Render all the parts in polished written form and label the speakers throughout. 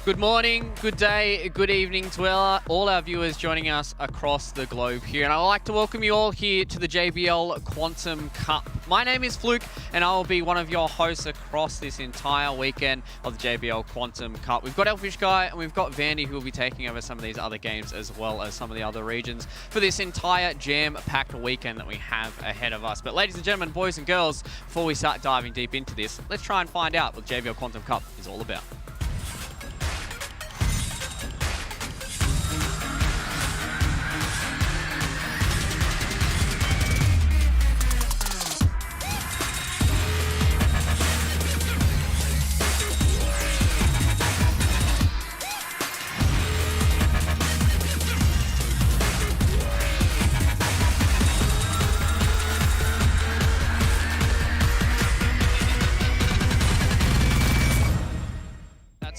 Speaker 1: Good morning, good day, good evening to all our viewers joining us across the globe here. And I'd like to welcome you all here to the JBL Quantum Cup. My name is Fluke, and I will be one of your hosts across this entire weekend of the JBL Quantum Cup. We've got Elfish Guy and we've got Vandy, who will be taking over some of these other games as well as some of the other regions for this entire jam-packed weekend that we have ahead of us. But ladies and gentlemen, boys and girls, before we start diving deep into this, let's try and find out what JBL Quantum Cup is all about.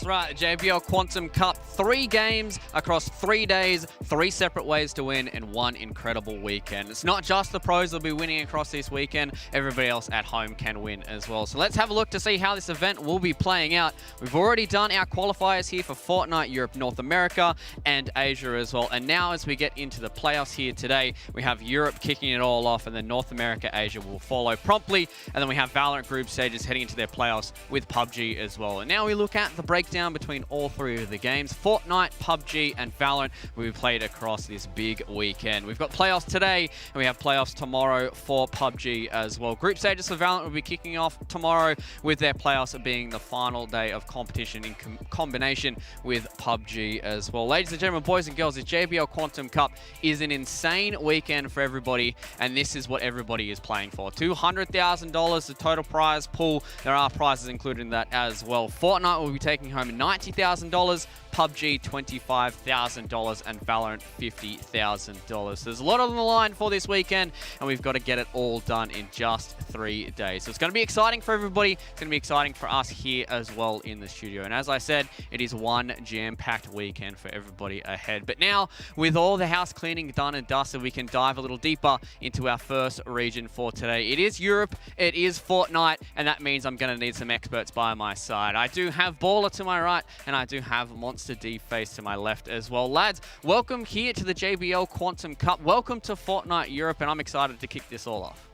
Speaker 1: Right, the JBL Quantum Cup, 3 games across 3 days, 3 separate ways to win in one incredible weekend. It's not just the pros that'll be winning across this weekend, everybody else at home can win as well. So let's have a look to see how this event will be playing out. We've already done our qualifiers here for Fortnite, Europe, North America, and Asia as well. And now as we get into the playoffs here today, we have Europe kicking it all off, and then North America, Asia will follow promptly. And then we have Valorant group stages heading into their playoffs with PUBG as well. And now we look at the breakdown between all 3 of the games, Fortnite, PUBG, and Valorant, will be played across this big weekend. We've got playoffs today, and we have playoffs tomorrow for PUBG as well. Group stages for Valorant will be kicking off tomorrow, with their playoffs being the final day of competition in combination with PUBG as well. Ladies and gentlemen, boys and girls, this JBL Quantum Cup is an insane weekend for everybody, and this is what everybody is playing for. $200,000 the total prize pool. There are prizes included in that as well. Fortnite will be taking home $90,000, PUBG $25,000, and Valorant $50,000. There's a lot on the line for this weekend, and we've got to get it all done in just 3 days. So it's going to be exciting for everybody. It's going to be exciting for us here as well in the studio. And as I said, it is one jam-packed weekend for everybody ahead. But now, with all the house cleaning done and dusted, we can dive a little deeper into our first region for today. It is Europe, it is Fortnite, and that means I'm going to need some experts by my side. I do have Baller to my right, and I do have Monster D Face to my left as well. Lads, welcome here to the JBL Quantum Cup. Welcome to Fortnite Europe, and I'm excited to kick this all off.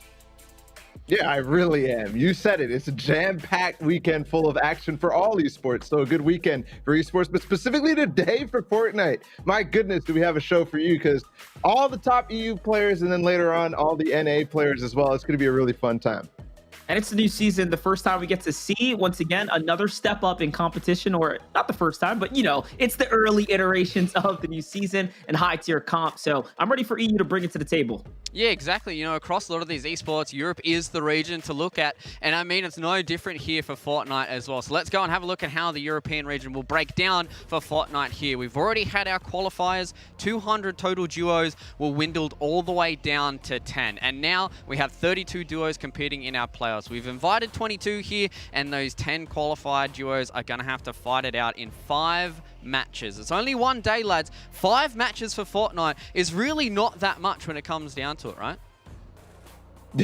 Speaker 2: Yeah, I really am. You said it. It's a jam-packed weekend full of action for all esports. So a good weekend for esports, but specifically today for Fortnite. My goodness, do we have a show for you, because all the top EU players and then later on all the NA players as well. It's going to be a really fun time.
Speaker 3: And it's a new season, the first time we get to see, once again, another step up in competition, or not the first time, but, you know, it's the early iterations of the new season and high-tier comp. So I'm ready for EU to bring it to the table.
Speaker 1: Yeah, exactly. You know, across a lot of these esports, Europe is the region to look at. And I mean, it's no different here for Fortnite as well. So let's go and have a look at how the European region will break down for Fortnite here. We've already had our qualifiers. 200 total duos were dwindled all the way down to 10. And now we have 32 duos competing in our playoffs. We've invited 22 here, and those 10 qualified duos are going to have to fight it out in 5 matches. It's only 1 day, lads. 5 matches for Fortnite is really not that much when it comes down to it, right?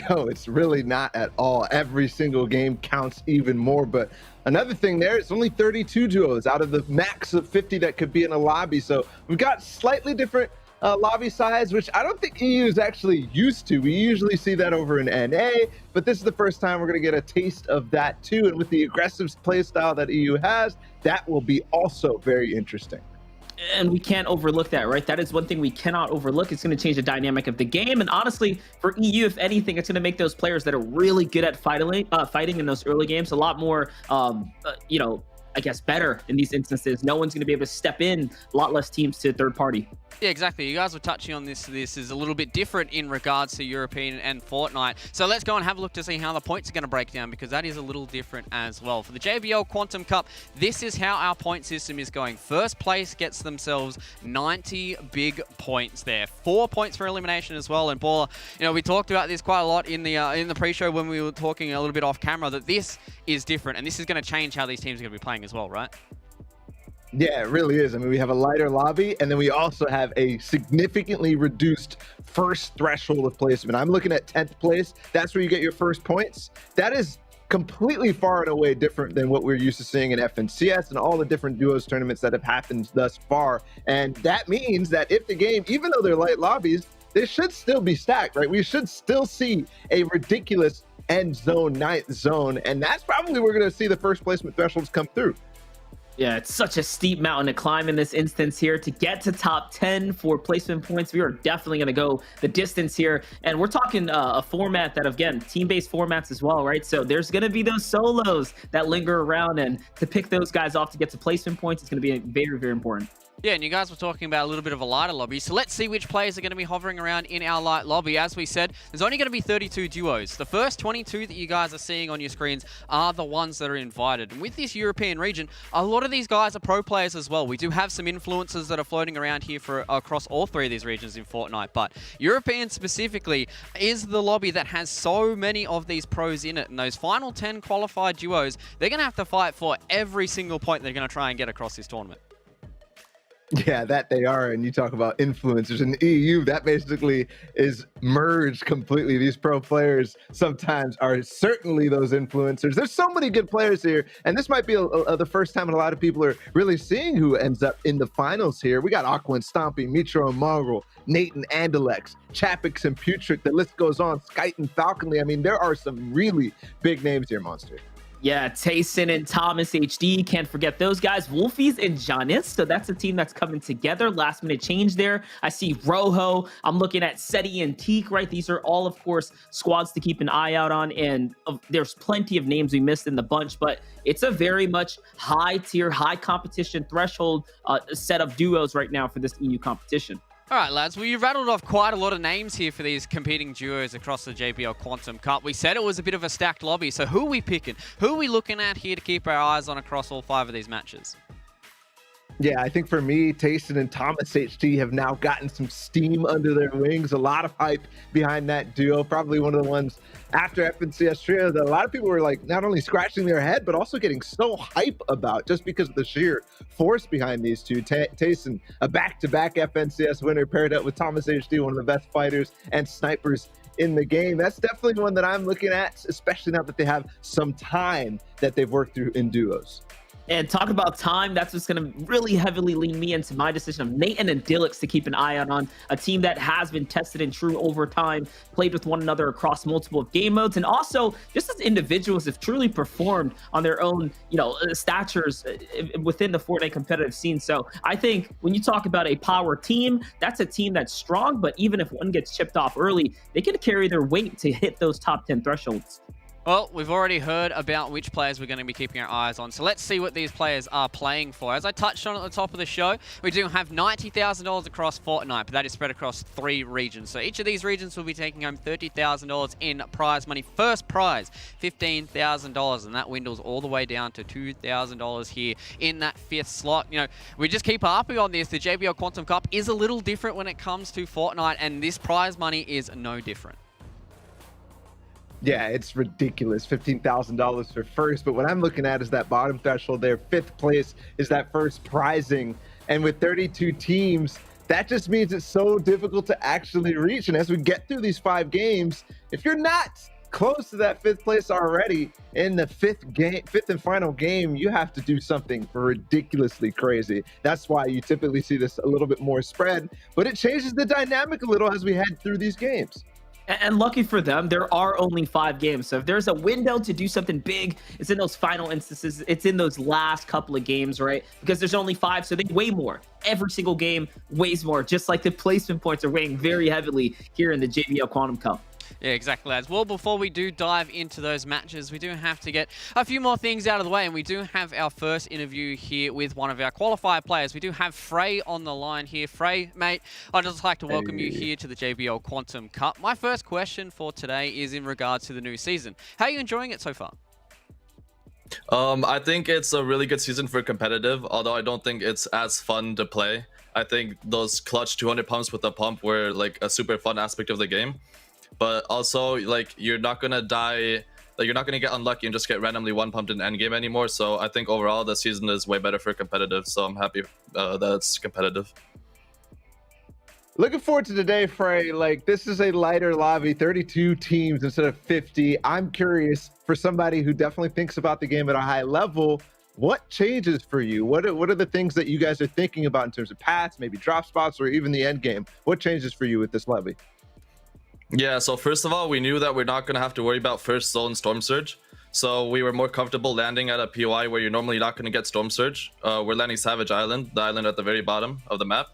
Speaker 2: No, it's really not at all. Every single game counts even more. But another thing there, it's only 32 duos out of the max of 50 that could be in a lobby. So we've got slightly different lobby size, which I don't think EU is actually used to. We usually see that over in NA, but this is the first time we're going to get a taste of that too. And with the aggressive play style that EU has, that will be also very interesting.
Speaker 3: And we can't overlook that, right? That is one thing we cannot overlook. It's going to change the dynamic of the game. And honestly, for EU, if anything, it's going to make those players that are really good at fighting in those early games a lot more, you know, I guess, better in these instances. No one's going to be able to step in, a lot less teams to third party.
Speaker 1: Yeah, exactly. You guys were touching on this. This is a little bit different in regards to European and Fortnite. So let's go and have a look to see how the points are going to break down, because that is a little different as well. For the JBL Quantum Cup, this is how our point system is going. First place gets themselves 90 big points there. 4 points for elimination as well. And Baller, you know, we talked about this quite a lot in the pre-show when we were talking a little bit off camera, that this is different, and this is going to change how these teams are going to be playing as well, right?
Speaker 2: Yeah, it really is. I mean, we have a lighter lobby, and then we also have a significantly reduced first threshold of placement. I'm looking at 10th place. That's where you get your first points. That is completely far and away different than what we're used to seeing in FNCS and all the different duos tournaments that have happened thus far. And that means that if the game, even though they're light lobbies, they should still be stacked, right? We should still see a ridiculous end zone, ninth zone, and that's probably where we're going to see the first placement thresholds come through.
Speaker 3: Yeah, it's such a steep mountain to climb in this instance here. To get to top 10 for placement points, we are definitely going to go the distance here. And we're talking a format that, again, team-based formats as well, right? So there's going to be those solos that linger around, and to pick those guys off to get to placement points is going to be very, very important.
Speaker 1: Yeah, and you guys were talking about a little bit of a lighter lobby, so let's see which players are going to be hovering around in our light lobby. As we said, there's only going to be 32 duos. The first 22 that you guys are seeing on your screens are the ones that are invited. And with this European region, a lot of these guys are pro players as well. We do have some influencers that are floating around here for across all three of these regions in Fortnite, but European specifically is the lobby that has so many of these pros in it. And those final 10 qualified duos, they're going to have to fight for every single point they're going to try and get across this tournament.
Speaker 2: Yeah, that they are. And you talk about influencers in the EU, that basically is merged completely. These pro players sometimes are certainly those influencers. There's so many good players here, and this might be the first time that a lot of people are really seeing who ends up in the finals here. We got Aqua and Stompy, Mitro and Mongrel, Nate and Andalex, Chapix and Putrick. The list goes on. Skite and Falconly. I mean, there are some really big names here, Monster.
Speaker 3: Yeah, Tayson and Thomas HD, can't forget those guys. Wolfies and Janis, so that's a team that's coming together. Last minute change there. I see Rojo. I'm looking at Seti and Teak, right? These are all, of course, squads to keep an eye out on, and there's plenty of names we missed in the bunch, but it's a very much high tier, high competition threshold set of duos right now for this EU competition.
Speaker 1: All right, lads. Well, you rattled off quite a lot of names here for these competing duos across the JBL Quantum Cup. We said it was a bit of a stacked lobby, so who are we picking? Who are we looking at here to keep our eyes on across all 5 of these matches?
Speaker 2: Yeah, I think for me, Tayson and Thomas HT have now gotten some steam under their wings. A lot of hype behind that duo. Probably one of the ones after FNCS Trio that a lot of people were like not only scratching their head, but also getting so hype about just because of the sheer force behind these two. Tayson, a back-to-back FNCS winner, paired up with Thomas HT, one of the best fighters and snipers in the game. That's definitely one that I'm looking at, especially now that they have some time that they've worked through in duos.
Speaker 3: And talk about time, that's what's going to really heavily lean me into my decision of Nathan and Dillix to keep an eye out on. A team that has been tested and true over time, played with one another across multiple game modes, and also just as individuals have truly performed on their own, statures within the Fortnite competitive scene. So I think when you talk about a power team, that's a team that's strong, but even if one gets chipped off early, they can carry their weight to hit those top 10 thresholds.
Speaker 1: Well, we've already heard about which players we're going to be keeping our eyes on, so let's see what these players are playing for. As I touched on at the top of the show, we do have $90,000 across Fortnite, but that is spread across 3 regions. So each of these regions will be taking home $30,000 in prize money. First prize, $15,000, and that dwindles all the way down to $2,000 here in that 5th slot. We just keep harping on this. The JBL Quantum Cup is a little different when it comes to Fortnite, and this prize money is no different.
Speaker 2: Yeah, it's ridiculous. $15,000 for first. But what I'm looking at is that bottom threshold there. 5th place is that first prizing. And with 32 teams, that just means it's so difficult to actually reach. And as we get through these 5 games, if you're not close to that 5th place already in the 5th and final game, you have to do something ridiculously crazy. That's why you typically see this a little bit more spread, but it changes the dynamic a little as we head through these games.
Speaker 3: And lucky for them, there are only 5 games. So if there's a window to do something big, it's in those final instances. It's in those last couple of games, right? Because there's only 5, so they weigh more. Every single game weighs more, just like the placement points are weighing very heavily here in the JBL Quantum Cup.
Speaker 1: Yeah, exactly, lads. Well, before we do dive into those matches, we do have to get a few more things out of the way, and we do have our first interview here with one of our qualifier players. We do have Frey on the line here. Frey, mate, I'd just like to welcome you here to the JBL Quantum Cup. My first question for today is in regards to the new season. How are you enjoying it so far?
Speaker 4: I think it's a really good season for competitive, although I don't think it's as fun to play. I think those clutch 200 pumps with the pump were like a super fun aspect of the game. But also, like, you're not gonna die, like, you're not gonna get unlucky and just get randomly one pumped in endgame anymore. So I think overall the season is way better for competitive. So I'm happy that it's competitive.
Speaker 2: Looking forward to today, Frey. Like, this is a lighter lobby, 32 teams instead of 50. I'm curious, for somebody who definitely thinks about the game at a high level, what changes for you? What are the things that you guys are thinking about in terms of paths, maybe drop spots, or even the end game? What changes for you with this lobby?
Speaker 4: Yeah, so first of all, we knew that we're not going to have to worry about first zone Storm Surge. So we were more comfortable landing at a POI where you're normally not going to get Storm Surge. We're landing Savage Island, the island at the very bottom of the map,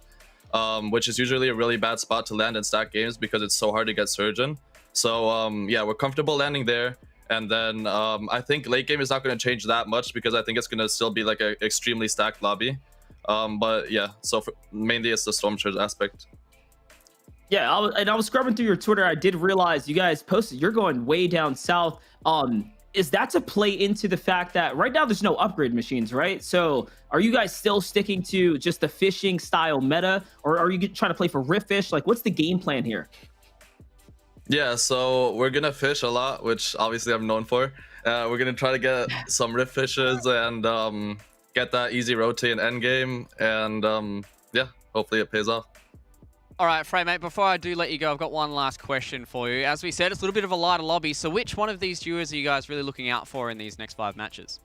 Speaker 4: which is usually a really bad spot to land in stack games because it's so hard to get Surge in. So yeah, we're comfortable landing there. And then I think late game is not going to change that much because I think it's going to still be like an extremely stacked lobby. But yeah, so mainly it's the Storm Surge aspect.
Speaker 3: Yeah, I was scrubbing through your Twitter. I did realize you guys posted you're going way down south. Is that to play into the fact that right now there's no upgrade machines, right? So are you guys still sticking to just the fishing style meta, or are you trying to play for Rift Fish? Like, what's the game plan here?
Speaker 4: Yeah, so we're gonna fish a lot, which obviously I'm known for. We're gonna try to get some Rift Fishes and get that easy rotate in endgame, and yeah, hopefully it pays off.
Speaker 1: All right, Frey, mate, before I do let you go, I've got one last question for you. As we said, it's a little bit of a lighter lobby, so which one of these duos are you guys really looking out for in these next 5 matches?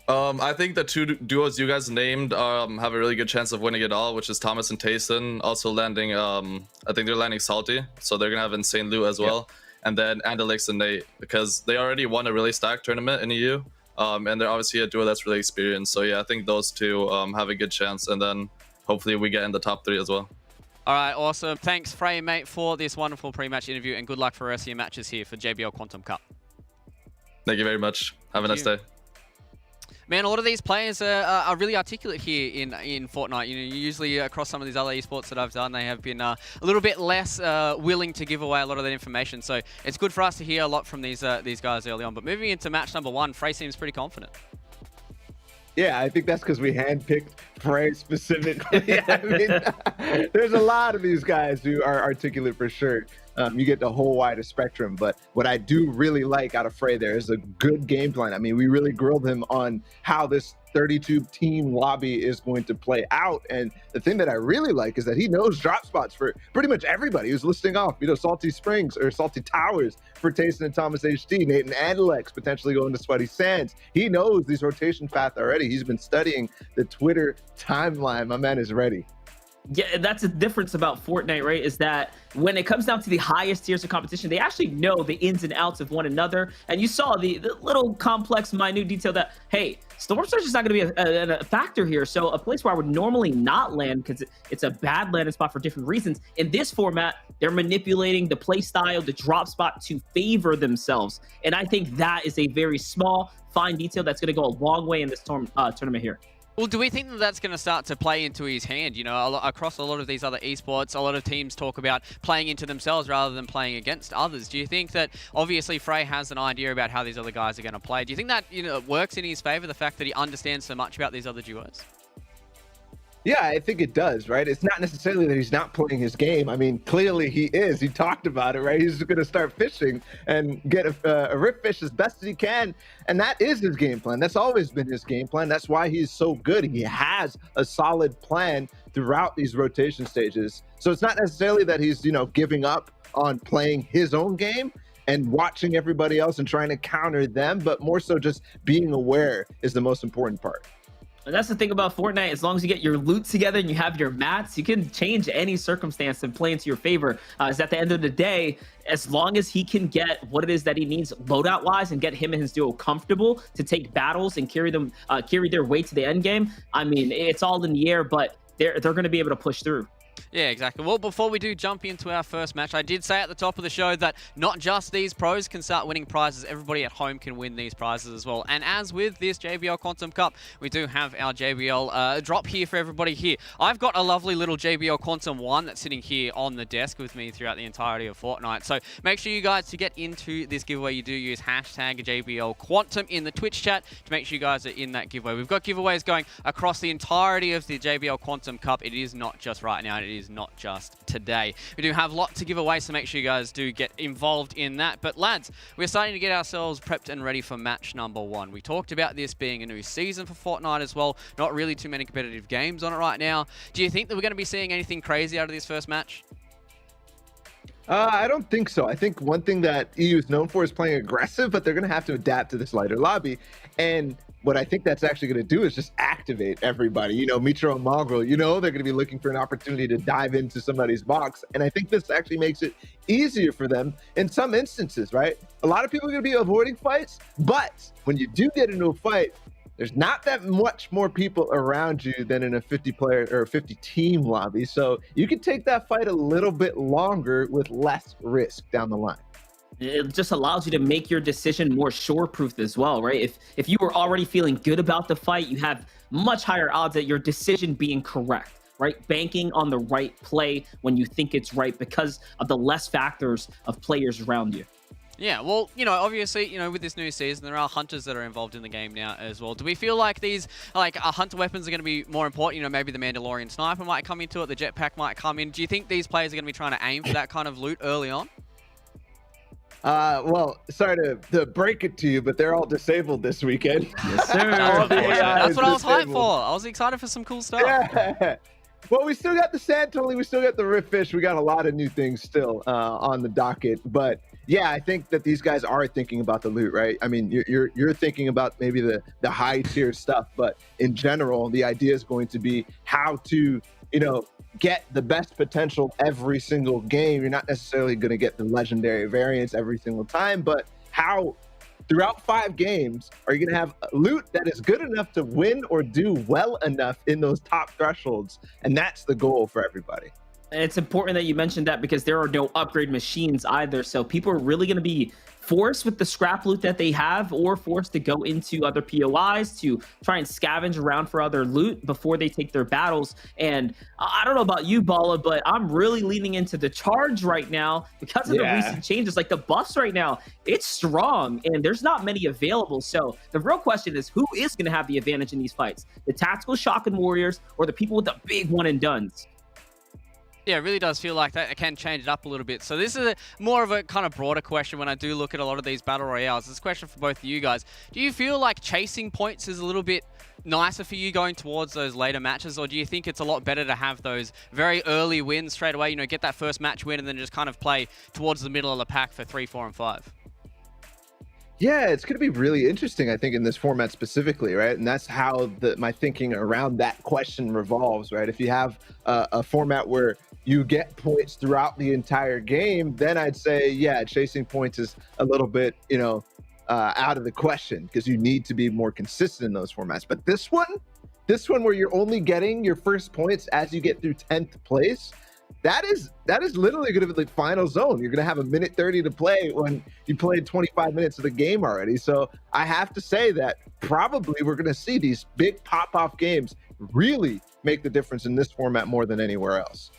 Speaker 4: I think the 2 duos you guys named have a really good chance of winning it all, which is Thomas and Tayson, also landing, I think they're landing Salty, so they're going to have insane loot as well. And then Andalix and Nate, because they already won a really stacked tournament in EU, and they're obviously a duo that's really experienced. So yeah, I think those 2 have a good chance, and then hopefully we get in the top 3 as well.
Speaker 1: All right, awesome. Thanks, Frey, mate, for this wonderful pre-match interview, and good luck for the rest of your matches here for JBL Quantum Cup.
Speaker 4: Thank you very much. Have a nice day.
Speaker 1: Man, a lot of these players are really articulate here in Fortnite. You know, usually across some of these other esports that I've done, they have been a little bit less willing to give away a lot of that information. So it's good for us to hear a lot from these guys early on. But moving into match number 1, Frey seems pretty confident.
Speaker 2: Yeah, I think that's because we handpicked Frey specifically. I mean, there's a lot of these guys who are articulate for sure. You get the whole wider spectrum, but what I do really like out of Frey there is a good game plan. I mean, we really grilled him on how this 32 team lobby is going to play out, and the thing that I really like is that he knows drop spots for pretty much everybody. He was listing off, you know, Salty Springs or Salty Towers for Tayson and Thomas HD, Nate and Andalex potentially going to Sweaty Sands. He knows these rotation paths already. He's been studying the Twitter timeline. My man is ready.
Speaker 3: Yeah, that's the difference about Fortnite, right? Is that when it comes down to the highest tiers of competition, they actually know the ins and outs of one another. And you saw the little complex, minute detail that, hey, Storm Surge is not going to be a factor here. So a place where I would normally not land because it's a bad landing spot for different reasons. In this format, they're manipulating the play style, the drop spot to favor themselves. And I think that is a very small, fine detail that's going to go a long way in this tournament here.
Speaker 1: Well, do we think that that's going to start to play into his hand? You know, across a lot of these other esports, a lot of teams talk about playing into themselves rather than playing against others. Do you think that obviously Frey has an idea about how these other guys are going to play? Do you think that, you know, works in his favor, the fact that he understands so much about these other duos?
Speaker 2: Yeah, I think it does, right? It's not necessarily that he's not playing his game. I mean, clearly he is. He talked about it, right? He's going to start fishing and get a Rift Fish as best as he can. And that is his game plan. That's always been his game plan. That's why he's so good. He has a solid plan throughout these rotation stages. So it's not necessarily that he's, you know, giving up on playing his own game and watching everybody else and trying to counter them, but more so just being aware is the most important part.
Speaker 3: And that's the thing about Fortnite. As long as you get your loot together and you have your mats, you can change any circumstance and play into your favor. Is at the end of the day, as long as he can get what it is that he needs loadout wise and get him and his duo comfortable to take battles and carry their way to the end game. I mean, it's all in the air, but they're going to be able to push through.
Speaker 1: Yeah, exactly. Well, before we do jump into our first match, I did say at the top of the show that not just these pros can start winning prizes, everybody at home can win these prizes as well. And as with this JBL Quantum Cup, we do have our JBL drop here for everybody here. I've got a lovely little JBL Quantum 1 that's sitting here on the desk with me throughout the entirety of Fortnite. So make sure you guys, to get into this giveaway, you do use hashtag JBL Quantum in the Twitch chat to make sure you guys are in that giveaway. We've got giveaways going across the entirety of the JBL Quantum Cup. It is not just right now. and it is not just today. We do have a lot to give away, so make sure you guys do get involved in that. But lads, we're starting to get ourselves prepped and ready for match number 1. We talked about this being a new season for Fortnite as well. Not really too many competitive games on it right now. Do you think that we're going to be seeing anything crazy out of this first match?
Speaker 2: I don't think so. I think one thing that EU is known for is playing aggressive, but they're going to have to adapt to this lighter lobby. And what I think that's actually going to do is just activate everybody. You know, Mitro and Mongrel, you know, they're going to be looking for an opportunity to dive into somebody's box. And I think this actually makes it easier for them in some instances, right? A lot of people are going to be avoiding fights, but when you do get into a fight, there's not that much more people around you than in a 50-player or 50-team lobby. So you can take that fight a little bit longer with less risk down the line.
Speaker 3: It just allows you to make your decision more sure-proof as well, right? If you were already feeling good about the fight, you have much higher odds at your decision being correct, right? Banking on the right play when you think it's right because of the less factors of players around you.
Speaker 1: Yeah, well, you know, obviously, you know, with this new season, there are hunters that are involved in the game now as well. Do we feel like these, like, hunter weapons are going to be more important? You know, maybe the Mandalorian sniper might come into it, the jetpack might come in. Do you think these players are going to be trying to aim for that kind of loot early on?
Speaker 2: Well, sorry to break it to you, but they're all disabled this weekend.
Speaker 3: Yes, sir.
Speaker 1: That's what I was hyped for. I was excited for some cool stuff.
Speaker 2: Yeah. Well, we still got the Santoli, we still got the Rift Fish, we got a lot of new things still on the docket. But yeah, I think that these guys are thinking about the loot, right? I mean, you're thinking about maybe the high tier stuff, but in general, the idea is going to be how to, you know, get the best potential every single game. You're not necessarily going to get the legendary variants every single time, but how throughout 5 games are you going to have loot that is good enough to win or do well enough in those top thresholds? And that's the goal for everybody.
Speaker 3: And it's important that you mentioned that because there are no upgrade machines either. So people are really going to be forced with the scrap loot that they have or forced to go into other POIs to try and scavenge around for other loot before they take their battles. And I don't know about you, Bala, but I'm really leaning into the charge right now because of the recent changes. Like the buffs right now, it's strong and there's not many available. So the real question is who is going to have the advantage in these fights? The tactical shotgun warriors or the people with the big one and dones?
Speaker 1: Yeah, it really does feel like that. It can change it up a little bit. So this is more of a kind of broader question when I do look at a lot of these battle royales. This question for both of you guys. Do you feel like chasing points is a little bit nicer for you going towards those later matches, or do you think it's a lot better to have those very early wins straight away, you know, get that first match win and then just kind of play towards the middle of the pack for 3, 4, and 5?
Speaker 2: Yeah, it's going to be really interesting, I think, in this format specifically, right? And that's how my thinking around that question revolves, right? If you have a format where you get points throughout the entire game, then I'd say, yeah, chasing points is a little bit, you know, out of the question because you need to be more consistent in those formats. But this one where you're only getting your first points as you get through 10th place, that is literally going to be the final zone. You're going to have a minute 30 to play when you played 25 minutes of the game already. So I have to say that probably we're going to see these big pop-off games really make the difference in this format more than anywhere else.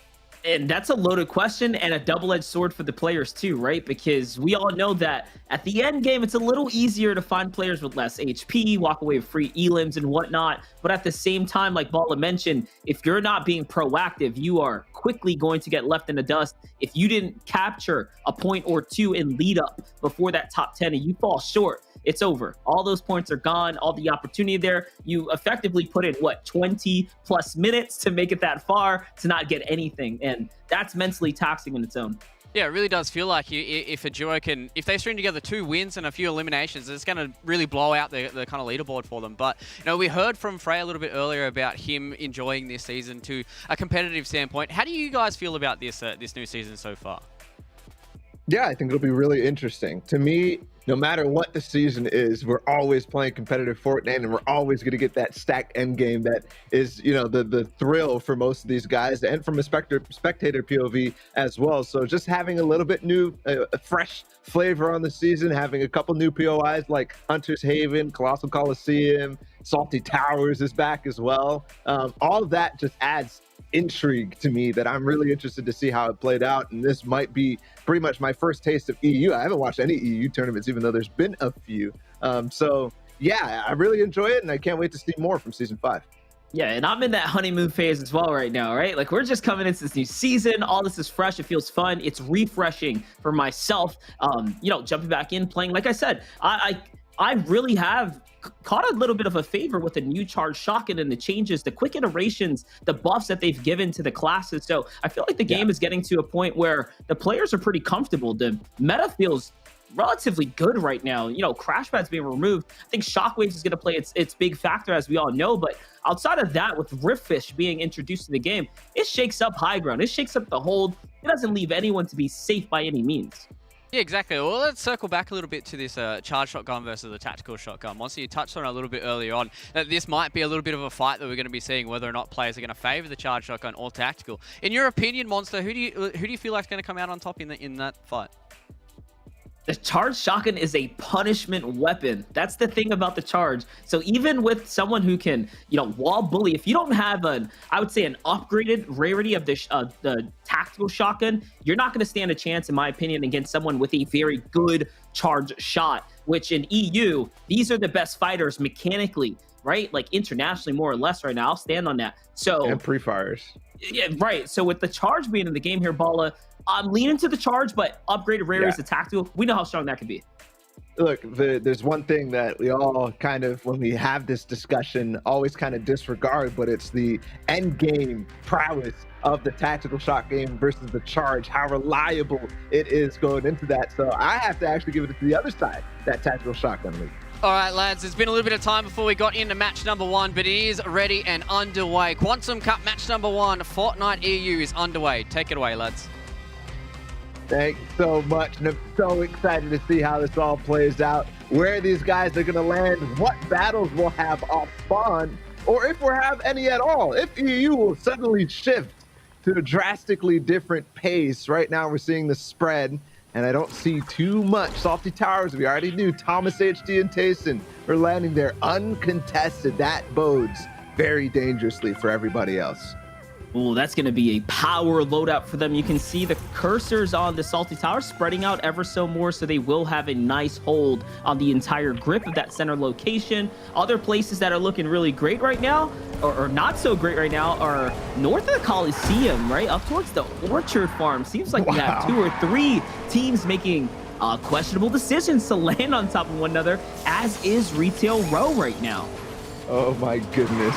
Speaker 3: And that's a loaded question and a double-edged sword for the players too, right? Because we all know that at the end game, it's a little easier to find players with less HP, walk away with free elims and whatnot. But at the same time, like Bala mentioned, if you're not being proactive, you are quickly going to get left in the dust. If you didn't capture a point or two in lead up before that top 10 and you fall short, it's over. All those points are gone. All the opportunity there. You effectively put in, what, 20 plus minutes to make it that far to not get anything. And that's mentally taxing in its own.
Speaker 1: Yeah, it really does feel like if a duo can, if they string together 2 wins and a few eliminations, it's going to really blow out the kind of leaderboard for them. But, you know, we heard from Frey a little bit earlier about him enjoying this season to a competitive standpoint. How do you guys feel about this this new season so far?
Speaker 2: Yeah, I think it'll be really interesting. To me, no matter what the season is, we're always playing competitive Fortnite, and we're always going to get that stacked end game that is, you know, the thrill for most of these guys, and from a spectator POV as well. So just having a little bit new, fresh flavor on the season, having a couple new POIs like Hunter's Haven, Colossal Coliseum, Salty Towers is back as well. All of that just adds intrigue to me that I'm really interested to see how it played out. And this might be pretty much my first taste of EU. I haven't watched any EU tournaments, even though there's been a few. So yeah, I really enjoy it, and I can't wait to see more from season 5.
Speaker 3: Yeah, and I'm in that honeymoon phase as well right now, right? Like we're just coming into this new season. All this is fresh. It feels fun. It's refreshing for myself. Jumping back in, playing. Like I said, I really have caught a little bit of a favor with the new charge shotgun and the changes, the quick iterations, the buffs that they've given to the classes. So I feel like the game is getting to a point where the players are pretty comfortable. The meta feels relatively good right now. Crash Pad's being removed. I think Shockwaves is going to play its big factor, as we all know. But outside of that, with Riftfish being introduced to the game, it shakes up high ground. It shakes up the hold. It doesn't leave anyone to be safe by any means.
Speaker 1: Yeah, exactly. Well, let's circle back a little bit to this charge shotgun versus the tactical shotgun. Monster, you touched on it a little bit earlier on that this might be a little bit of a fight that we're going to be seeing, whether or not players are going to favor the charge shotgun or tactical. In your opinion, Monster, who do you feel like is going to come out on top in that fight?
Speaker 3: The charge shotgun is a punishment weapon. That's the thing about the charge. So even with someone who can, wall bully, if you don't have I would say an upgraded rarity of the tactical shotgun, you're not going to stand a chance, in my opinion, against someone with a very good charge shot, which in EU, these are the best fighters mechanically, right? Like internationally, more or less right now. I'll stand on that. So
Speaker 2: And pre-fires.
Speaker 3: Yeah, right. So with the charge being in the game here, Bala, I'm leaning to the charge, but upgraded rarities to tactical, we know how strong that could be.
Speaker 2: Look, there's one thing that we all kind of, when we have this discussion, always kind of disregard, but it's the end game prowess of the tactical shot game versus the charge, how reliable it is going into that. So I have to actually give it to the other side, that tactical shotgun league.
Speaker 1: All right, lads, it's been a little bit of time before we got into match number 1, but it is ready and underway. Quantum Cup match number 1, Fortnite EU is underway. Take it away, lads.
Speaker 2: Thank you so much, and I'm so excited to see how this all plays out, where these guys are going to land, what battles we'll have off spawn, or if we'll have any at all, if EU will suddenly shift to a drastically different pace. Right now we're seeing the spread, and I don't see too much. Salty Towers, we already knew. Thomas HD and Tayson are landing there uncontested. That bodes very dangerously for everybody else.
Speaker 3: Ooh, that's going to be a power loadout for them. You can see the cursors on the Salty Tower spreading out ever so more, so they will have a nice hold on the entire grip of that center location. Other places that are looking really great right now, or not so great right now, are north of the Coliseum, right? Up towards the Orchard Farm. Seems like we have 2 or 3 teams making questionable decisions to land on top of one another, as is Retail Row right now.
Speaker 2: Oh my goodness.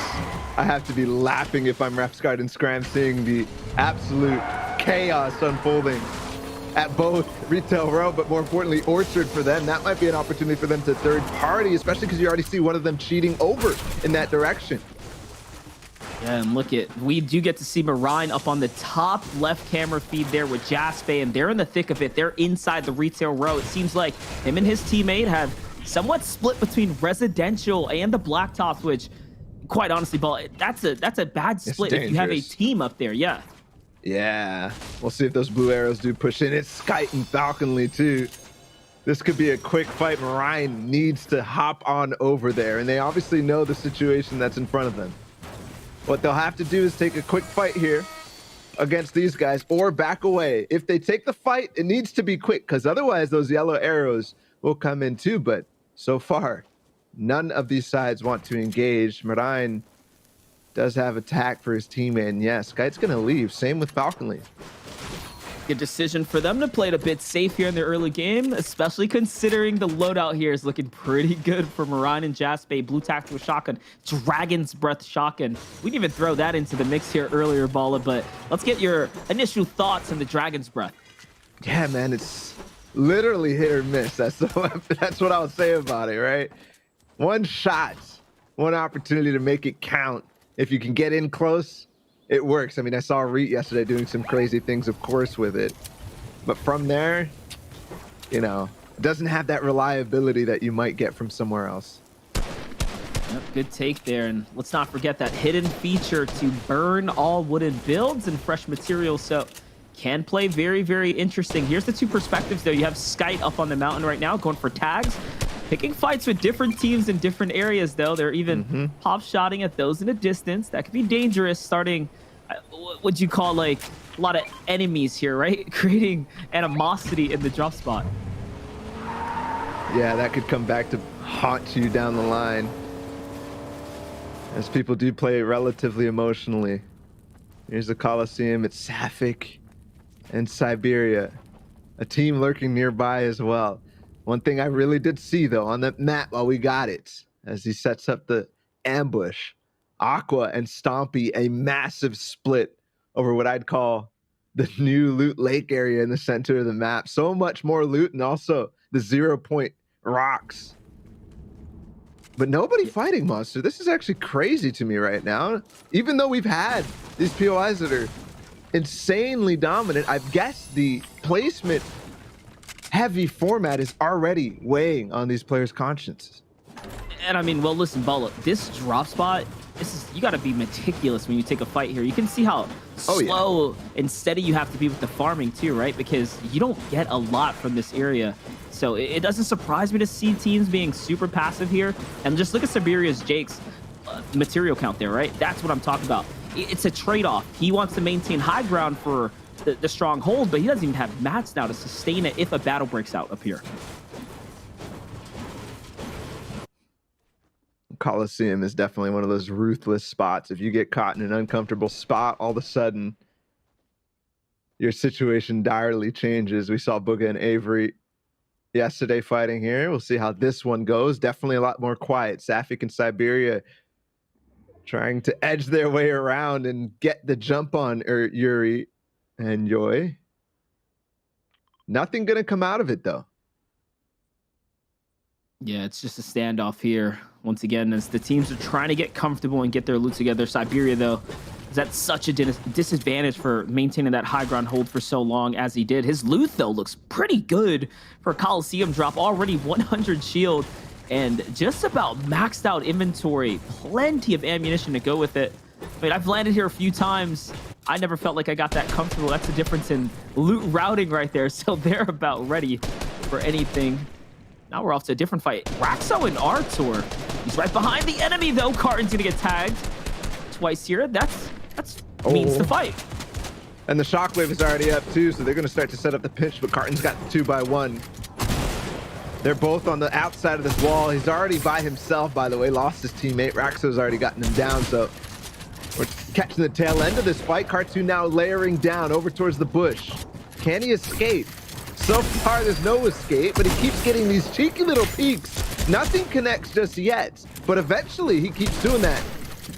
Speaker 2: I have to be laughing if I'm Refsguard and Scram, seeing the absolute chaos unfolding at both Retail Row, but more importantly, Orchard for them. That might be an opportunity for them to third party, especially because you already see one of them cheating over in that direction.
Speaker 3: Yeah, and we do get to see Marine up on the top left camera feed there with Jaspe, and they're in the thick of it. They're inside the Retail Row. It seems like him and his teammate have somewhat split between residential and the blacktops, which, quite honestly, Ball, that's a bad split if you have a team up there. Yeah,
Speaker 2: we'll see if those blue arrows do push in. It's Skite and Falconly too. This could be a quick fight. Marine needs to hop on over there, and they obviously know the situation that's in front of them. What they'll have to do is take a quick fight here against these guys, or back away. If they take the fight, it needs to be quick, because otherwise those yellow arrows will come in too. But so far, none of these sides want to engage. Marine does have attack for his teammate, and yes, Skite's going to leave. Same with Falconly.
Speaker 3: Good decision for them to play it a bit safe here in the early game, especially considering the loadout here is looking pretty good for Marine and Jaspe. Blue tactical shotgun, Dragon's Breath shotgun. We didn't even throw that into the mix here earlier, Bala, but let's get your initial thoughts on the Dragon's Breath.
Speaker 2: Yeah, man, it's literally hit or miss. That's what I'll say about it, right? One shot, one opportunity to make it count. If you can get in close, it works. I mean, I saw Reet yesterday doing some crazy things, of course, with it. But from there, it doesn't have that reliability that you might get from somewhere else.
Speaker 3: Yep, good take there. And let's not forget that hidden feature to burn all wooden builds and fresh materials. So can play very, very interesting. Here's the 2 perspectives, though. You have Skite up on the mountain right now going for tags. Picking fights with different teams in different areas, though. They're even pop-shotting at those in a distance. That could be dangerous, starting what you call, like, a lot of enemies here, right? Creating animosity in the drop spot.
Speaker 2: Yeah, that could come back to haunt you down the line. as people do play relatively emotionally. Here's the Coliseum. It's Sapphic and Siberia, a team lurking nearby as well. One thing I really did see, though, on the map while we got it, as he sets up the ambush, Aqua and Stompy, a massive split over what I'd call the new loot lake area in the center of the map. So much more loot, and also the 0-point rocks. But nobody fighting Monster. This is actually crazy to me right now. Even though we've had these POIs that are insanely dominant, I've guessed the placement heavy format is already weighing on these players' consciences.
Speaker 3: And I mean, well, listen, Bala, this drop spot, you got to be meticulous when you take a fight here. You can see how slow and steady you have to be with the farming too, right? Because you don't get a lot from this area. So it doesn't surprise me to see teams being super passive here. And just look at Siberia's Jake's material count there, right? That's what I'm talking about. It's a trade-off. He wants to maintain high ground for the stronghold, but he doesn't even have mats now to sustain it if a battle breaks out up here.
Speaker 2: Coliseum is definitely one of those ruthless spots. If you get caught in an uncomfortable spot, all of a sudden your situation direly changes. We saw Booga and Avery yesterday fighting here. We'll see how this one goes. Definitely a lot more quiet. Sapphic and Siberia trying to edge their way around and get the jump on Yuri and Yoy. Nothing gonna come out of it though.
Speaker 3: Yeah, it's just a standoff here. Once again, as the teams are trying to get comfortable and get their loot together. Siberia, though, is at such a disadvantage for maintaining that high ground hold for so long as he did. His loot, though, looks pretty good for a Coliseum drop. Already 100 shield and just about maxed out inventory. Plenty of ammunition to go with it. I mean, I've landed here a few times. I never felt like I got that comfortable. That's the difference in loot routing right there. So they're about ready for anything. Now we're off to a different fight. Raxo and Artur. He's right behind the enemy, though. Carton's gonna get tagged twice here. That's means the fight.
Speaker 2: And the shockwave is already up too, so they're gonna start to set up the pinch, but Carton's got the 2x1. They're both on the outside of this wall. He's already by himself, by the way. Lost his teammate. Raxo's already gotten him down, so we're catching the tail end of this fight. Cartoon now layering down over towards the bush. Can he escape? So far, there's no escape, but he keeps getting these cheeky little peeks. Nothing connects just yet, but eventually he keeps doing that.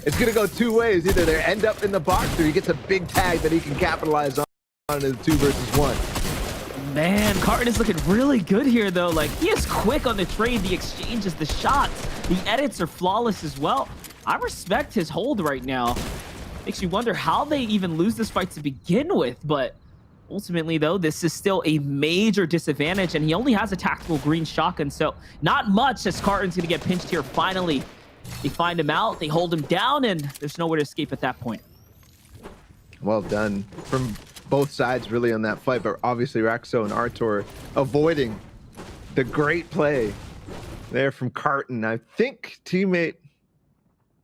Speaker 2: It's gonna go two ways. Either they end up in the box or he gets a big tag that he can capitalize on in the 2 versus 1.
Speaker 3: Man, Carton is looking really good here, though. Like, he is quick on the trade, the exchanges, the shots. The edits are flawless as well. I respect his hold right now. Makes you wonder how they even lose this fight to begin with, but ultimately, though, this is still a major disadvantage, and he only has a tactical green shotgun, so not much as Carton's going to get pinched here. Finally, they find him out, they hold him down, and there's nowhere to escape at that point.
Speaker 2: Well done from both sides, really, on that fight, but obviously Raxo and Artur avoiding the great play there from Carton. I think teammate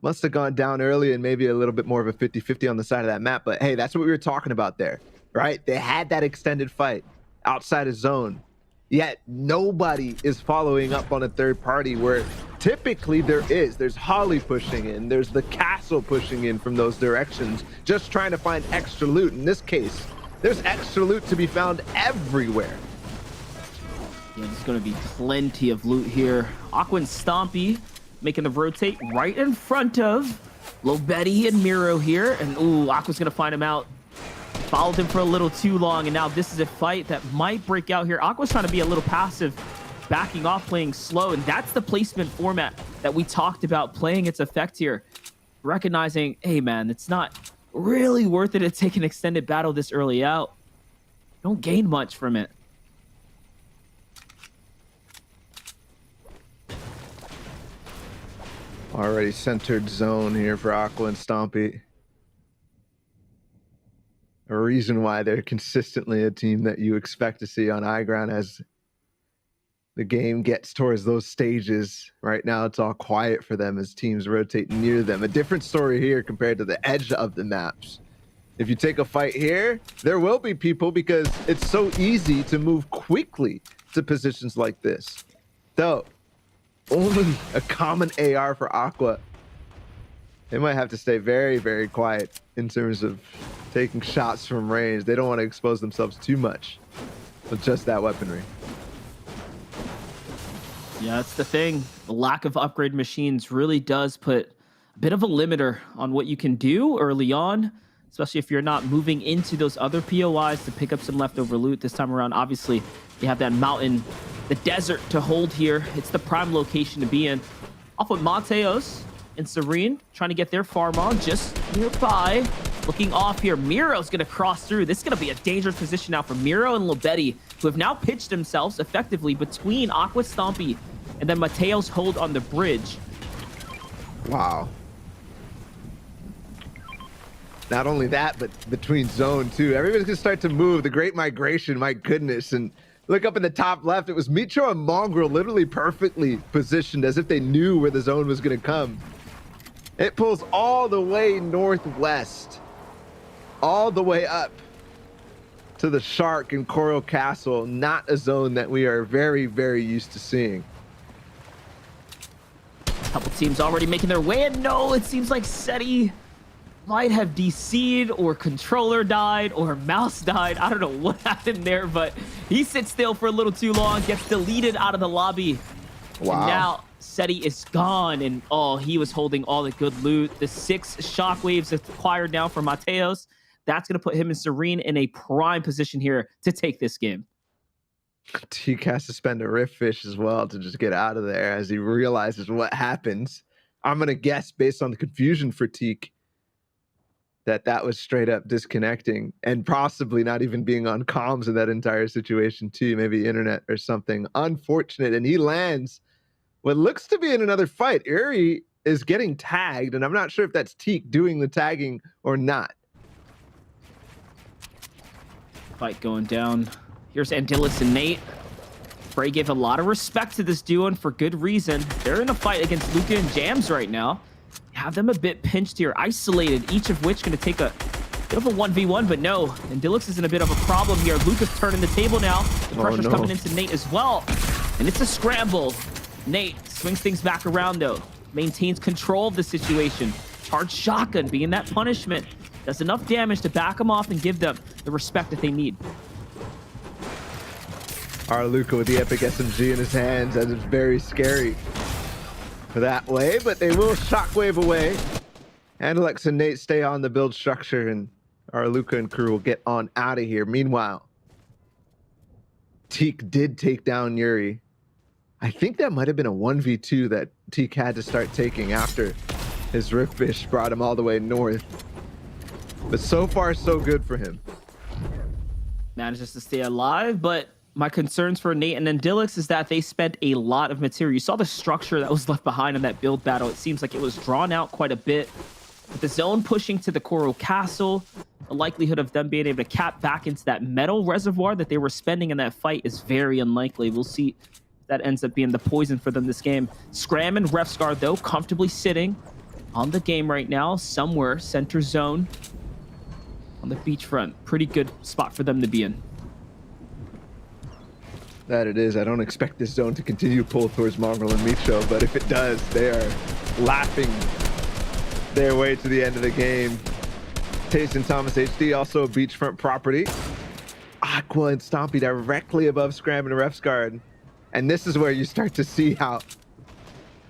Speaker 2: must have gone down early and maybe a little bit more of a 50-50 on the side of that map, but hey, that's what we were talking about there. Right? They had that extended fight outside of zone, yet nobody is following up on a third party where typically there's Holly pushing in, there's the castle pushing in from those directions, just trying to find extra loot. In this case, there's extra loot to be found everywhere.
Speaker 3: Yeah, there's going to be plenty of loot here. Aqua and Stompy making the rotate right in front of Lobetti and Miro here, and ooh, Aqua's going to find him out. Followed him for a little too long, and now this is a fight that might break out here. Aqua's trying to be a little passive, backing off, playing slow, and that's the placement format that we talked about playing its effect here. Recognizing, hey man, it's not really worth it to take an extended battle this early out. Don't gain much from it.
Speaker 2: Already centered zone here for Aqua and Stompy. A reason why they're consistently a team that you expect to see on high ground as the game gets towards those stages. Right now, it's all quiet for them as teams rotate near them. A different story here compared to the edge of the maps. If you take a fight here, there will be people because it's so easy to move quickly to positions like this. Though, only a common AR for Aqua They might have to stay very, very quiet in terms of taking shots from range. They don't want to expose themselves too much with just that weaponry.
Speaker 3: Yeah, that's the thing. The lack of upgrade machines really does put a bit of a limiter on what you can do early on, especially if you're not moving into those other POIs to pick up some leftover loot this time around. Obviously, you have that mountain, the desert to hold here. It's the prime location to be in. Off with Mateos and Serene trying to get their farm on just nearby. Looking off here, Miro's going to cross through. This is going to be a dangerous position now for Miro and Lobetti, who have now pitched themselves effectively between Aqua Stompy and then Mateo's hold on the bridge.
Speaker 2: Wow. Not only that, but between zone too. Everybody's gonna start to move. The Great Migration, my goodness. And look up in the top left, it was Mitro and Mongrel literally perfectly positioned as if they knew where the zone was gonna come. It pulls all the way northwest, all the way up to the Shark and Coral Castle. Not a zone that we are very, very used to seeing.
Speaker 3: A couple teams already making their way, and no, it seems like SETI might have DC'd, or controller died, or mouse died. I don't know what happened there, but he sits still for a little too long, gets deleted out of the lobby.
Speaker 2: Wow.
Speaker 3: And now SETI is gone, and oh, he was holding all the good loot. The 6 shockwaves acquired now for Mateos. That's going to put him and Serene in a prime position here to take this game.
Speaker 2: Teak has to spend a Rift Fish as well to just get out of there as he realizes what happens. I'm going to guess, based on the confusion for Teak, that was straight up disconnecting and possibly not even being on comms in that entire situation too. Maybe internet or something. Unfortunate. And he lands what looks to be in another fight. Uri is getting tagged, and I'm not sure if that's Teak doing the tagging or not.
Speaker 3: Fight going down. Here's Andilis and Nate. Bray gave a lot of respect to this duo, and for good reason. They're in a fight against Luca and Jams right now. Have them a bit pinched here, isolated, each of which going to take a bit of a 1v1, but no. Andilis is in a bit of a problem here. Luca's turning the table now. The pressure's coming into Nate as well. And it's a scramble. Nate swings things back around, though. Maintains control of the situation. Charged shotgun being that punishment. Does enough damage to back them off and give them the respect that they need.
Speaker 2: Our Luca with the epic SMG in his hands, and it's very scary for that way, but they will shockwave away. Alex and Nate stay on the build structure, and our Luca and crew will get on out of here. Meanwhile, Teak did take down Yuri. I think that might have been a 1v2 that Teak had to start taking after his Riftfish brought him all the way north. But so far, so good for him.
Speaker 3: Manages to stay alive, but my concerns for Nate and Andilis is that they spent a lot of material. You saw the structure that was left behind in that build battle. It seems like it was drawn out quite a bit. With the zone pushing to the Coral Castle, the likelihood of them being able to cap back into that metal reservoir that they were spending in that fight is very unlikely. We'll see if that ends up being the poison for them this game. Scram and Refscar, though, comfortably sitting on the game right now, somewhere center zone on the beachfront. Pretty good spot for them to be in.
Speaker 2: That it is. I don't expect this zone to continue to pull towards Mongrel and Micho, but if it does, they are laughing their way to the end of the game. Taste and Thomas HD, also a beachfront property. Aqua and Stompy directly above Scram and Refsguard. And this is where you start to see how,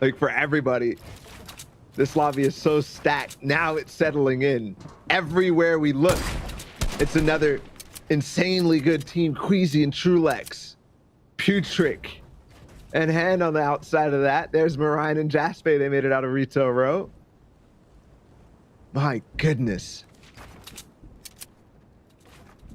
Speaker 2: like, for everybody, this lobby is so stacked. Now it's settling in. Everywhere we look, it's another insanely good team. Queasy and Trulex. Putrick and Hand on the outside of that. There's Marine and Jaspe. They made it out of Rito Row. My goodness.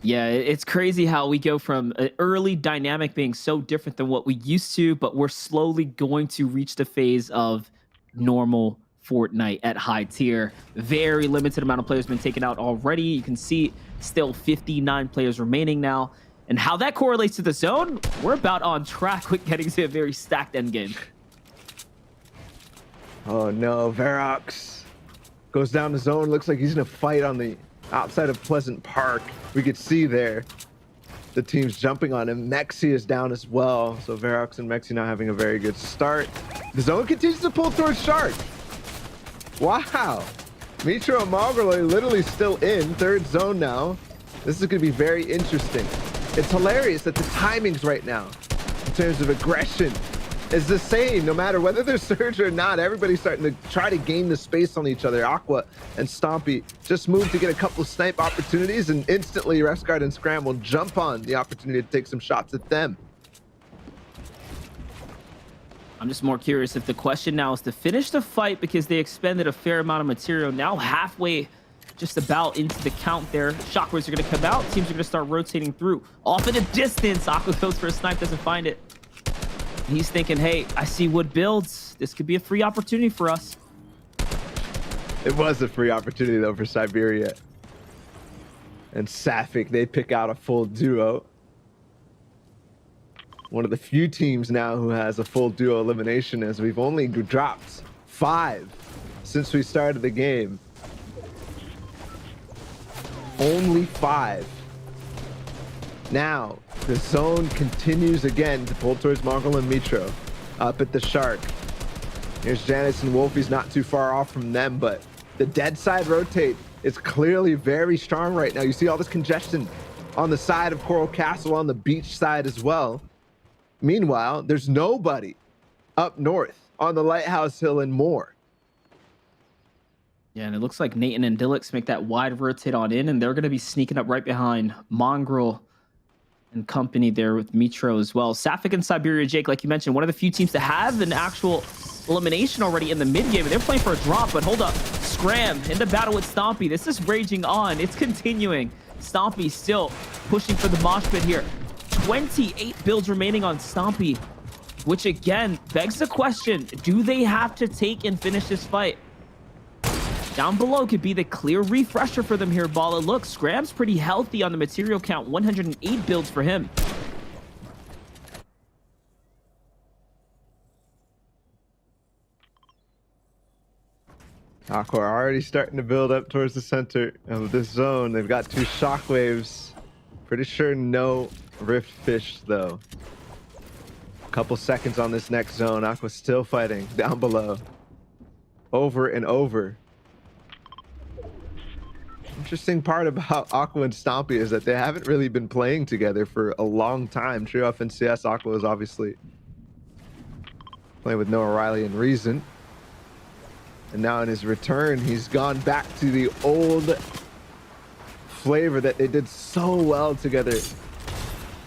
Speaker 3: Yeah, it's crazy how we go from an early dynamic being so different than what we used to, but we're slowly going to reach the phase of normal Fortnite at high tier. Very limited amount of players been taken out already. You can see still 59 players remaining now. And how that correlates to the zone, we're about on track with getting to a very stacked endgame.
Speaker 2: Oh no, Verox goes down the zone. Looks like he's gonna fight on the outside of Pleasant Park. We could see there the team's jumping on him. Mexi is down as well. So Verox and Mexi now having a very good start. The zone continues to pull towards Shark. Wow. Mitro and Margolo are literally still in third zone now. This is going to be very interesting. It's hilarious that the timings right now, in terms of aggression, is the same no matter whether there's surge or not. Everybody's starting to try to gain the space on each other. Aqua and Stompy just moved to get a couple of snipe opportunities, and instantly Resguard and Scram will jump on the opportunity to take some shots at them.
Speaker 3: I'm just more curious if the question now is to finish the fight because they expended a fair amount of material. Now halfway just about into the count there. Shockwaves are going to come out. Teams are going to start rotating through. Off in the distance. Aqua goes for a snipe, doesn't find it. And he's thinking, hey, I see wood builds. This could be a free opportunity for us.
Speaker 2: It was a free opportunity, though, for Siberia. And Sapphic, they pick out a full duo. One of the few teams now who has a full duo elimination, as we've only dropped 5 since we started the game. Only 5. Now, the zone continues again to pull towards Margol and Mitro. Up at the Shark. Here's Janice and Wolfie's not too far off from them, but the dead side rotate is clearly very strong right now. You see all this congestion on the side of Coral Castle, on the beach side as well. Meanwhile, there's nobody up north on the Lighthouse Hill and more.
Speaker 3: Yeah, and it looks like Nathan and Dillix make that wide rotate on in, and they're going to be sneaking up right behind Mongrel and company there with Mitro as well. Sapphic and Siberia, Jake, like you mentioned, one of the few teams that have an actual elimination already in the mid game. They're playing for a drop, but hold up. Scram into battle with Stompy. This is raging on. It's continuing. Stompy still pushing for the mosh pit here. 28 builds remaining on Stompy, which again begs the question, do they have to take and finish this fight? Down below could be the clear refresher for them here, Bala. Look, Scram's pretty healthy on the material count. 108 builds for him.
Speaker 2: Aqua are already starting to build up towards the center of this zone. They've got 2 shockwaves. Pretty sure no Rift Fish, though. A couple seconds on this next zone. Aqua's still fighting down below. Over and over. Interesting part about Aqua and Stompy is that they haven't really been playing together for a long time. Trio F and CS, Aqua is obviously playing with Noah Riley and Reason. And now in his return, he's gone back to the old flavor that they did so well together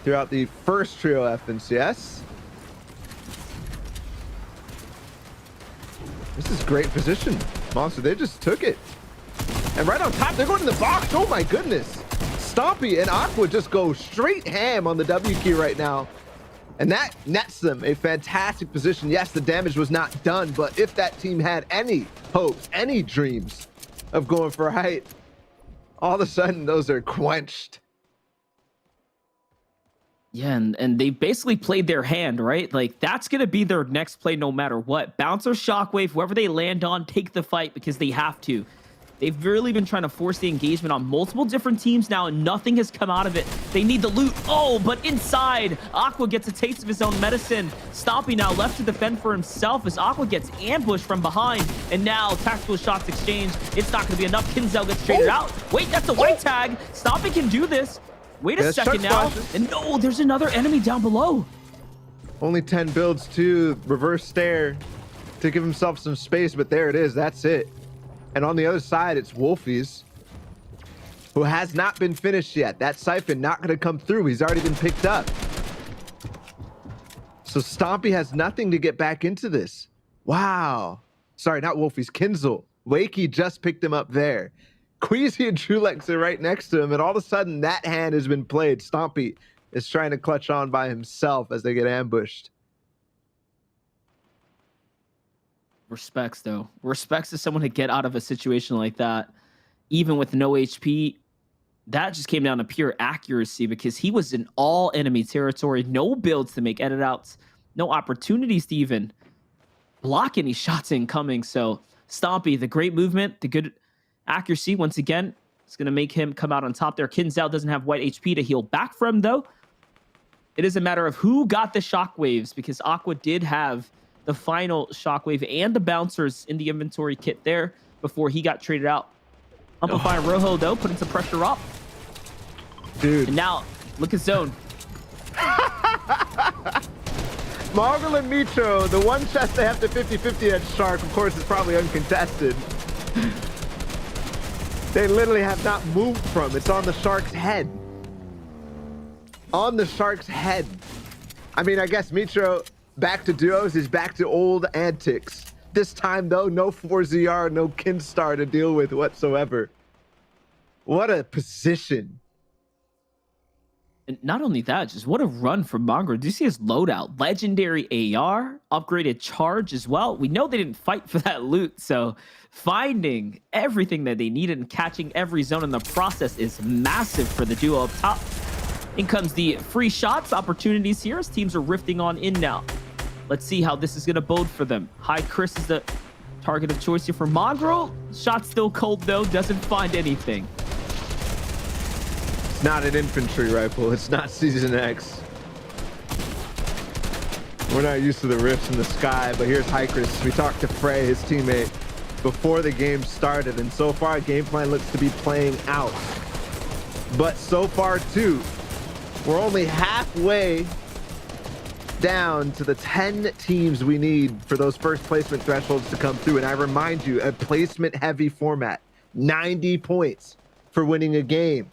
Speaker 2: throughout the first Trio F and CS. This is great position. Monster, they just took it. And right on top, they're going to the box. Oh my goodness. Stompy and Aqua just go straight ham on the W key right now. And that nets them a fantastic position. Yes, the damage was not done, but if that team had any hopes, any dreams of going for a height, all of a sudden those are quenched.
Speaker 3: Yeah, and they basically played their hand, right? Like, that's going to be their next play no matter what. Bouncer, Shockwave, whoever they land on, take the fight because they have to. They've really been trying to force the engagement on multiple different teams now, and nothing has come out of it. They need the loot. Oh, but inside, Aqua gets a taste of his own medicine. Stompy now left to defend for himself as Aqua gets ambushed from behind. And now, tactical shots exchanged. It's not going to be enough. Kinzel gets traded out. Wait, that's a white tag. Stompy can do this. Wait a second now. And no, there's another enemy down below.
Speaker 2: Only 10 builds to reverse stare to give himself some space, but there it is. That's it. And on the other side, it's Wolfies, who has not been finished yet. That siphon not going to come through. He's already been picked up. So Stompy has nothing to get back into this. Wow. Sorry, not Wolfies, Kinzel. Wakey just picked him up there. Queasy and Trulex are right next to him, and all of a sudden that hand has been played. Stompy is trying to clutch on by himself as they get ambushed.
Speaker 3: Respects, though. Respects to someone to get out of a situation like that, even with no HP. That just came down to pure accuracy because he was in all enemy territory. No builds to make edit outs. No opportunities to even block any shots incoming. So Stompy, the great movement, the good accuracy, once again, it's going to make him come out on top there. Kinzel doesn't have white HP to heal back from, though. It is a matter of who got the shockwaves because Aqua did have the final shockwave and the bouncers in the inventory kit there before he got traded out. Amplify Rojo, though, putting some pressure up.
Speaker 2: Dude.
Speaker 3: And now, look at Zone.
Speaker 2: Marvel and Mitro, the one chest they have to 50-50 at Shark, of course, is probably uncontested. They literally have not moved from. It's on the Shark's head. On the Shark's head. I mean, I guess Mitro, back to duos, is back to old antics. This time, though, no 4ZR, no Kinstar to deal with whatsoever. What a position.
Speaker 3: And not only that, just what a run from Mongraal. Do you see his loadout? Legendary AR, upgraded charge as well. We know they didn't fight for that loot, so finding everything that they needed and catching every zone in the process is massive for the duo up top. In comes the free shots opportunities here as teams are rifting on in now. Let's see how this is going to bode for them. High Chris is the target of choice here for Mongraal. Shot still cold, though. Doesn't find anything.
Speaker 2: It's not an infantry rifle. It's not Season X. We're not used to the rifts in the sky, but here's High Chris. We talked to Frey, his teammate, before the game started, and so far, game plan looks to be playing out. But so far, too, we're only halfway down to the 10 teams we need for those first placement thresholds to come through. And I remind you, a placement heavy format, 90 points for winning a game.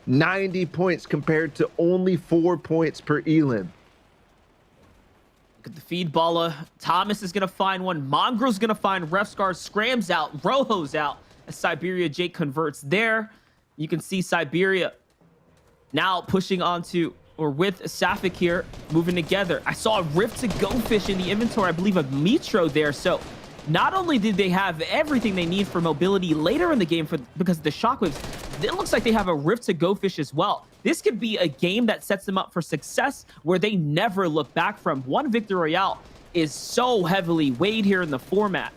Speaker 2: 90 points compared to only 4 points per elim.
Speaker 3: Look at the feed baller. Thomas is going to find one. Mongraal's going to find Refscar. Scrams out. Rojo's out as Siberia Jake converts there. You can see Siberia now pushing onto or with Safik here, moving together. I saw a Rift to Go Fish in the inventory, I believe, of Mitro there. So not only did they have everything they need for mobility later in the game because of the shockwaves, it looks like they have a Rift to Go Fish as well. This could be a game that sets them up for success where they never look back from. One Victor Royale is so heavily weighed here in the format.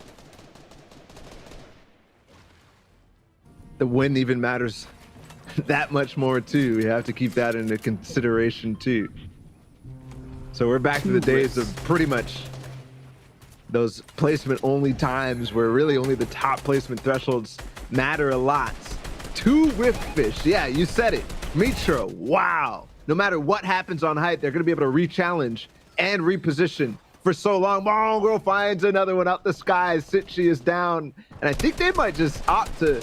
Speaker 2: The win even matters that much more too. We have to keep that into consideration too. So we're back to the days of pretty much those placement only times where really only the top placement thresholds matter a lot. 2 Rift Fish. Yeah, you said it. Mitro. Wow. No matter what happens on height, they're going to be able to re-challenge and reposition for so long. Mongraal finds another one up the skies. Sitchi is down. And I think they might just opt to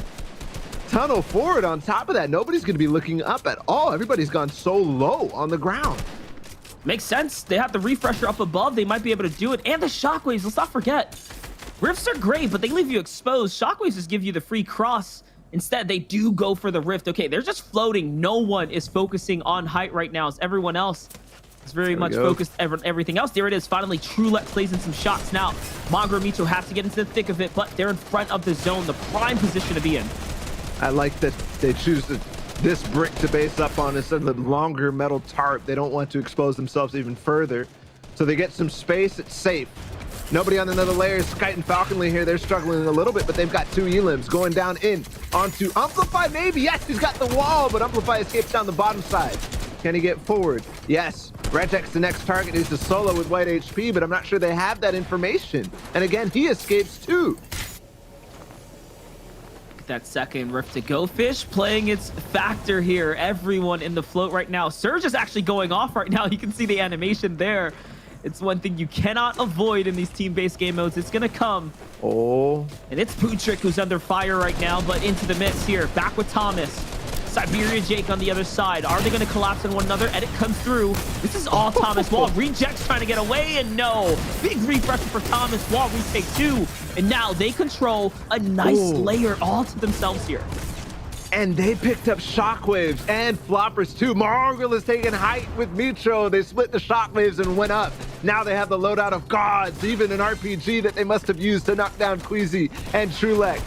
Speaker 2: tunnel forward on top of that. Nobody's going to be looking up at all. Everybody's gone so low on the ground.
Speaker 3: Makes sense. They have the refresher up above. They might be able to do it. And the shockwaves. Let's not forget. Rifts are great, but they leave you exposed. Shockwaves just give you the free cross. Instead, they do go for the rift. Okay, they're just floating. No one is focusing on height right now as everyone else is very much focused on everything else. There it is. Finally, Trulet plays in some shots now. Mongraal and Mitro have to get into the thick of it, but they're in front of the zone, the prime position to be in.
Speaker 2: I like that they choose this brick to base up on instead of the longer metal tarp. They don't want to expose themselves even further. So they get some space. It's safe. Nobody on another layer. Skite and Falconly here. They're struggling a little bit, but they've got 2 elims going down in onto Amplify. Maybe. Yes, he's got the wall, but Amplify escapes down the bottom side. Can he get forward? Yes. Regex, the next target, is to solo with white HP, but I'm not sure they have that information. And again, he escapes too.
Speaker 3: That second Rift to Go Fish playing its factor here. Everyone in the float right now. Surge is actually going off right now. You can see the animation there. It's one thing you cannot avoid in these team-based game modes. It's gonna come.
Speaker 2: Oh.
Speaker 3: And it's Pootrick who's under fire right now, but into the midst here. Back with Thomas. Siberia Jake on the other side. Are they gonna collapse on one another? Edit comes through. This is all Thomas Wall. Rejects trying to get away, and no. Big refresher for Thomas Wall. Retake 2. And now they control a nice layer all to themselves here.
Speaker 2: And they picked up shockwaves and floppers too. Mongraal is taking height with Mitro. They split the shockwaves and went up. Now they have the loadout of gods, even an RPG that they must have used to knock down Queasy and Trulex.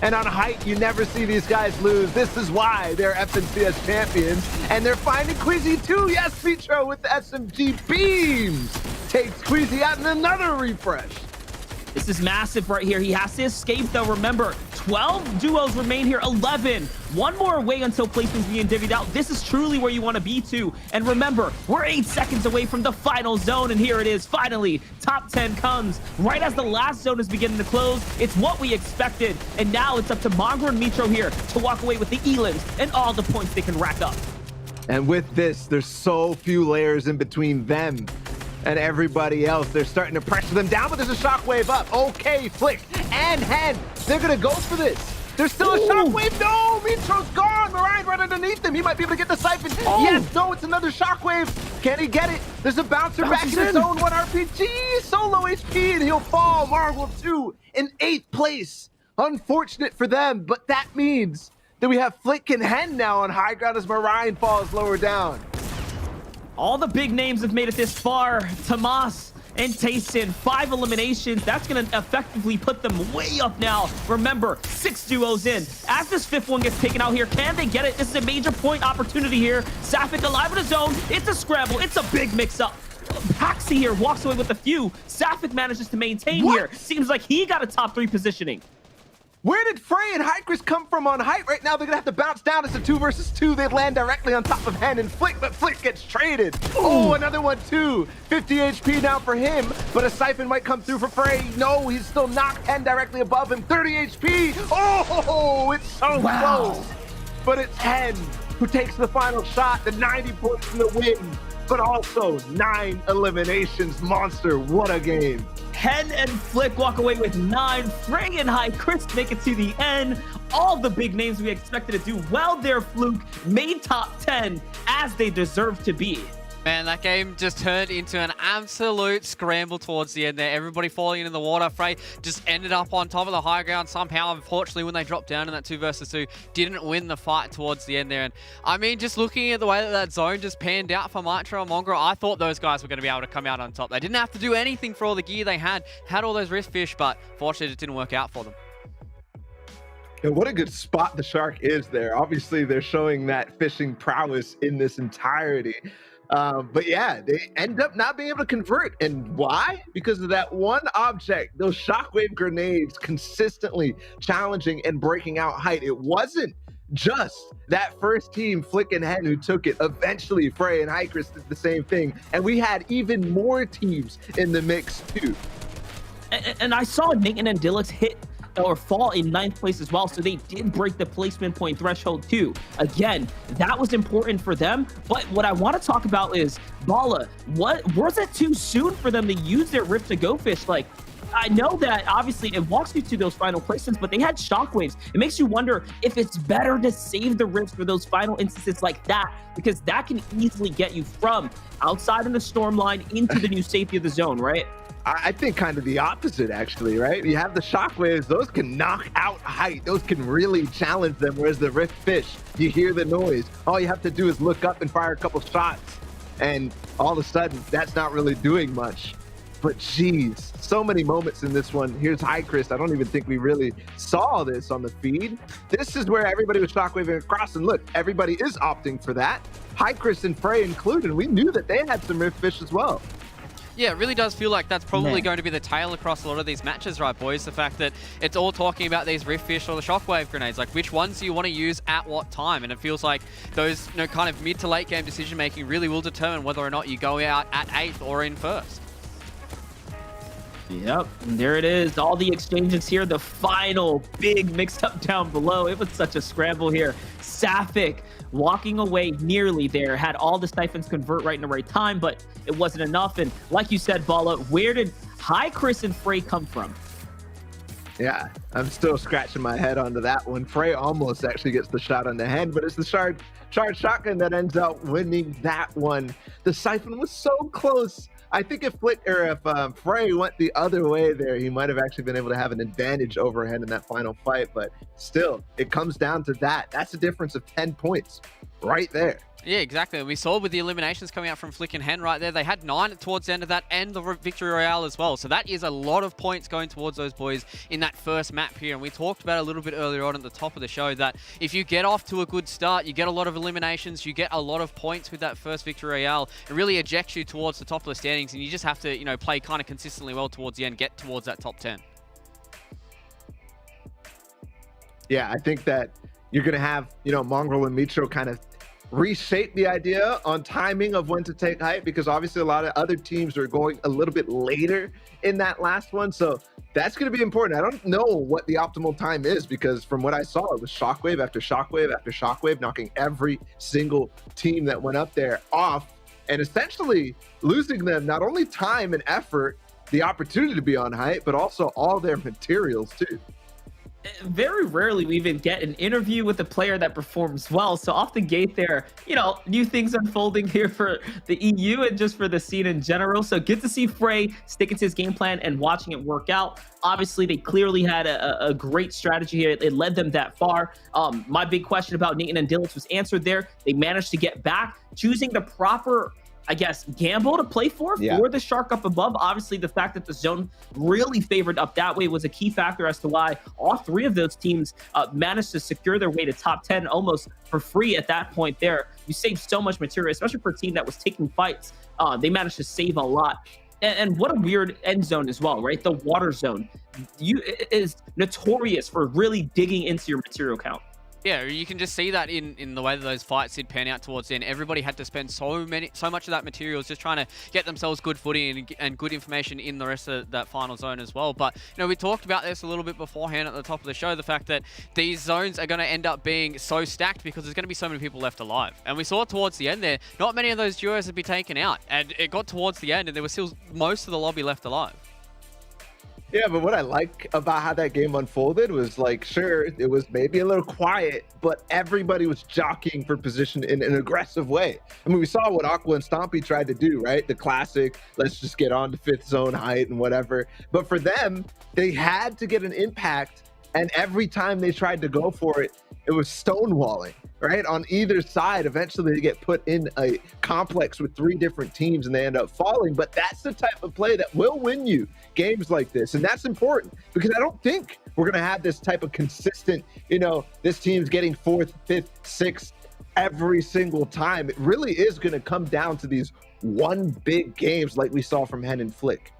Speaker 2: And on height, you never see these guys lose. This is why they're FNCS champions. And they're finding Queasy too. Yes, Mitro with the SMG beams takes Queasy out in another refresh.
Speaker 3: This is massive right here. He has to escape, though. Remember, 12 duos remain here, 11. One more away until placement's being divvied out. This is truly where you want to be to. And remember, we're 8 seconds away from the final zone, and here it is, finally. Top 10 comes right as the last zone is beginning to close. It's what we expected, and now it's up to Mongo and Mitro here to walk away with the elims and all the points they can rack up.
Speaker 2: And with this, there's so few layers in between them and everybody else. They're starting to pressure them down, but there's a shockwave up. Okay, Flick and Hen, they're gonna go for this. There's still a shockwave. No, Mitro's gone. Mariah right underneath him. He might be able to get the siphon. Yes, no, it's another shockwave. Can he get it? There's a bouncer back in his own 1 RPG. Solo HP, and he'll fall. Marvel 2 in 8th place. Unfortunate for them, but that means that we have Flick and Hen now on high ground as Mariah falls lower down.
Speaker 3: All the big names have made it this far. Tomas and Tayson, 5 eliminations. That's going to effectively put them way up now. Remember, 6 duos in. As this 5th one gets taken out here, can they get it? This is a major point opportunity here. Sapphic alive in his zone. It's a scramble. It's a big mix-up. Paxi here walks away with a few. Sapphic manages to maintain here. Seems like he got a top 3 positioning.
Speaker 2: Where did Frey and Hycris come from on height? Right now, they're gonna have to bounce down. It's a 2 versus 2. They land directly on top of Hen and Flick, but Flick gets traded. Oh, another one too. 50 HP now for him, but a siphon might come through for Frey. No, he's still knocked. Hen directly above him. 30 HP. Oh, it's so close. But it's Hen who takes the final shot, the 90 points in the win, but also 9 eliminations. Monster, what a game.
Speaker 3: Hen and Flick walk away with 9. Frey and Hycris make it to the end. All the big names we expected to do well there, Fluke, made top 10 as they deserve to be.
Speaker 1: Man, that game just turned into an absolute scramble towards the end there. Everybody falling into the water. Frey just ended up on top of the high ground somehow. Unfortunately, when they dropped down in that 2 versus 2, didn't win the fight towards the end there. And I mean, just looking at the way that that zone just panned out for Mitro and Mongo, I thought those guys were going to be able to come out on top. They didn't have to do anything for all the gear they had all those wrist fish, but fortunately, it didn't work out for them.
Speaker 2: Yeah, what a good spot the Shark is there. Obviously, they're showing that fishing prowess in this entirety. But yeah, they end up not being able to convert. And why? Because of that one object, those shockwave grenades consistently challenging and breaking out height. It wasn't just that first team, Flick and Hen, who took it. Eventually, Frey and Hycris did the same thing. And we had even more teams in the mix too.
Speaker 3: And I saw Nathan and Dillix hit or fall in 9th place as well, so they did break the placement point threshold too. Again, that was important for them, but what I want to talk about is Bala. What was it too soon for them to use their Rift to go fish? Like, I know that obviously it walks you to those final placements, but they had shockwaves. It makes you wonder if it's better to save the Rifts for those final instances like that, because that can easily get you from outside in the storm line into the new safety of the zone, right?
Speaker 2: I think kind of the opposite, actually, right? You have the shockwaves, those can knock out height. Those can really challenge them, whereas the Rift Fish, you hear the noise. All you have to do is look up and fire a couple shots, and all of a sudden, that's not really doing much. But geez, so many moments in this one. Here's Hycris. I don't even think we really saw this on the feed. This is where everybody was shockwaving across, and look, everybody is opting for that. Hycris and Frey included. We knew that they had some Rift Fish as well.
Speaker 1: Yeah, it really does feel like that's probably going to be the tail across a lot of these matches, right, boys? The fact that it's all talking about these Rift Fish or the Shockwave grenades. Like, which ones do you want to use at what time? And it feels like those, kind of mid to late game decision-making really will determine whether or not you go out at 8th or in 1st.
Speaker 3: Yep, and there it is. All the exchanges here. The final big mix-up down below. It was such a scramble here. Sapphic walking away nearly there. Had all the siphons convert right in the right time, but it wasn't enough. And like you said, Bala, where did Hycris and Frey come from?
Speaker 2: Yeah, I'm still scratching my head onto that one. Frey almost actually gets the shot on the head, but it's the charged shotgun that ends up winning that one. The siphon was so close. I think if Frey went the other way there, he might have actually been able to have an advantage over Hen in that final fight. But still, it comes down to that. That's a difference of 10 points right there.
Speaker 1: Yeah, exactly. We saw with the eliminations coming out from Flick and Hen right there, they had 9 towards the end of that and the Victory Royale as well. So that is a lot of points going towards those boys in that first map here. And we talked about a little bit earlier on at the top of the show that if you get off to a good start, you get a lot of eliminations, you get a lot of points with that first Victory Royale. It really ejects you towards the top of the standings, and you just have to, play kind of consistently well towards the end, get towards that top 10.
Speaker 2: Yeah, I think that you're going to have, Mongrel and Mitro kind of reshape the idea on timing of when to take height, because obviously a lot of other teams are going a little bit later in that last one. So that's going to be important. I don't know what the optimal time is, because from what I saw, it was shockwave after shockwave after shockwave, knocking every single team that went up there off and essentially losing them not only time and effort, the opportunity to be on height, but also all their materials too.
Speaker 3: Very rarely we even get an interview with a player that performs well. So off the gate there, new things unfolding here for the EU and just for the scene in general. So good to see Frey sticking to his game plan and watching it work out. Obviously, they clearly had a great strategy here. It led them that far. My big question about Nathan and Dillich was answered there. They managed to get back, choosing the proper, I guess, gamble to play for the shark up above. Obviously, the fact that the zone really favored up that way was a key factor as to why all three of those teams managed to secure their way to top 10 almost for free at that point there. You save so much material, especially for a team that was taking fights. They managed to save a lot. And what a weird end zone as well, right? The water zone is notorious for really digging into your material count.
Speaker 1: Yeah, you can just see that in the way that those fights did pan out towards the end. Everybody had to spend so much of that materials just trying to get themselves good footing and good information in the rest of that final zone as well. But, we talked about this a little bit beforehand at the top of the show, the fact that these zones are going to end up being so stacked because there's going to be so many people left alive. And we saw towards the end there, not many of those duos would be taken out. And it got towards the end and there was still most of the lobby left alive.
Speaker 2: Yeah, but what I like about how that game unfolded was, like, sure, it was maybe a little quiet, but everybody was jockeying for position in an aggressive way. I mean, we saw what Aqua and Stompy tried to do, right? The classic, let's just get on to 5th zone height and whatever. But for them, they had to get an impact, and every time they tried to go for it, it was stonewalling, right? On either side, eventually they get put in a complex with 3 different teams and they end up falling. But that's the type of play that will win you games like this. And that's important, because I don't think we're going to have this type of consistent, this team's getting 4th, 5th, 6th every single time. It really is going to come down to these one big games like we saw from Hen and Flick.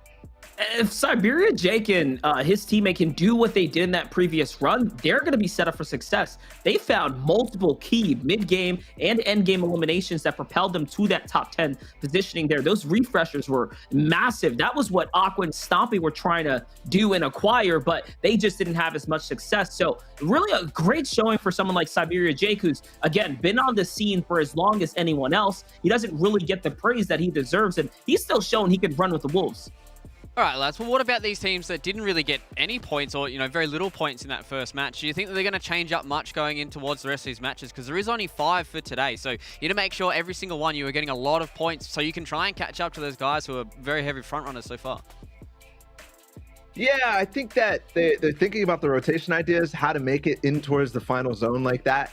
Speaker 3: If Siberia Jake and his teammate can do what they did in that previous run, they're going to be set up for success. They found multiple key mid-game and end-game eliminations that propelled them to that top 10 positioning there. Those refreshers were massive. That was what Aqua and Stompy were trying to do and acquire, but they just didn't have as much success. So really a great showing for someone like Siberia Jake, who's, again, been on the scene for as long as anyone else. He doesn't really get the praise that he deserves, and he's still shown he can run with the Wolves.
Speaker 1: All right, lads. Well, what about these teams that didn't really get any points or, very little points in that first match? Do you think that they're going to change up much going in towards the rest of these matches? Because there is only 5 for today. So you need to make sure every single one you are getting a lot of points so you can try and catch up to those guys who are very heavy front runners so far.
Speaker 2: Yeah, I think that they're thinking about the rotation ideas, how to make it in towards the final zone like that,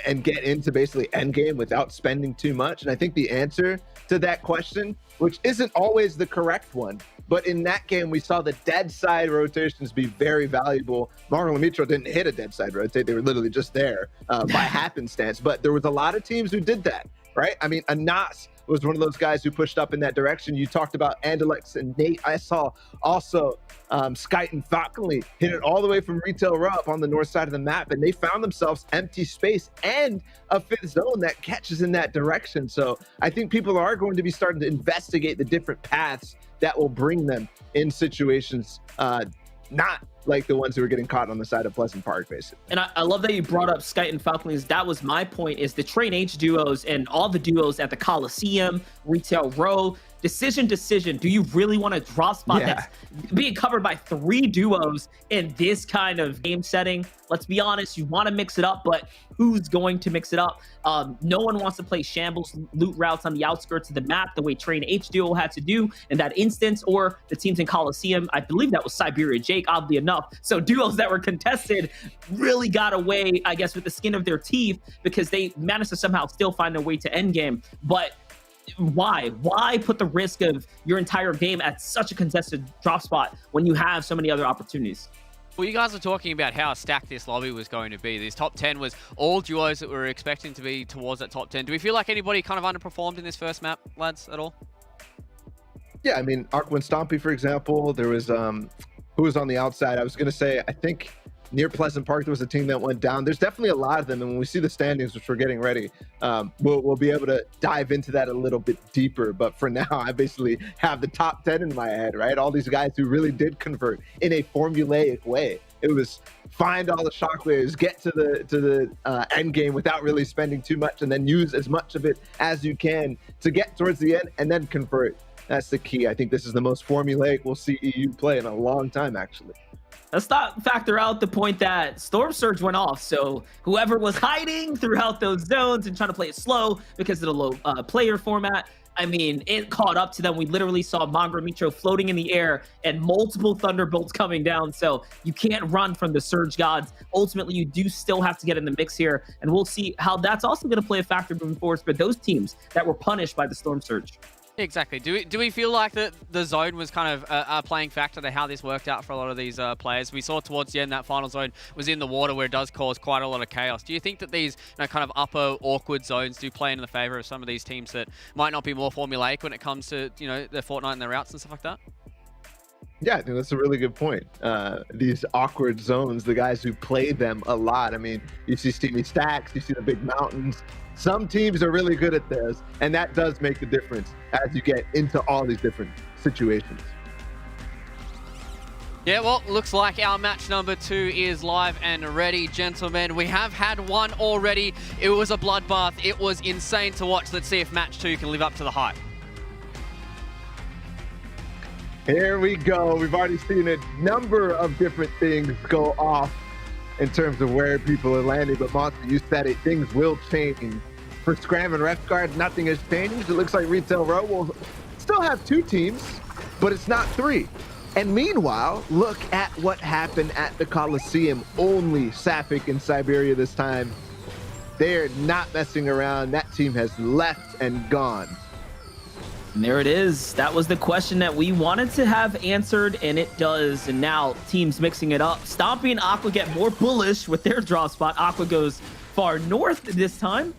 Speaker 2: and get into basically endgame without spending too much. And I think the answer to that question, which isn't always the correct one, but in that game, we saw the dead side rotations be very valuable. Marlon and Mitro didn't hit a dead side rotate. They were literally just there by happenstance. But there was a lot of teams who did that, right? I mean, Anas was one of those guys who pushed up in that direction. You talked about Andalex and Nate. I saw also Skyte and Falconly hit it all the way from retail row up on the north side of the map, and they found themselves empty space and a 5th zone that catches in that direction. So I think people are going to be starting to investigate the different paths that will bring them in situations not like the ones who were getting caught on the side of Pleasant Park, basically.
Speaker 3: And I love that you brought up Skyte and Falconly. That was my point, is the Train H duos and all the duos at the Coliseum, Retail Row, decision. Do you really want to drop spot that's being covered by 3 duos in this kind of game setting? Let's be honest, you want to mix it up, but who's going to mix it up? No one wants to play shambles loot routes on the outskirts of the map the way Train H duo had to do in that instance, or the teams in Coliseum. I believe that was Siberia Jake, oddly enough. So duos that were contested really got away, I guess, with the skin of their teeth, because they managed to somehow still find their way to endgame. But why put the risk of your entire game at such a contested drop spot when you have so many other opportunities?
Speaker 1: Well, you guys were talking about how stacked this lobby was going to be. This top 10 was all duos that we were expecting to be towards that top 10. Do we feel like anybody kind of underperformed in this first map, lads, at all?
Speaker 2: Yeah, I mean, Aqua and Stompy, for example, there was who was on the outside. I was going to say, I think near Pleasant Park, there was a team that went down. There's definitely a lot of them, and when we see the standings, which we're getting ready, we'll be able to dive into that a little bit deeper. But for now, I basically have the top 10 in my head, right? All these guys who really did convert in a formulaic way. It was find all the shockwaves, get to the end game without really spending too much, and then use as much of it as you can to get towards the end and then convert. That's the key. I think this is the most formulaic we'll see EU play in a long time, actually.
Speaker 3: Let's not factor out the point that Storm Surge went off. So whoever was hiding throughout those zones and trying to play it slow because of the low player format, I mean, it caught up to them. We literally saw Mongra Mitro floating in the air and multiple Thunderbolts coming down. So you can't run from the Surge gods. Ultimately, you do still have to get in the mix here. And we'll see how that's also going to play a factor moving forward for those teams that were punished by the Storm Surge.
Speaker 1: Exactly. Do we feel like the zone was kind of a playing factor to how this worked out for a lot of these players? We saw towards the end that final zone was in the water, where it does cause quite a lot of chaos. Do you think that these kind of upper awkward zones do play in the favor of some of these teams that might not be more formulaic when it comes to their Fortnite and their routes and stuff like that?
Speaker 2: Yeah, I think that's a really good point. These awkward zones, the guys who play them a lot. I mean, you see Steamy Stacks, you see the big mountains. Some teams are really good at this, and that does make the difference as you get into all these different situations.
Speaker 1: Yeah, well, looks like our match number 2 is live and ready, gentlemen. We have had one already. It was a bloodbath. It was insane to watch. Let's see if match 2 can live up to the hype.
Speaker 2: Here we go. We've already seen a number of different things go off in terms of where people are landing, but Monster, you said it, things will change. For Scram and Ref Guard, nothing has changed. It looks like Retail Row will still have 2 teams, but it's not 3. And meanwhile, look at what happened at the Coliseum. Only Sapphic in Siberia this time. They're not messing around. That team has left and gone.
Speaker 3: And there it is. That was the question that we wanted to have answered, and it does. And now teams mixing it up. Stompy and Aqua get more bullish with their draw spot. Aqua goes far north this time.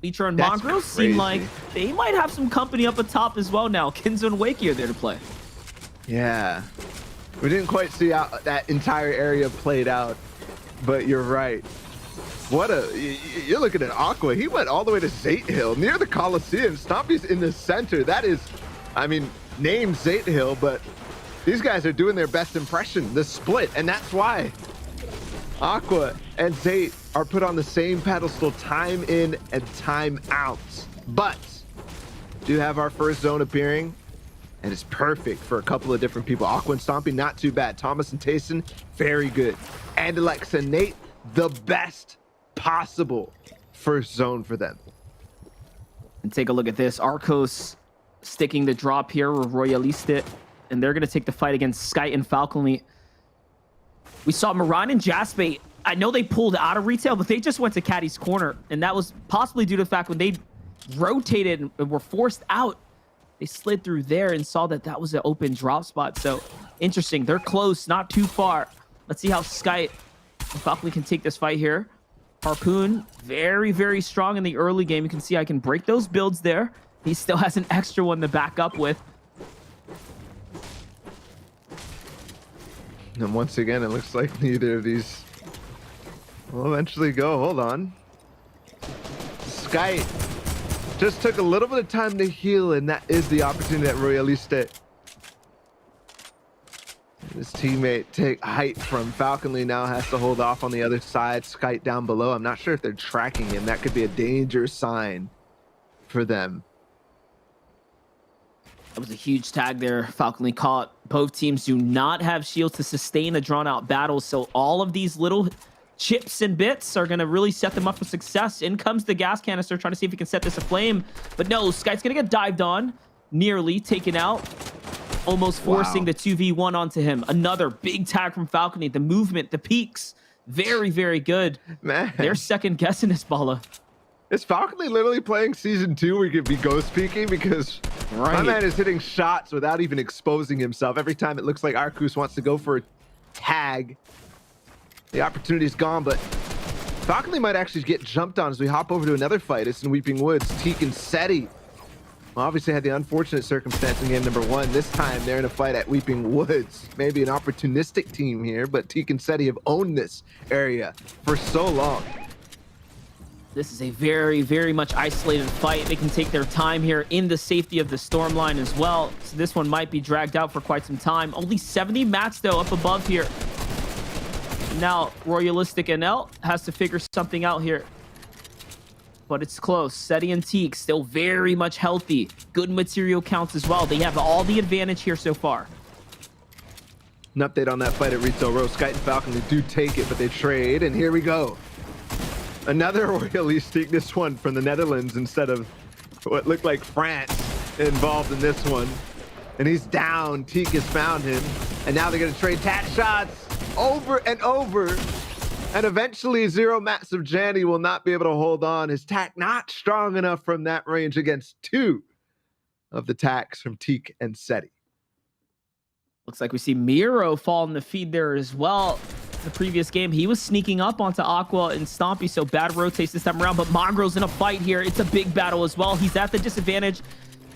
Speaker 3: Leecher and Mongrel seem like they might have some company up atop as well now. Kinzo and Wakey are there to play.
Speaker 2: Yeah. We didn't quite see how that entire area played out, but you're right. You're looking at Aqua. He went all the way to Zate Hill near the Coliseum. Stompy's in the center. That is, I mean, named Zate Hill, but these guys are doing their best impression, the split, and that's why Aqua and Zate are put on the same pedestal time in and time out. But do have our first zone appearing, and it's perfect for a couple of different people. Aqua and Stompy, not too bad. Thomas and Tayson, very good. And Alexa and Nate, the best possible first zone for them.
Speaker 3: And take a look at this. Arcos sticking the drop here with Royaliste, and they're going to take the fight against Sky and Falconly. We saw Moran and Jaspe. I know they pulled out of retail, but they just went to Caddy's corner, and that was possibly due to the fact when they rotated and were forced out, they slid through there and saw that that was an open drop spot. So interesting. They're close, not too far. Let's see how Sky and Falconly can take this fight here. Harpoon, very, very strong in the early game. You can see I can break those builds there. He still has an extra one to back up with.
Speaker 2: And once again, it looks like neither of these will eventually go. Hold on. Sky just took a little bit of time to heal, and that is the opportunity that Royaliste. His teammate take height from Falconly now has to hold off on the other side. Skype down below. I'm not sure if they're tracking him. That could be a danger sign for them.
Speaker 3: That was a huge tag there. Falconly caught. Both teams do not have shields to sustain a drawn-out battle, so all of these little chips and bits are going to really set them up for success. In comes the gas canister, trying to see if he can set this aflame. But no, Skype's going to get dived on. Nearly taken out. Almost forcing the 2v1 onto him. Another big tag from Falconly. The movement, the peaks. Very, very good.
Speaker 2: Man.
Speaker 3: They're second guessing this, Bala.
Speaker 2: Is Falconly literally playing season 2 where he could be ghost peeking? Because my man is hitting shots without even exposing himself. Every time it looks like Arcus wants to go for a tag, the opportunity's gone, but Falconly might actually get jumped on as we hop over to another fight. It's in Weeping Woods. Teak and Seti Obviously had the unfortunate circumstance in game number 1. This time they're in a fight at Weeping Woods. Maybe an opportunistic team here, but Teak and Seti have owned this area for so long.
Speaker 3: This is a very, very much isolated fight. They can take their time here in the safety of the storm line as well. So this one might be dragged out for quite some time. Only 70 mats though up above here. Now Royalistic NL has to figure something out here. But it's close. Seti and Teak still very much healthy. Good material counts as well. They have all the advantage here so far.
Speaker 2: An update on that fight at Retail Row. Skite and Falcon, they do take it, but they trade, and here we go. Another Royalistic, this one from the Netherlands instead of what looked like France involved in this one. And he's down. Teak has found him. And now they're going to trade tat shots over and over. And eventually, Zero Mats of Janny will not be able to hold on. His tack not strong enough from that range against 2 of the tacks from Teak and Seti.
Speaker 3: Looks like we see Miro fall in the feed there as well. The previous game, he was sneaking up onto Aqua and Stompy, so bad rotates this time around. But Mongrel's in a fight here. It's a big battle as well. He's at the disadvantage,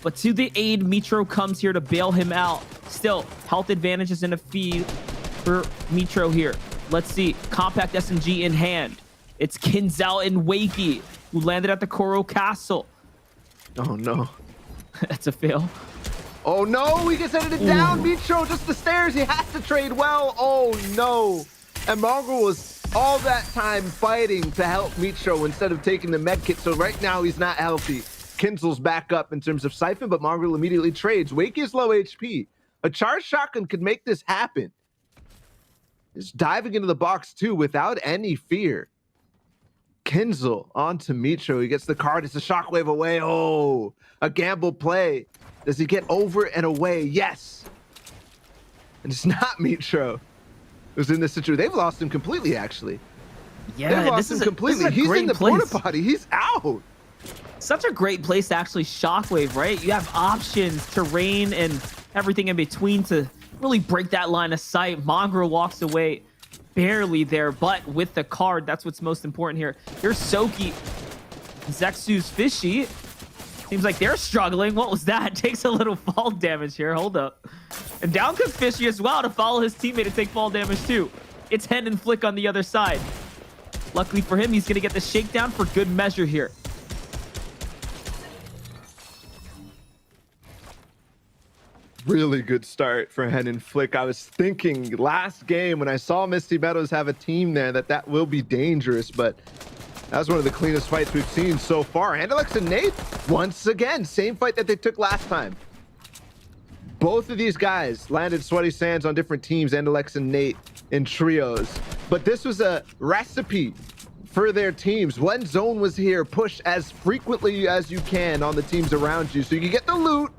Speaker 3: but to the aid, Mitro comes here to bail him out. Still, health advantage is in the feed for Mitro here. Let's see, compact SMG in hand. It's Kinzao and Wakey, who landed at the Koro Castle.
Speaker 2: Oh no.
Speaker 3: That's a fail.
Speaker 2: Oh no, he gets edited down. Mitro, just the stairs. He has to trade well. Oh no. And Mongrel was all that time fighting to help Mitro instead of taking the med kit. So right now he's not healthy. Kinzel's back up in terms of Siphon, but Mongrel immediately trades. Wakey is low HP. A charged shotgun could make this happen. Is diving into the box too without any fear. Kinzel onto Mitro. He gets the card. It's a shockwave away. Oh, a gamble play. Does he get over and away? Yes. And it's not Mitro who's in this situation. They've lost him completely, actually.
Speaker 3: Yeah,
Speaker 2: They've lost him completely. He's in the porta potty. He's out.
Speaker 3: Such a great place to actually shockwave, right? You have options, terrain, and everything in between to really break that line of sight. Mongrel walks away barely there, but with the card, that's what's most important here. Here's Soki. Zexu's fishy. Seems like they're struggling. What was that? Takes a little fall damage here. Hold up. And down comes Fishy as well to follow his teammate and take fall damage too. It's Hen and Flick on the other side. Luckily for him, he's going to get the shakedown for good measure here.
Speaker 2: Really good start for Hen and Flick. I was thinking last game when I saw Misty Meadows have a team there that will be dangerous, but that was one of the cleanest fights we've seen so far. Andalex and Nate, once again, same fight that they took last time. Both of these guys landed Sweaty Sands on different teams, Andalex and Nate in trios. But this was a recipe for their teams. When zone was here, push as frequently as you can on the teams around you so you can get the loot.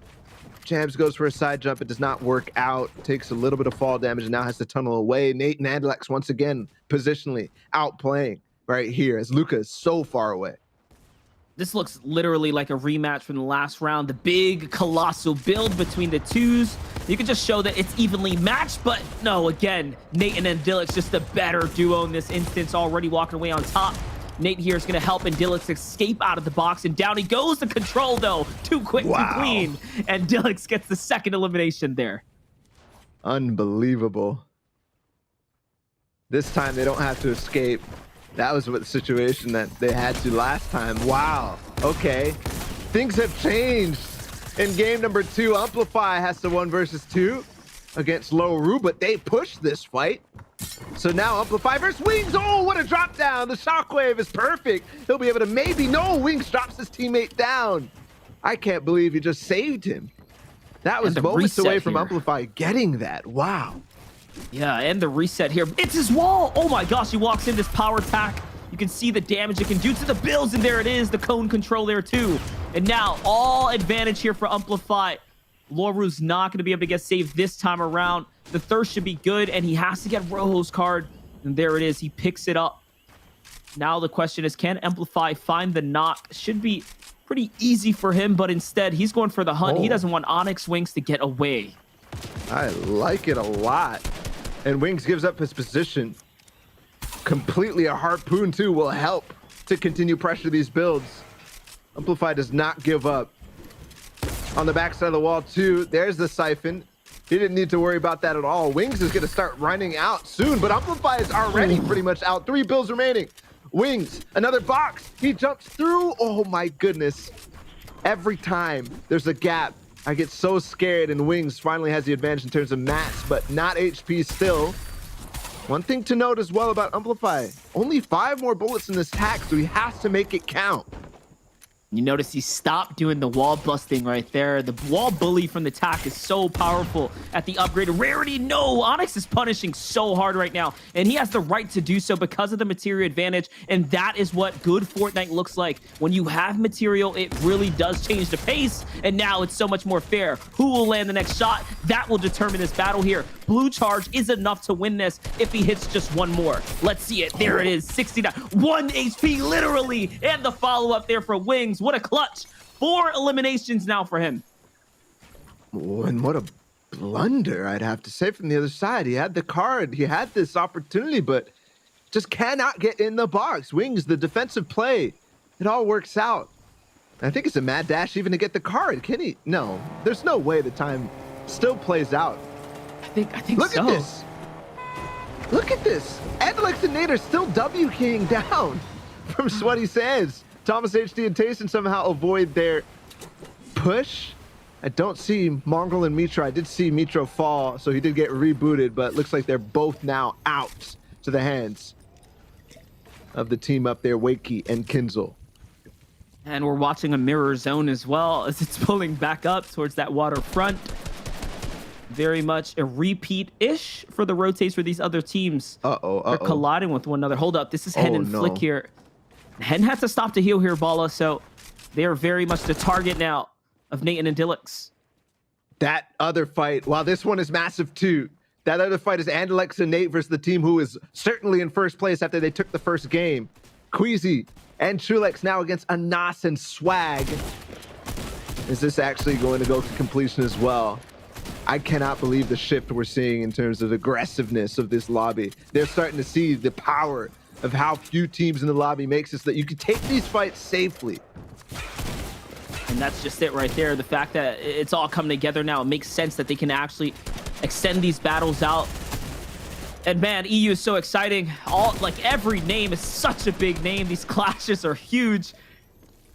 Speaker 2: Jams goes for a side jump. It does not work out. Takes a little bit of fall damage and now has to tunnel away. Nate and Andalex once again positionally outplaying right here as Luca is so far away.
Speaker 3: This looks literally like a rematch from the last round. The big colossal build between the twos. You can just show that it's evenly matched, but no, again, Nate and Dilix just the better duo in this instance, already walking away on top. Nate here is going to help and Dilix escape out of the box, and down he goes to control though. Too quick, too clean, and Dilix gets the second elimination there.
Speaker 2: Unbelievable. This time they don't have to escape. That was what the situation that they had to last time. Wow. Okay. Things have changed. In game number 2, Amplify has to 1 versus 2 against Loru, but they pushed this fight. So now Amplify versus Wings. Oh, what a drop down. The shockwave is perfect. He'll be able to maybe. No, Wings drops his teammate down. I can't believe he just saved him. That was moments away from Amplify getting that. Wow.
Speaker 3: Yeah, and the reset here. It's his wall. Oh my gosh, he walks in this power attack. You can see the damage it can do to the builds, and there it is, the cone control there too. And now all advantage here for Amplify. Loru's not going to be able to get saved this time around. The thirst should be good, and he has to get Rojo's card. And there it is. He picks it up. Now the question is, can Amplify find the knock? Should be pretty easy for him, but instead he's going for the hunt. He doesn't want Onyx Wings to get away.
Speaker 2: I like it a lot. And Wings gives up his position. Completely a harpoon too will help to continue pressure these builds. Amplify does not give up. on the backside of the wall too. There's the siphon. He didn't need to worry about that at all. Wings is going to start running out soon, but Amplify is already pretty much out. 3 bills remaining. Wings, another box. He jumps through. Oh my goodness. Every time there's a gap, I get so scared, and Wings finally has the advantage in terms of mats, but not HP still. One thing to note as well about Amplify, only 5 more bullets in this hack, so he has to make it count.
Speaker 3: You notice he stopped doing the wall busting right there. The wall bully from the TAC is so powerful at the upgraded rarity. No, Onyx is punishing so hard right now, and he has the right to do so because of the material advantage, and that is what good Fortnite looks like. When you have material, it really does change the pace, and now it's so much more fair. Who will land the next shot? That will determine this battle here. Blue charge is enough to win this if he hits just one more. Let's see it. There it is, 69. 1 HP, literally, and the follow-up there for Wings. What a clutch. 4 eliminations now for him.
Speaker 2: Oh, and what a blunder, I'd have to say, from the other side. He had the card. He had this opportunity, but just cannot get in the box. Wings, the defensive play. It all works out. I think it's a mad dash even to get the card. Can he? No. There's no way the time still plays out.
Speaker 3: I think
Speaker 2: Look
Speaker 3: so.
Speaker 2: at this. Look at this. Alex and Nate are still W-keying down from Sweaty Sands. Thomas HD and Tayson somehow avoid their push. I don't see Mongrel and Mitro. I did see Mitro fall, so he did get rebooted, but it looks like they're both now out to the hands of the team up there, Wakey and Kinzel.
Speaker 3: And we're watching a mirror zone as well as it's pulling back up towards that waterfront. Very much a repeat-ish for the rotates for these other teams. They're colliding with one another. Hold up, this is Hen and Flick here. Hen had to stop to heal here, Bala, so they are very much the target now of Nate and Andilix.
Speaker 2: That other fight, while this one is massive too, that other fight is Andalex and Nate versus the team who is certainly in first place after they took the first game. Queasy and Chulex now against Anas and Swag. Is this actually going to go to completion as well? I cannot believe the shift we're seeing in terms of aggressiveness of this lobby. They're starting to see the power of how few teams in the lobby makes it so that you can take these fights safely.
Speaker 3: And that's just it right there. The fact that it's all coming together now, it makes sense that they can actually extend these battles out. And man, EU is so exciting. Like every name is such a big name. These clashes are huge.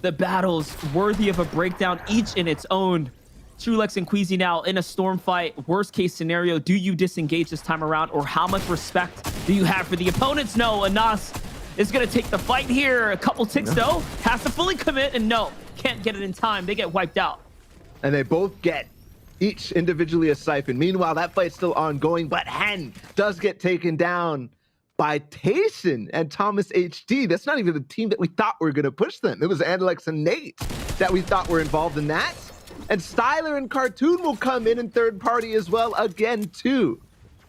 Speaker 3: The battles worthy of a breakdown, each in its own. Chulex and Queasy now in a storm fight. Worst case scenario, do you disengage this time around, or how much respect do you have for the opponents? No, Anas is going to take the fight here. A couple ticks though, has to fully commit, and no, can't get it in time. They get wiped out.
Speaker 2: And they both get each individually a siphon. Meanwhile, that fight's still ongoing, but Hen does get taken down by Tayson and Thomas HD. That's not even the team that we thought were going to push them. It was Andalex and Nate that we thought were involved in that. And Styler and Cartoon will come in third party as well again too.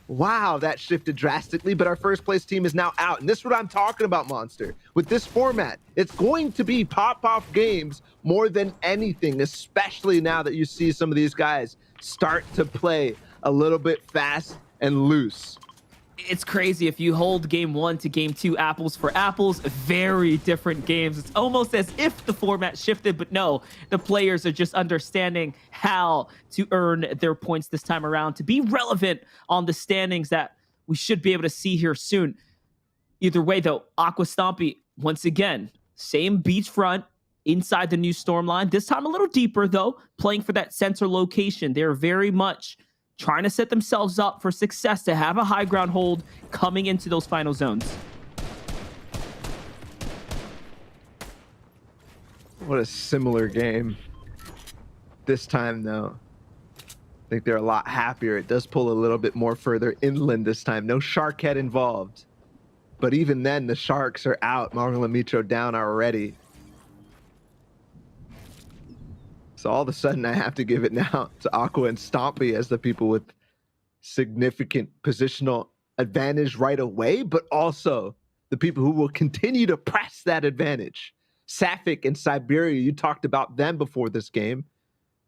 Speaker 2: Wow, that shifted drastically, but our first place team is now out. And this is what I'm talking about, Monster. With this format, it's going to be pop-off games more than anything, especially now that you see some of these guys start to play a little bit fast and loose.
Speaker 3: It's crazy. If you hold game 1 to game 2 apples for apples, very different games. It's almost as if the format shifted, but no, the players are just understanding how to earn their points this time around to be relevant on the standings that we should be able to see here soon. Either way though, Aqua Stompy, once again, same beachfront inside the new storm line, this time a little deeper though, playing for that center location. They're very much trying to set themselves up for success to have a high ground hold coming into those final zones.
Speaker 2: What a similar game. This time, though, I think they're a lot happier. It does pull a little bit more further inland this time. No shark head involved. But even then, the sharks are out. Marvel and Mitro down already. So all of a sudden, I have to give it now to Aqua and Stompy as the people with significant positional advantage right away, but also the people who will continue to press that advantage. Sapphic and Siberia, you talked about them before this game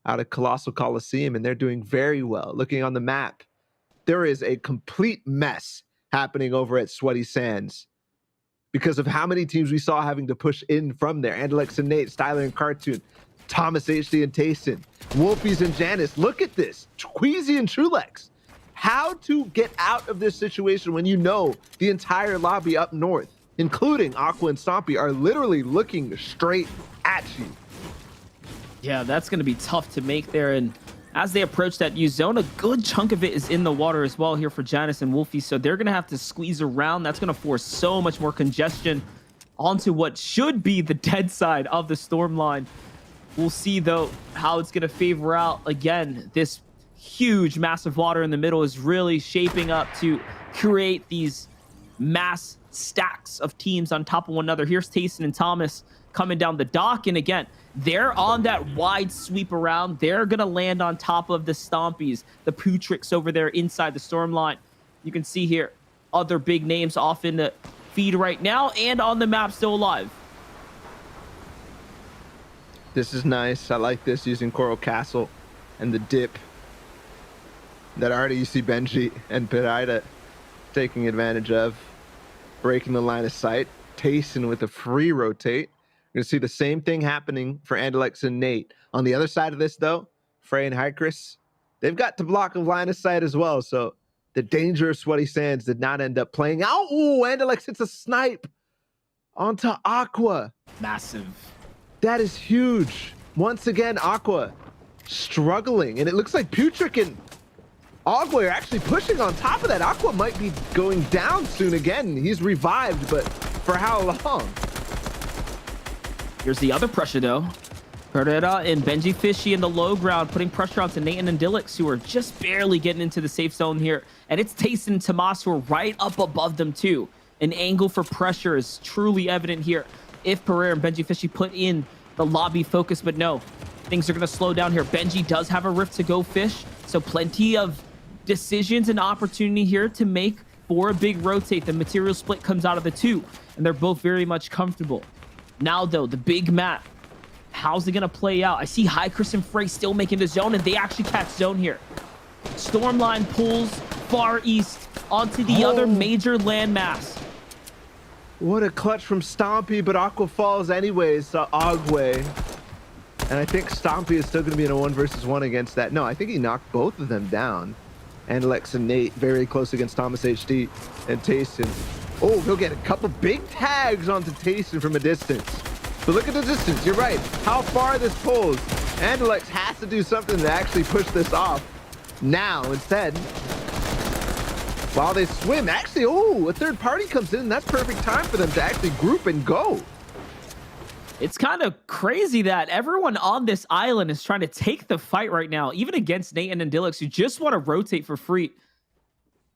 Speaker 2: out of Colossal Coliseum, and they're doing very well. Looking on the map, there is a complete mess happening over at Sweaty Sands because of how many teams we saw having to push in from there. Andalex and Nate, Styler and Cartoon. Thomas HD and Tayson, Wolfies and Janice. Look at this. Queasy and Trulex. How to get out of this situation when you know the entire lobby up north, including Aqua and Stompy, are literally looking straight at you.
Speaker 3: Yeah, that's going to be tough to make there. And as they approach that U zone, a good chunk of it is in the water as well here for Janice and Wolfie. So they're going to have to squeeze around. That's going to force so much more congestion onto what should be the dead side of the storm line. We'll see, though, how it's going to favor out. Again, this huge, massive water in the middle is really shaping up to create these mass stacks of teams on top of one another. Here's Tayson and Thomas coming down the dock. And again, they're on that wide sweep around. They're going to land on top of the Stompies, the Putrix over there inside the storm line. You can see here other big names off in the feed right now and on the map still alive.
Speaker 2: This is nice. I like this, using Coral Castle and the dip. That already you see Benji and Pirida taking advantage of, breaking the line of sight. Tayson with a free rotate. You're going to see the same thing happening for Andalex and Nate. On the other side of this, though, Frey and Hykris, they've got to block a line of sight as well. So the dangerous Sweaty Sands did not end up playing out. Ooh, Andalex hits a snipe onto Aqua.
Speaker 3: Massive.
Speaker 2: That is huge. Once again, Aqua struggling. And it looks like Putrick and Agua are actually pushing on top of that. Aqua might be going down soon again. He's revived, but for how long?
Speaker 3: Here's the other pressure, though. Herrera and Benji Fishy in the low ground, putting pressure onto Nathan and Dillix, who are just barely getting into the safe zone here. And it's Tayson and Tomas who are right up above them, too. An angle for pressure is truly evident here if Pereira and Benji Fishy put in the lobby focus, but no. Things are going to slow down here. Benji does have a rift to go fish, so plenty of decisions and opportunity here to make for a big rotate. The material split comes out of the two, and they're both very much comfortable. Now, though, the big map. How's it going to play out? I see Hykris and Frey still making the zone, and they actually catch zone here. Stormline pulls far east onto the other major landmass.
Speaker 2: What a clutch from Stompy, but Aqua falls anyways to Agwe. And I think Stompy is still going to be in a 1v1 against that. No, I think he knocked both of them down. And Lex and Nate very close against Thomas HD and Tayson. Oh, he'll get a couple big tags onto Tayson from a distance. But look at the distance. You're right. How far this pulls. Andalex has to do something to actually push this off. Now, instead, while they swim, actually, oh, a third party comes in. That's perfect time for them to actually group and go.
Speaker 3: It's kind of crazy that everyone on this island is trying to take the fight right now, even against Nathan and Dillix, who just want to rotate for free.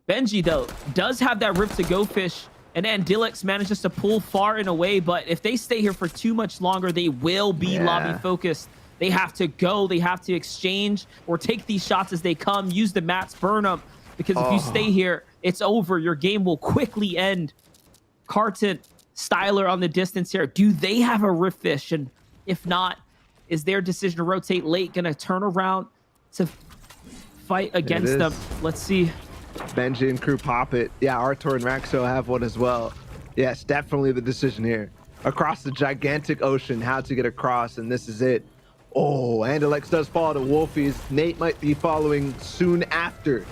Speaker 3: Benji, though, does have that rip to go fish, and Andilix manages to pull far and away, but if they stay here for too much longer, they will be lobby focused. They have to go, they have to exchange, or take these shots as they come, use the mats, burn them, because if you stay here, it's over. Your game will quickly end. Carton, Styler on the distance here. Do they have a rift fish? And if not, is their decision to rotate late going to turn around to fight against them? Let's see.
Speaker 2: Benji and crew pop it. Yeah, Artur and Raxo have one as well. Yes, definitely the decision here. Across the gigantic ocean, how to get across, and this is it. Oh, Andalex does fall to Wolfies. Nate might be following soon after.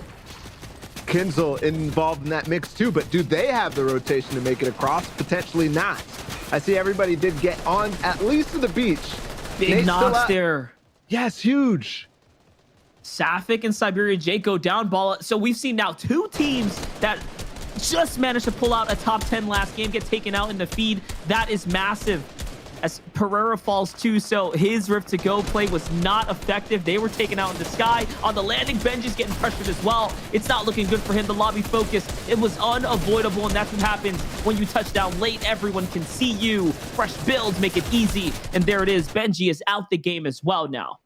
Speaker 2: Kinzel involved in that mix too, but do they have the rotation to make it across? Potentially not. I see everybody did get on at least to the beach.
Speaker 3: Big knocks there.
Speaker 2: Yes, huge.
Speaker 3: Safik and Siberia J go down ball. So we've seen now two teams that just managed to pull out a top 10 last game, get taken out in the feed. That is massive. As Pereira falls too, so his rift to go play was not effective. They were taken out in the sky. On the landing, Benji's getting pressured as well. It's not looking good for him. The lobby focus, it was unavoidable, and that's what happens when you touch down late. Everyone can see you. Fresh builds make it easy, and there it is. Benji is out the game as well now.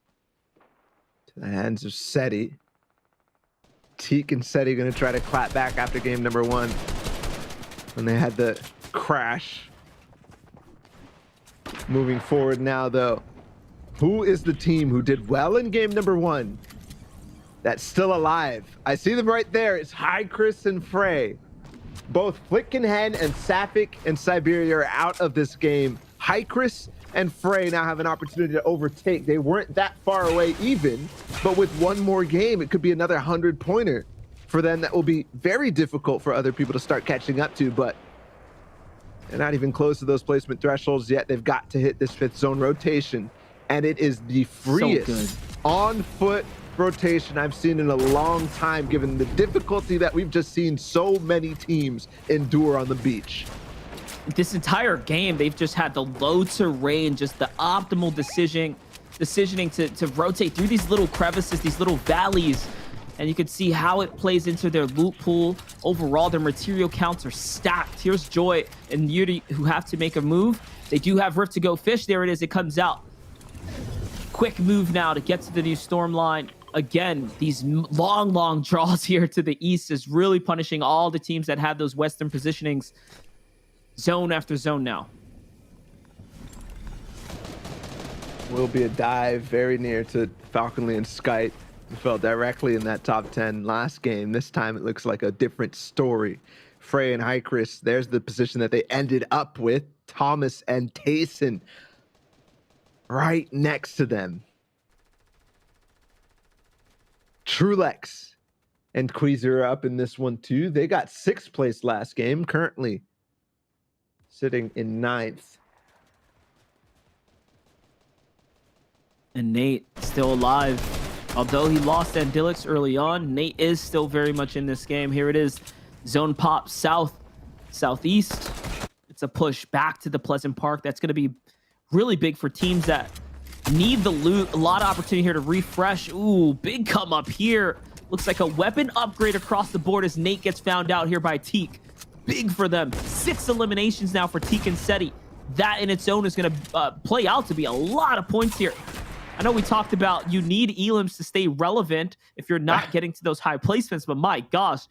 Speaker 2: To the hands of Seti. Teak and Seti going to try to clap back after game number 1 when they had the crash. Moving forward now, though, who is the team who did well in game number 1 that's still alive? I see them right there. It's Hykris and Frey. Both Flickenhen and Safik and Siberia are out of this game. Hykris and Frey now have an opportunity to overtake. They weren't that far away even, but with one more game, it could be another 100-pointer for them that will be very difficult for other people to start catching up to, but they're not even close to those placement thresholds yet. They've got to hit this 5th zone rotation, and it is the freest on-foot rotation I've seen in a long time, given the difficulty that we've just seen so many teams endure on the beach.
Speaker 3: This entire game, they've just had the low terrain, just the optimal decisioning to rotate through these little crevices, these little valleys. And you can see how it plays into their loot pool. Overall, their material counts are stacked. Here's Joy and Yuri who have to make a move. They do have Rift to go fish. There it is. It comes out. Quick move now to get to the new storm line. Again, these long draws here to the east is really punishing all the teams that had those western positionings. Zone after zone now.
Speaker 2: Will be a dive very near to Falconly and Skite. We fell directly in that top 10 last game. This time it looks like a different story. Frey and Hykris, there's the position that they ended up with. Thomas and Tayson right next to them. Trulex and Queasy are up in this one too. They got 6th place last game, currently sitting in 9th.
Speaker 3: And Nate still alive. Although he lost Andilix early on, Nate is still very much in this game. Here it is. Zone pop southeast. It's a push back to the Pleasant Park. That's going to be really big for teams that need the loot. A lot of opportunity here to refresh. Ooh, big come up here. Looks like a weapon upgrade across the board as Nate gets found out here by Teak. Big for them. 6 eliminations now for Teak and Seti. That in its own is going to play out to be a lot of points here. I know we talked about you need elims to stay relevant if you're not getting to those high placements, but my gosh,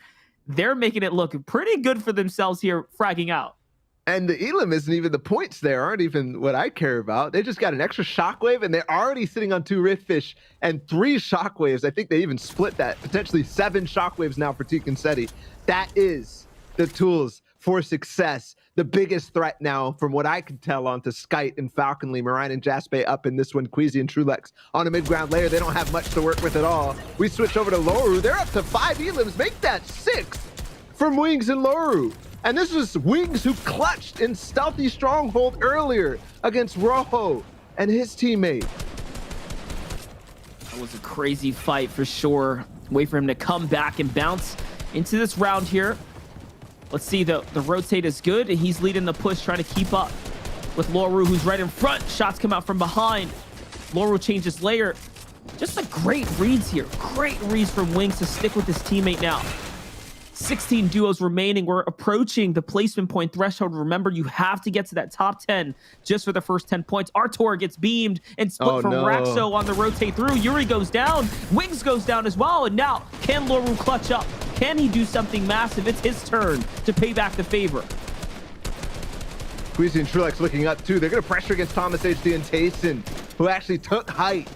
Speaker 3: they're making it look pretty good for themselves here, fragging out.
Speaker 2: And the elim isn't even, the points there aren't even what I care about. They just got an extra shockwave, and they're already sitting on 2 Riftfish and 3 shockwaves. I think they even split that. Potentially 7 shockwaves now for Teak and Seti. That is the tools for success. The biggest threat now, from what I can tell, onto Skite and Falconly. Marine and Jaspe up in this one. Queasy and Trulex on a mid-ground layer. They don't have much to work with at all. We switch over to Loru. They're up to 5 elims. Make that 6 from Wings and Loru. And this was Wings who clutched in Stealthy Stronghold earlier against Rojo and his teammate.
Speaker 3: That was a crazy fight for sure. Wait for him to come back and bounce into this round here. Let's see, the rotate is good, and he's leading the push, trying to keep up with Loru, who's right in front. Shots come out from behind. Loru changes layer. Just a great reads here. Great reads from Wings to stick with his teammate now. 16 duos remaining. We're approaching the placement point threshold. Remember, you have to get to that top 10 just for the first 10 points. Artur gets beamed and split from Raxo on the rotate through. Yuri goes down. Wings goes down as well. And now, can Loru clutch up? Can he do something massive? It's his turn to pay back the favor.
Speaker 2: Queasy and Trulex looking up too. They're going to pressure against Thomas HD and Tayson, who actually took height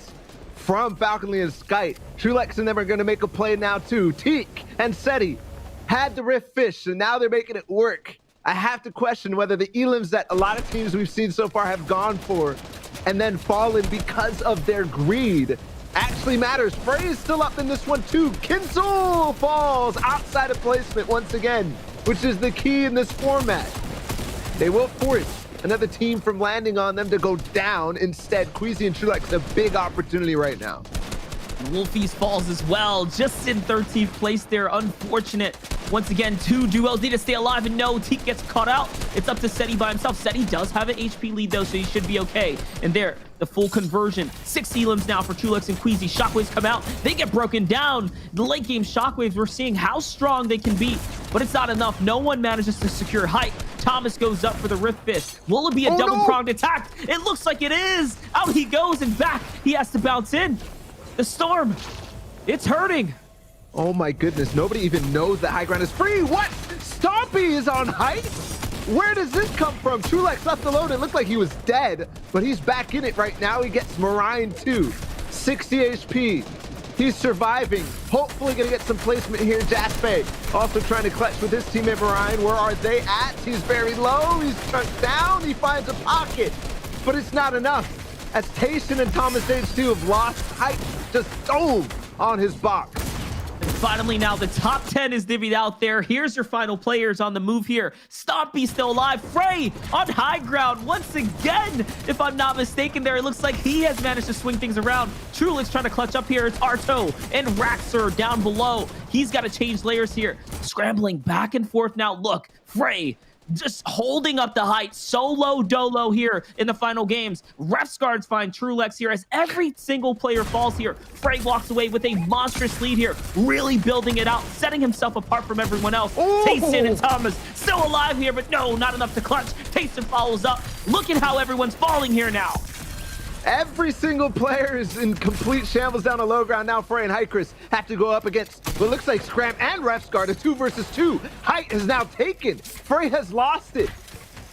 Speaker 2: from Falconly and Skite. Trulex and them are going to make a play now too. Teak and Seti had the Rift Fish, and now they're making it work. I have to question whether the elims that a lot of teams we've seen so far have gone for and then fallen because of their greed actually matters. Frey is still up in this one too. Kinsul falls outside of placement once again, which is the key in this format. They will force another team from landing on them to go down. Instead, Queasy and Trulex a big opportunity right now.
Speaker 3: Wolfies falls as well, just in 13th place there. Unfortunate. Once again, 2 duos need to stay alive, and no, Teak gets caught out. It's up to Seti by himself. Seti does have an HP lead though, so he should be okay. And there, the full conversion. 6 elims now for Trulex and Queasy. Shockwaves come out. They get broken down. The late game shockwaves, we're seeing how strong they can be, but it's not enough. No one manages to secure height. Thomas goes up for the Rift Fish. Will it be a double-pronged attack? It looks like it is. Out he goes, and back. He has to bounce in. The storm, it's hurting.
Speaker 2: Oh my goodness, nobody even knows that high ground is free. What? Stompy is on height? Where does this come from? Trulex left alone. It looked like he was dead, but he's back in it right now. He gets Marine too. 60 HP. He's surviving. Hopefully gonna get some placement here. Jaspe also trying to clutch with his teammate Marine. Where are they at? He's very low. He's chunked down. He finds a pocket. but it's not enough. As Tayson and Thomas H2 have lost, Height just dove on his box.
Speaker 3: And finally, now the top 10 is divvied out there. Here's your final players on the move here. Stompy still alive. Frey on high ground once again. If I'm not mistaken there, it looks like he has managed to swing things around. Trulix trying to clutch up here. It's Arto and Raxer down below. He's got to change layers here. Scrambling back and forth now. Look, Frey just holding up the height, solo dolo here in the final games. Refsguards find Trulex here as every single player falls here. Frey walks away with a monstrous lead here, really building it out, setting himself apart from everyone else. Tayson and Thomas still alive here, but no, not enough to clutch. Tayson follows up. Look at how everyone's falling here now.
Speaker 2: Every single player is in complete shambles down the low ground now. Frey and Hycris have to go up against what looks like Scram and Refsguard, a 2 versus 2. Height is now taken. Frey has lost it.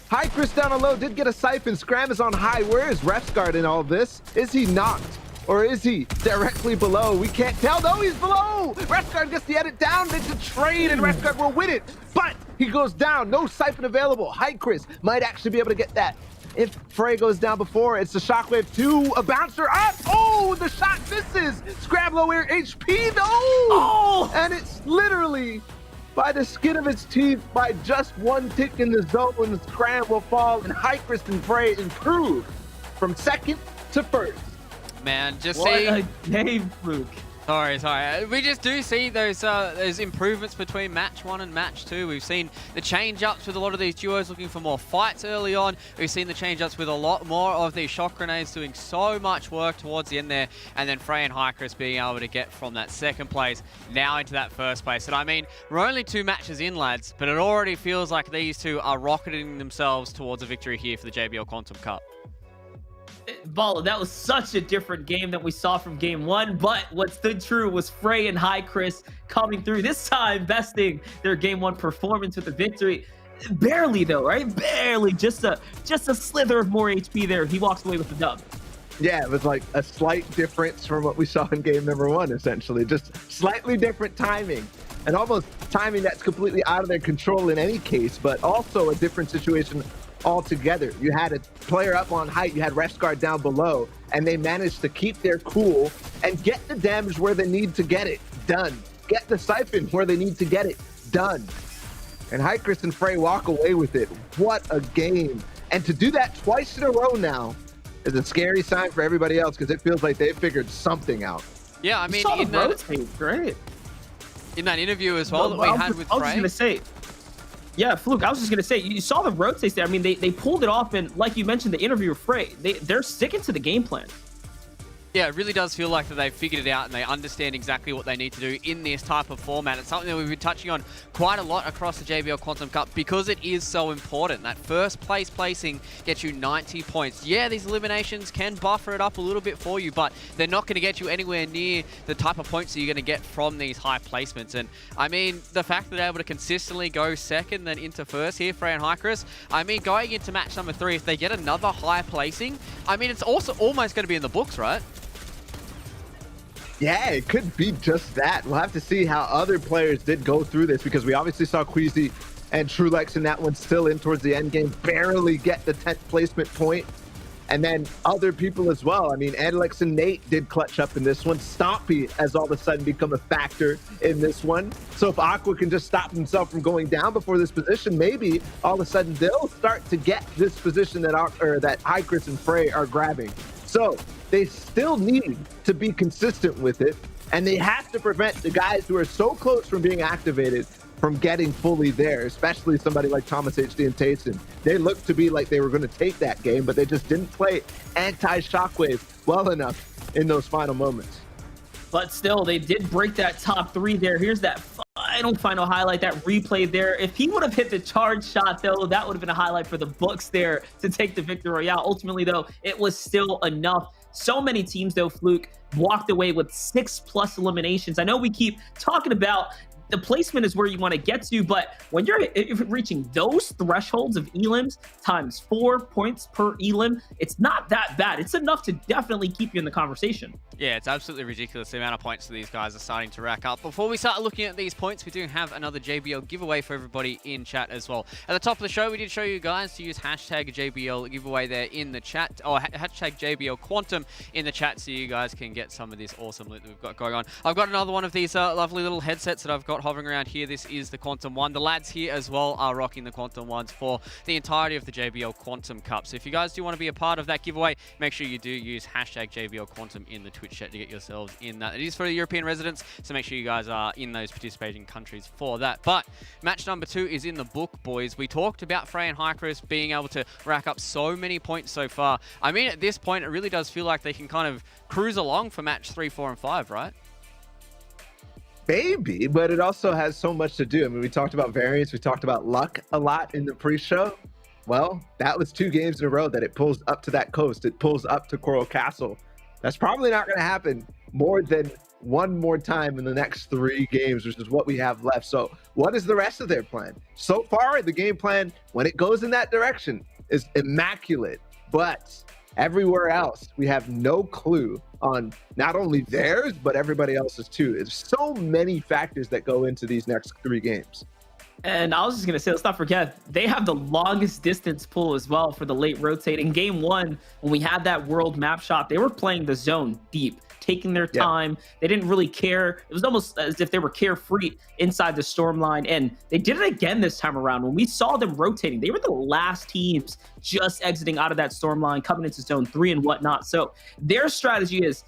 Speaker 2: Hycris down the low did get a siphon. Scram is on high. Where is Refsguard in all this? Is he knocked? Or is he directly below? We can't tell. No, he's below. Refsguard gets the edit down. It's a trade, and Refsguard will win it. But he goes down. No siphon available. Hycris might actually be able to get that. If Frey goes down before, it's the Shockwave 2, a bouncer up. Oh, the shot misses. Scram low air HP, though. Oh! And it's literally by the skin of its teeth, by just one tick in the zone, Scram will fall, and Hycris and Frey improve from second to first.
Speaker 1: Man, just
Speaker 3: What
Speaker 1: see.
Speaker 3: a game, Fluke.
Speaker 1: Sorry. We just do see those improvements between match 1 and match 2. We've seen the change-ups with a lot of these duos looking for more fights early on. We've seen the change-ups with a lot more of these shock grenades doing so much work towards the end there. And then Frey and Hycris being able to get from that second place now into that first place. And I mean, we're only 2 matches in, lads, but it already feels like these two are rocketing themselves towards a victory here for the JBL Quantum Cup.
Speaker 3: Balla, that was such a different game than we saw from game 1, but what stood true was Frey and Hycris coming through, this time besting their game 1 performance with the victory. Barely though, right? Barely, just a slither of more HP there. He walks away with the dub.
Speaker 2: Yeah, it was like a slight difference from what we saw in game number 1, essentially. Just slightly different timing, and almost timing that's completely out of their control in any case, but also a different situation altogether. You had a player up on height, you had Refsguard down below, and they managed to keep their cool and get the damage where they need to get it done. Get the siphon where they need to get it done. And Hycris and Frey walk away with it. What a game. And to do that twice in a row now is a scary sign for everybody else, because it feels like they've figured something out.
Speaker 1: Yeah, I mean,
Speaker 3: in
Speaker 1: that interview as well that we had with Frey.
Speaker 3: I was just gonna say, yeah, Fluke, I was just going to say, you saw the rotates there. I mean, they pulled it off, and like you mentioned, the interview with Frey, they're sticking to the game plan.
Speaker 1: Yeah, it really does feel like that they've figured it out and they understand exactly what they need to do in this type of format. It's something that we've been touching on quite a lot across the JBL Quantum Cup because it is so important. That first place placing gets you 90 points. Yeah, these eliminations can buffer it up a little bit for you, but they're not going to get you anywhere near the type of points that you're going to get from these high placements. And I mean, the fact that they're able to consistently go second then into first here, Frey and Hycris, I mean, going into match number 3, if they get another high placing, I mean, it's also almost going to be in the books, right?
Speaker 2: Yeah, it could be just that. We'll have to see how other players did go through this, because we obviously saw Queasy and Trulex in that one still in towards the end game, barely get the 10th placement point. And then other people as well. I mean, Alex and Nate did clutch up in this one. Stompy has all of a sudden become a factor in this one. So if Aqua can just stop himself from going down before this position, maybe all of a sudden they'll start to get this position that Hycris and Frey are grabbing. So they still need to be consistent with it, and they have to prevent the guys who are so close from being activated from getting fully there, especially somebody like Thomas HD and Tayson. They looked to be like they were going to take that game, but they just didn't play anti-Shockwave well enough in those final moments.
Speaker 3: But still, they did break that top 3 there. Here's that final highlight, that replay there. If he would have hit the charge shot, though, that would have been a highlight for the books there to take the victory royale. Ultimately, though, it was still enough. So many teams, though, Fluke, walked away with 6+ eliminations. I know we keep talking about the placement is where you want to get to. But when you're reaching those thresholds of elims times 4 points per elim, it's not that bad. It's enough to definitely keep you in the conversation.
Speaker 1: Yeah, it's absolutely ridiculous the amount of points that these guys are starting to rack up. Before we start looking at these points, we do have another JBL giveaway for everybody in chat as well. At the top of the show, we did show you guys to use hashtag JBL giveaway there in the chat, or hashtag JBL Quantum in the chat, so you guys can get some of this awesome loot that we've got going on. I've got another one of these lovely little headsets that I've got hovering around here. This is the Quantum one. The lads here as well are rocking the Quantum ones for the entirety of the JBL Quantum Cup. So if you guys do want to be a part of that giveaway, make sure you do use hashtag JBL Quantum in the Twitch chat to get yourselves in that. It is for the European residents, so make sure you guys are in those participating countries for that. But match number 2 is in the book, boys. We talked about Frey and Hycris being able to rack up so many points so far. I mean, at this point, it really does feel like they can kind of cruise along for match 3, 4, and 5, right?
Speaker 2: Maybe, but it also has so much to do. I mean, we talked about variance, we talked about luck a lot in the pre-show. Well, that was 2 games in a row that it pulls up to that coast. It pulls up to Coral Castle. That's probably not going to happen more than one more time in the next 3 games, which is what we have left. So what is the rest of their plan? So far, the game plan, when it goes in that direction, is immaculate. But everywhere else, we have no clue on not only theirs, but everybody else's too. There's so many factors that go into these next 3 games.
Speaker 3: And I was just going to say, let's not forget, they have the longest distance pull as well for the late rotate. In game 1, when we had that world map shot, they were playing the zone deep, taking their time. They didn't really care. It was almost as if they were carefree inside the storm line. And they did it again this time around. When we saw them rotating, they were the last teams just exiting out of that storm line, coming into zone 3 and whatnot. So their strategy is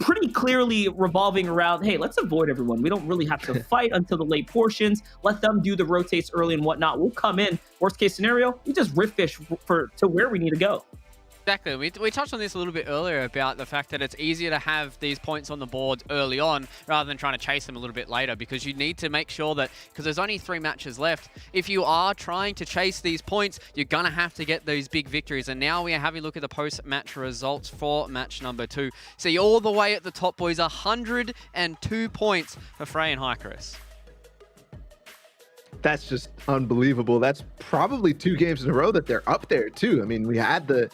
Speaker 3: pretty clearly revolving around, hey, let's avoid everyone. We don't really have to fight until the late portions. Let them do the rotates early and whatnot. We'll come in. Worst case scenario, we just rip fish to where we need to go.
Speaker 1: Exactly. We touched on this a little bit earlier about the fact that it's easier to have these points on the board early on rather than trying to chase them a little bit later, because you need to make sure that, because there's only 3 matches left, if you are trying to chase these points, you're going to have to get those big victories. And now we are having a look at the post-match results for match number 2. See, all the way at the top, boys, 102 points for Frey and Hycris.
Speaker 2: That's just unbelievable. That's probably 2 games in a row that they're up there too. I mean, we had the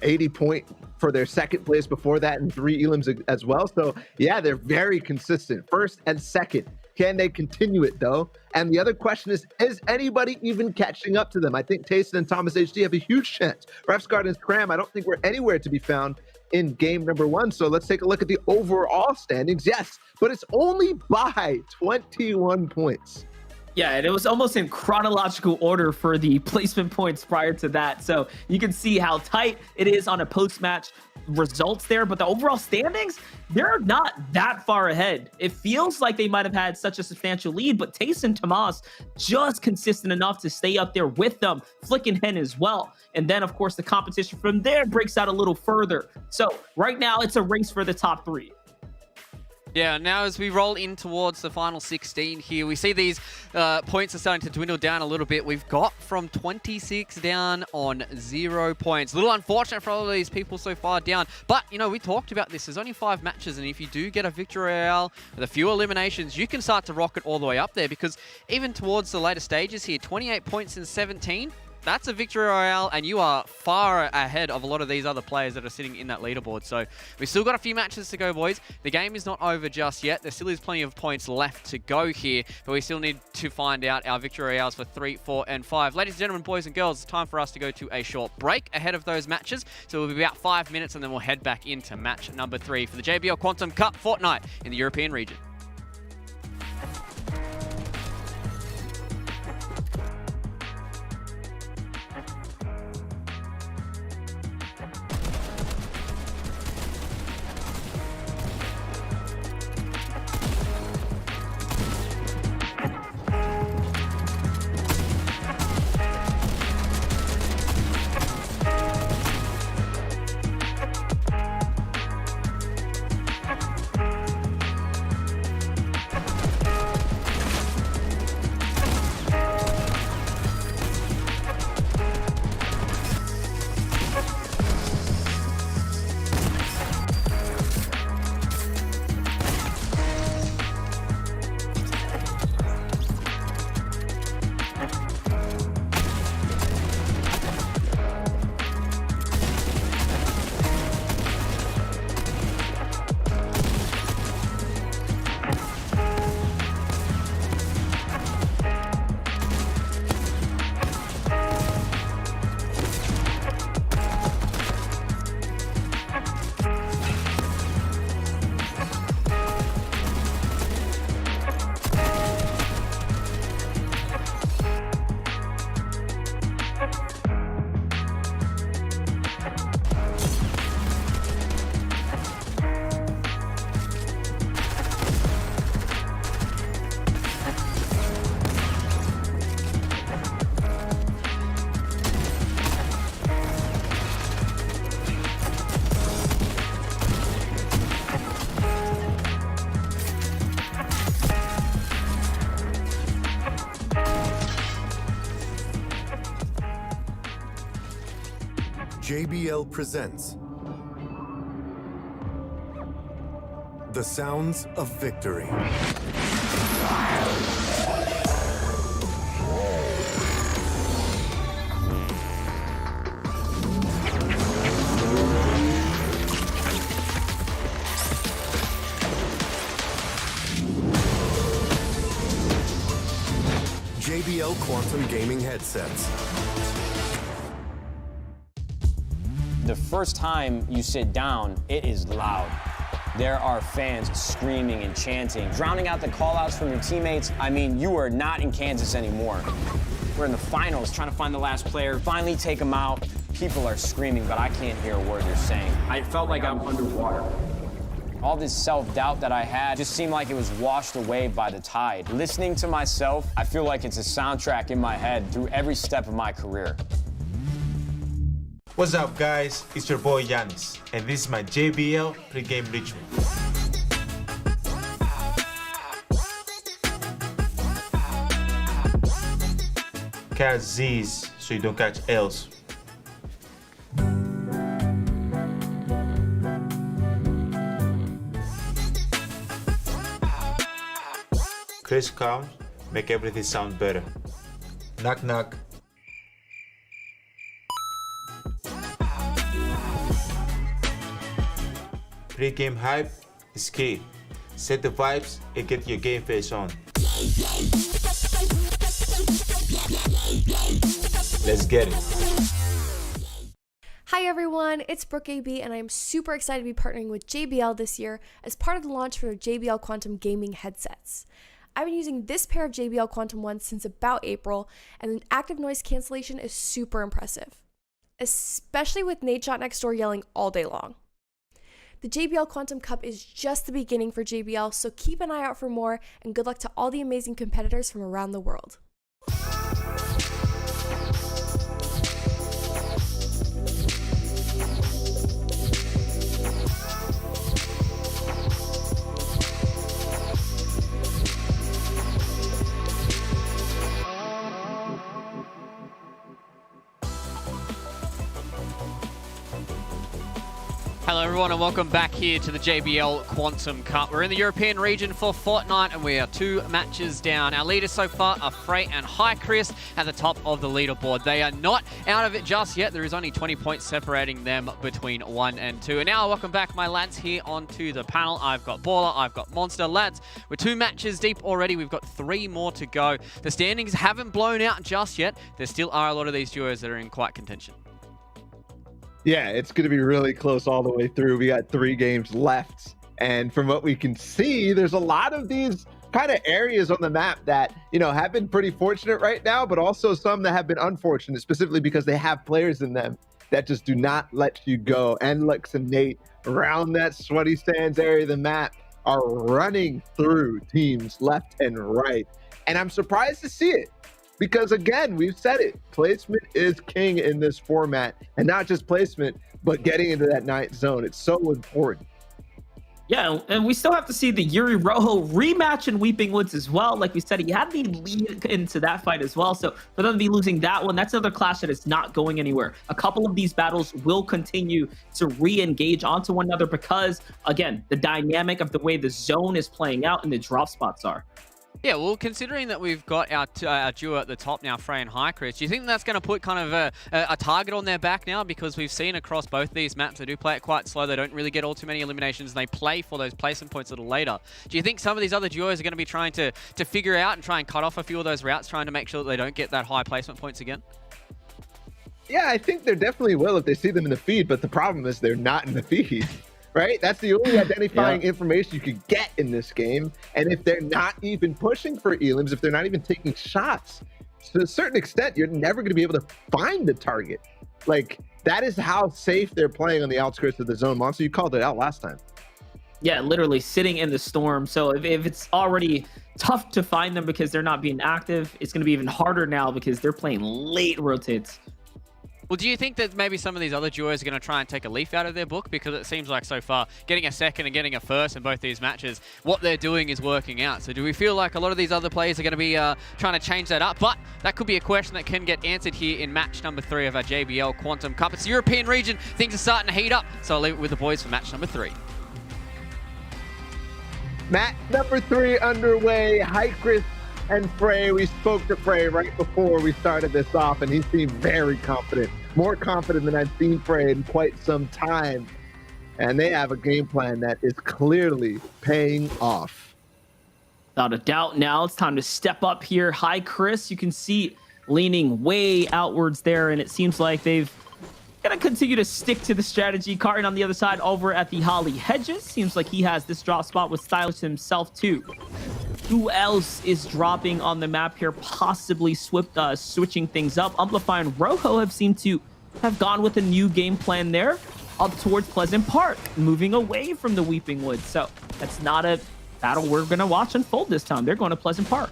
Speaker 2: 80 point for their second place before that, and 3 elims as well. So yeah, they're very consistent, first and second. Can they continue it though? And the other question is anybody even catching up to them? I think Tayson and Thomas HD have a huge chance. Refsguard and Scram, I don't think we're anywhere to be found in game number 1. So let's take a look at the overall standings. Yes, but it's only by 21 points.
Speaker 3: Yeah, and it was almost in chronological order for the placement points prior to that. So you can see how tight it is on a post-match results there. But the overall standings, they're not that far ahead. It feels like they might have had such a substantial lead, but Tace and Tomas just consistent enough to stay up there with them. Flick and Hen as well. And then, of course, the competition from there breaks out a little further. So right now, it's a race for the top 3.
Speaker 1: Yeah, now as we roll in towards the final 16 here, we see these points are starting to dwindle down a little bit. We've got from 26 down on 0 points. A little unfortunate for all of these people so far down. But, you know, we talked about this. There's only 5 matches, and if you do get a victory royale with a few eliminations, you can start to rocket all the way up there, because even towards the later stages here, 28 points in 17, that's a victory royale, and you are far ahead of a lot of these other players that are sitting in that leaderboard. So we've still got a few matches to go, boys. The game is not over just yet. There still is plenty of points left to go here, but we still need to find out our victory royales for 3, 4, and 5. Ladies and gentlemen, boys and girls, it's time for us to go to a short break ahead of those matches. So we'll be about 5 minutes, and then we'll head back into match number 3 for the JBL Quantum Cup Fortnite in the European region.
Speaker 5: JBL presents the sounds of victory. JBL Quantum Gaming headsets.
Speaker 6: The first time you sit down, it is loud. There are fans screaming and chanting, drowning out the call-outs from your teammates. I mean, you are not in Kansas anymore. We're in the finals, trying to find the last player, finally take them out. People are screaming, but I can't hear a word they're saying. I felt like I'm underwater. All this self-doubt that I had just seemed like it was washed away by the tide. Listening to myself, I feel like it's a soundtrack in my head through every step of my career.
Speaker 7: What's up, guys? It's your boy Yanis, and this is my JBL pregame ritual. Catch Z's so you don't catch L's. Chris comes, make everything sound better. Knock knock. Pre-game hype is key. Set the vibes and get your game face on. Let's get it.
Speaker 8: Hi everyone, it's Brooke AB and I'm super excited to be partnering with JBL this year as part of the launch for their JBL Quantum Gaming headsets. I've been using this pair of JBL Quantum ones since about April, and the active noise cancellation is super impressive, especially with Nadeshot next door yelling all day long. The JBL Quantum Cup is just the beginning for JBL, so keep an eye out for more, and good luck to all the amazing competitors from around the world.
Speaker 1: Hello everyone and welcome back here to the JBL Quantum Cup. We're in the European region for Fortnite and we are 2 matches down. Our leaders so far are Frey and Chris at the top of the leaderboard. They are not out of it just yet. There is only 20 points separating them between 1 and 2. And now welcome back my lads here onto the panel. I've got Baller, I've got Monster. Lads, we're 2 matches deep already. We've got 3 more to go. The standings haven't blown out just yet. There still are a lot of these duos that are in quite contention.
Speaker 2: Yeah, it's going to be really close all the way through. We got 3 games left. And from what we can see, there's a lot of these kind of areas on the map that, you know, have been pretty fortunate right now, but also some that have been unfortunate, specifically because they have players in them that just do not let you go. Enlix and Nate around that sweaty sands area of the map are running through teams left and right. And I'm surprised to see it. Because again, we've said it, placement is king in this format, and not just placement, but getting into that 9th zone. It's so important.
Speaker 3: Yeah, and we still have to see the Yuri Rojo rematch in Weeping Woods as well. Like we said, he had the lead into that fight as well. So for them to be losing that one, that's another clash that is not going anywhere. A couple of these battles will continue to re-engage onto one another because, again, the dynamic of the way the zone is playing out and the drop spots are.
Speaker 1: Yeah, well, considering that we've got our duo at the top now, Frey and Chris, do you think that's going to put kind of a target on their back now? Because we've seen across both these maps, they do play it quite slow. They don't really get all too many eliminations. And they play for those placement points a little later. Do you think some of these other duos are going to be trying to figure out and try and cut off a few of those routes, trying to make sure that they don't get that high placement points again?
Speaker 2: Yeah, I think they definitely will if they see them in the feed, but the problem is they're not in the feed. Right? That's the only identifying information you could get in this game. And if they're not even pushing for elims, if they're not even taking shots, to a certain extent, you're never going to be able to find the target. Like, that is how safe they're playing on the outskirts of the zone. Monster, you called it out last time.
Speaker 3: Yeah, literally sitting in the storm. So if it's already tough to find them because they're not being active, it's going to be even harder now because they're playing late rotates.
Speaker 1: Well, do you think that maybe some of these other duos are going to try and take a leaf out of their book? Because it seems like so far, getting a second and getting a first in both these matches, what they're doing is working out. So do we feel like a lot of these other players are going to be trying to change that up? But that could be a question that can get answered here in match number 3 of our JBL Quantum Cup. It's the European region. Things are starting to heat up. So I'll leave it with the boys for match number 3.
Speaker 2: Match number 3 underway. Hykris and Frey. We spoke to Frey right before we started this off, and he seemed very confident. More confident than I've seen Frey in quite some time. And they have a game plan that is clearly paying off.
Speaker 3: Without a doubt, now it's time to step up here. Hykris, you can see leaning way outwards there, and it seems like they've gonna continue to stick to the strategy. Carton on the other side over at the Holly Hedges. Seems like he has this drop spot with Stylish himself too. Who else is dropping on the map here? Possibly switching things up. Amplify and Rojo have seemed to have gone with a new game plan there, up towards Pleasant Park, moving away from the Weeping Woods. So that's not a battle we're gonna watch unfold this time. They're going to Pleasant Park.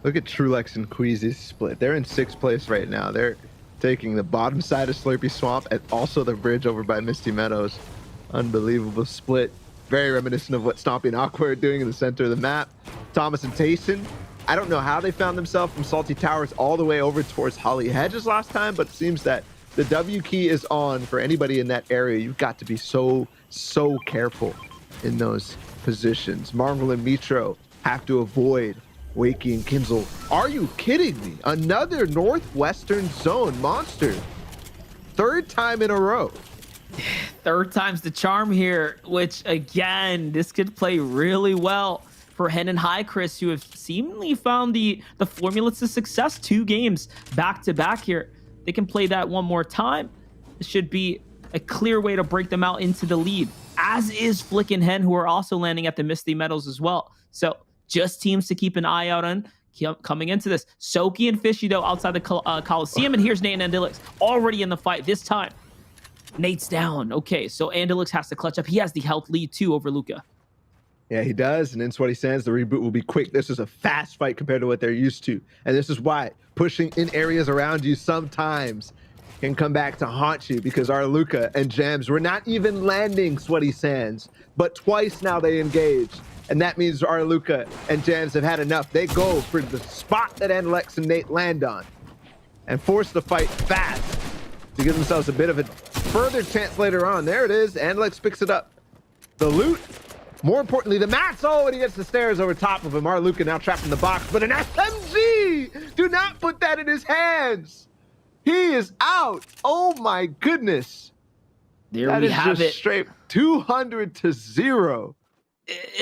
Speaker 2: Look at Trulex and Queasy's split. They're in 6th place right now. They're taking the bottom side of Slurpy Swamp and also the bridge over by Misty Meadows. Unbelievable split. Very reminiscent of what Stompy and Aqua are doing in the center of the map. Thomas and Tayson, I don't know how they found themselves from Salty Towers all the way over towards Holly Hedges last time, but it seems that the W key is on for anybody in that area. You've got to be so careful in those positions. Marvel and Mitro have to avoid Wakey and Kinzel. Are you kidding me? Another Northwestern Zone monster. 3rd time in a row.
Speaker 3: 3rd time's the charm here, which again, this could play really well for Hen and Hykris, who have seemingly found the formula to success. 2 games back to back here. They can play that one more time. It should be a clear way to break them out into the lead, as is Flick and Hen, who are also landing at the Misty Meadows as well. So just teams to keep an eye out on coming into this. Soki and Fishy, though, outside the Coliseum. And here's Nate and Andilix already in the fight this time. Nate's down. Okay, so Andilix has to clutch up. He has the health lead, too, over Luca.
Speaker 2: Yeah, he does. And in Sweaty Sands, the reboot will be quick. This is a fast fight compared to what they're used to. And this is why pushing in areas around you sometimes can come back to haunt you, because our Luca and Jams were not even landing Sweaty Sands, but twice now they engage. And that means our Luca and Jams have had enough. They go for the spot that Andalex and Nate land on and force the fight fast to give themselves a bit of a further chance later on. There it is. Andalex picks it up. The loot, more importantly, the mats. Oh, and he gets the stairs over top of him. Our Luca now trapped in the box, but an SMG! Do not put that in his hands. He is out. Oh my goodness.
Speaker 3: There we have it.
Speaker 2: Straight 200 to 0.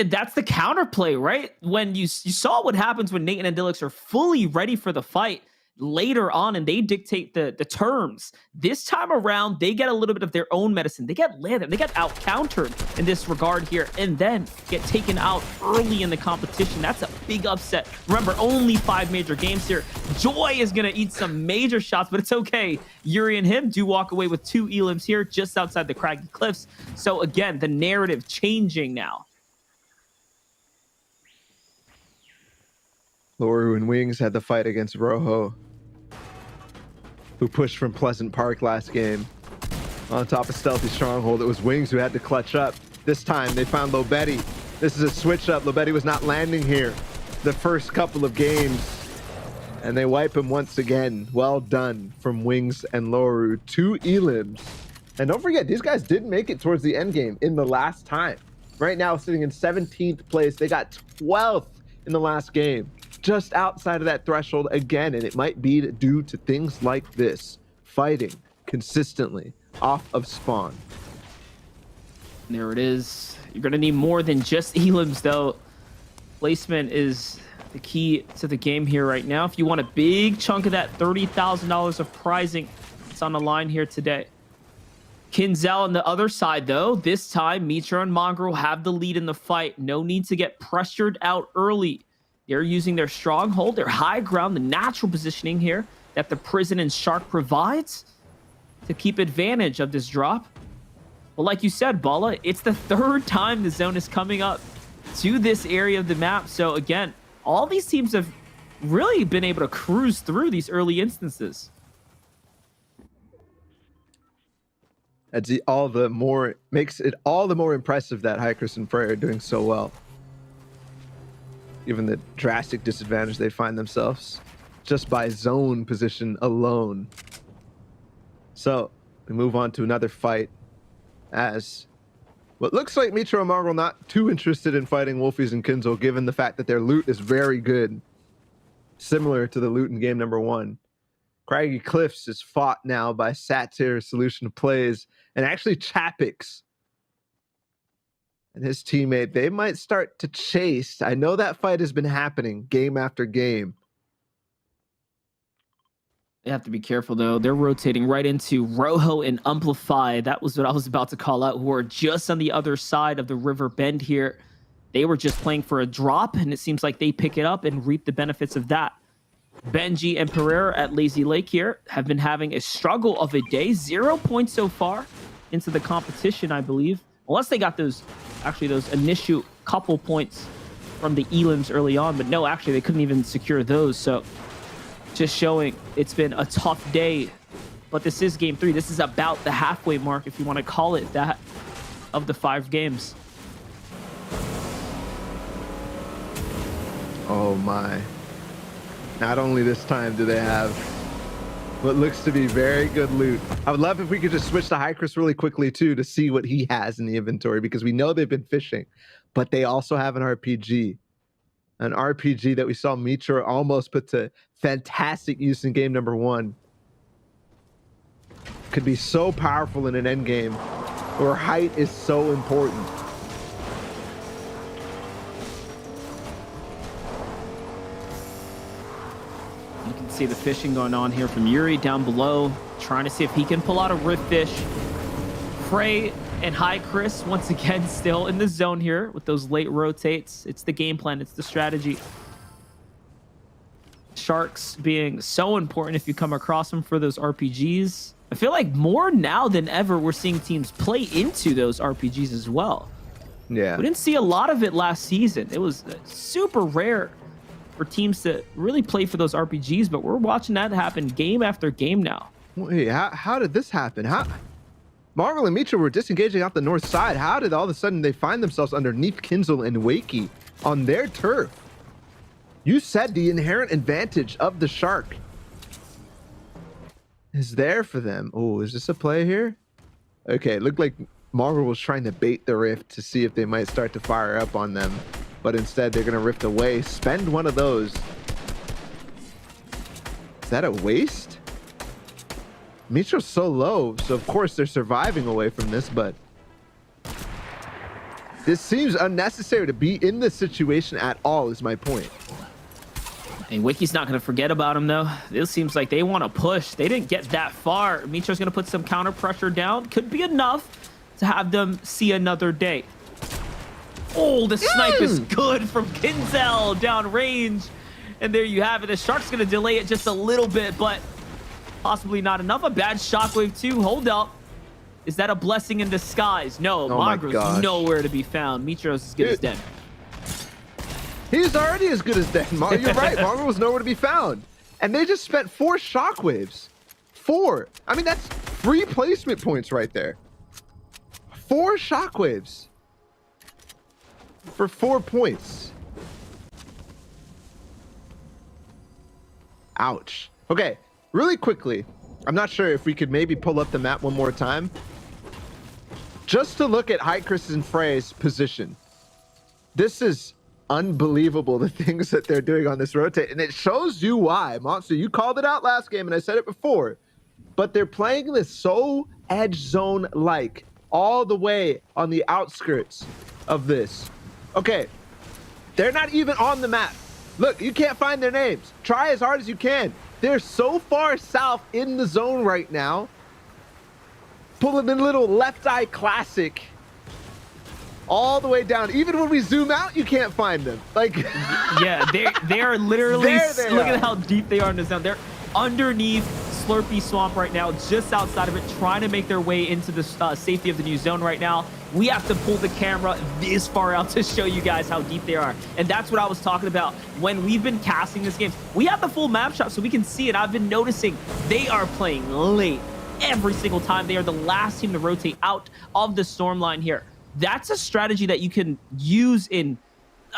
Speaker 3: That's the counterplay, right? When you saw what happens when Nate and Andilix are fully ready for the fight later on, and they dictate the terms. This time around, they get a little bit of their own medicine. They get landed. They get out-countered in this regard here, and then get taken out early in the competition. That's a big upset. Remember, only 5 major games here. Joy is going to eat some major shots, but it's okay. Yuri and him do walk away with 2 elims here just outside the Craggy Cliffs. So again, the narrative changing now.
Speaker 2: Loru and Wings had the fight against Rojo, who pushed from Pleasant Park last game. On top of Stealthy Stronghold, it was Wings who had to clutch up. This time, they found Lobetti. This is a switch up. Lobetti was not landing here the first couple of games, and they wipe him once again. Well done from Wings and Loru. 2 elims. And don't forget, these guys didn't make it towards the end game in the last time. Right now, sitting in 17th place. They got 12th in the last game. Just outside of that threshold again, and it might be due to things like this. Fighting consistently off of spawn.
Speaker 3: There it is. You're going to need more than just elims, though. Placement is the key to the game here right now. If you want a big chunk of that $30,000 of prizing, it's on the line here today. Kinzel on the other side, though. This time, Mitra and Mongrel have the lead in the fight. No need to get pressured out early. They're using their stronghold, their high ground, the natural positioning here that the Prison and Shark provides to keep advantage of this drop. Well, like you said, Bala, it's the 3rd time the zone is coming up to this area of the map. So again, all these teams have really been able to cruise through these early instances.
Speaker 2: Makes it all the more impressive that Hikers and Frey are doing so well, given the drastic disadvantage they find themselves just by zone position alone. So we move on to another fight, as what looks like Mitro and Marvel not too interested in fighting Wolfies and Kinzel, given the fact that their loot is very good, similar to the loot in game number 1. Craggy Cliffs is fought now by Satyr, Solution of Plays, and actually Chapix and his teammate. They might start to chase. I know that fight has been happening game after game.
Speaker 3: They have to be careful, though. They're rotating right into Rojo and Amplify. That was what I was about to call out, who are just on the other side of the river bend here. They were just playing for a drop, and it seems like they pick it up and reap the benefits of that. Benji and Pereira at Lazy Lake here have been having a struggle of a day. 0 points so far into the competition, I believe. Unless they got those initial couple points from the elims early on. But no, actually, they couldn't even secure those. So just showing it's been a tough day. But this is game 3. This is about the halfway mark, if you want to call it that, of the 5 games.
Speaker 2: Oh my. Not only this time do they have what looks to be very good loot. I would love if we could just switch to Hikers really quickly too to see what he has in the inventory, because we know they've been fishing, but they also have an RPG. An RPG that we saw Mitra almost put to fantastic use in game number 1. Could be so powerful in an end game where height is so important.
Speaker 3: You can see the fishing going on here from Yuri down below, trying to see if he can pull out a rift fish. Frey and High Chris once again still in the zone here with those late rotates. It's the game plan, it's the strategy. Sharks being so important if you come across them for those RPGs. I feel like more now than ever we're seeing teams play into those RPGs as well.
Speaker 2: Yeah.
Speaker 3: We didn't see a lot of it last season. It was super rare for teams to really play for those RPGs, but we're watching that happen game after game now.
Speaker 2: Wait, how did this happen? Marvel and Mitra were disengaging out the north side. How did all of a sudden they find themselves underneath Kinzel and Wakey on their turf? You said the inherent advantage of the Shark is there for them. Oh, is this a play here? Okay, it looked like Marvel was trying to bait the rift to see if they might start to fire up on them, but instead they're going to rift away. Spend one of those. Is that a waste? Mitro's so low, so of course they're surviving away from this, but this seems unnecessary to be in this situation at all, is my point.
Speaker 3: And Wiki's not going to forget about him, though. It seems like they want to push. They didn't get that far. Mitro's going to put some counter pressure down. Could be enough to have them see another day. Oh, the snipe is good from Kinzel down range. And there you have it. The Shark's going to delay it just a little bit, but possibly not enough. A bad shockwave, too. Hold up. Is that a blessing in disguise? No, Magro's nowhere to be found. Mitro's as good as dead.
Speaker 2: He's already as good as dead. You're right. Marvel was nowhere to be found. And they just spent 4 shockwaves. 4. I mean, that's 3 placement points right there. 4 shockwaves for 4 points. Ouch. Okay, really quickly, I'm not sure if we could maybe pull up the map one more time, just to look at Hikers and Frey's position. This is unbelievable, the things that they're doing on this rotate, and it shows you why. Monster, you called it out last game, and I said it before, but they're playing this so edge zone like all the way on the outskirts of this. Okay, they're not even on the map. Look, you can't find their names. Try as hard as you can. They're so far south in the zone right now, pulling a little left eye classic all the way down. Even when we zoom out, you can't find them. Like,
Speaker 3: yeah, they are literally, look at how deep they are in the zone. They're underneath Slurpee Swamp right now, just outside of it, trying to make their way into the safety of the new zone right now. We have to pull the camera this far out to show you guys how deep they are. And that's what I was talking about when we've been casting this game. We have the full map shot so we can see it. I've been noticing they are playing late. every single time. They are the last team to rotate out of the storm line here. That's a strategy that you can use in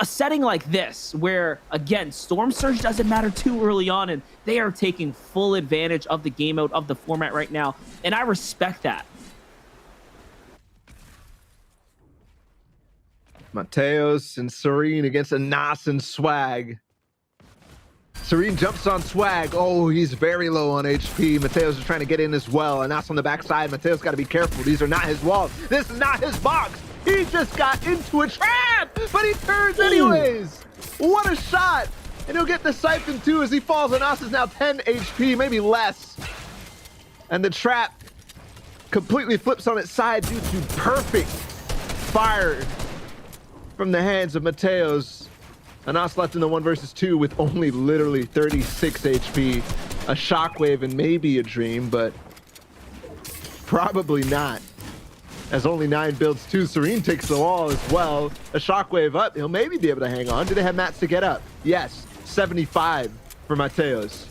Speaker 3: a setting like this, where again, storm surge doesn't matter too early on, and they are taking full advantage of the game mode of the format right now, and I respect that.
Speaker 2: Mateos and Serene against Anas and Swag. Serene jumps on Swag. Oh, he's very low on HP. Mateos is trying to get in as well. Anas on the backside. Mateos got to be careful. These are not his walls. This is not his box. He just got into a trap, but he turns anyways. What a shot. And he'll get the siphon too as he falls. Anas is now 10 HP, maybe less. And the trap completely flips on its side due to perfect fire from the hands of Mateos. Anas left in the 1 versus 2 with only literally 36 HP. A shockwave and maybe a dream, but probably not. As only 9 builds too. Serene takes the wall as well. A shockwave up. He'll maybe be able to hang on. Do they have mats to get up? Yes. 75 for Mateos.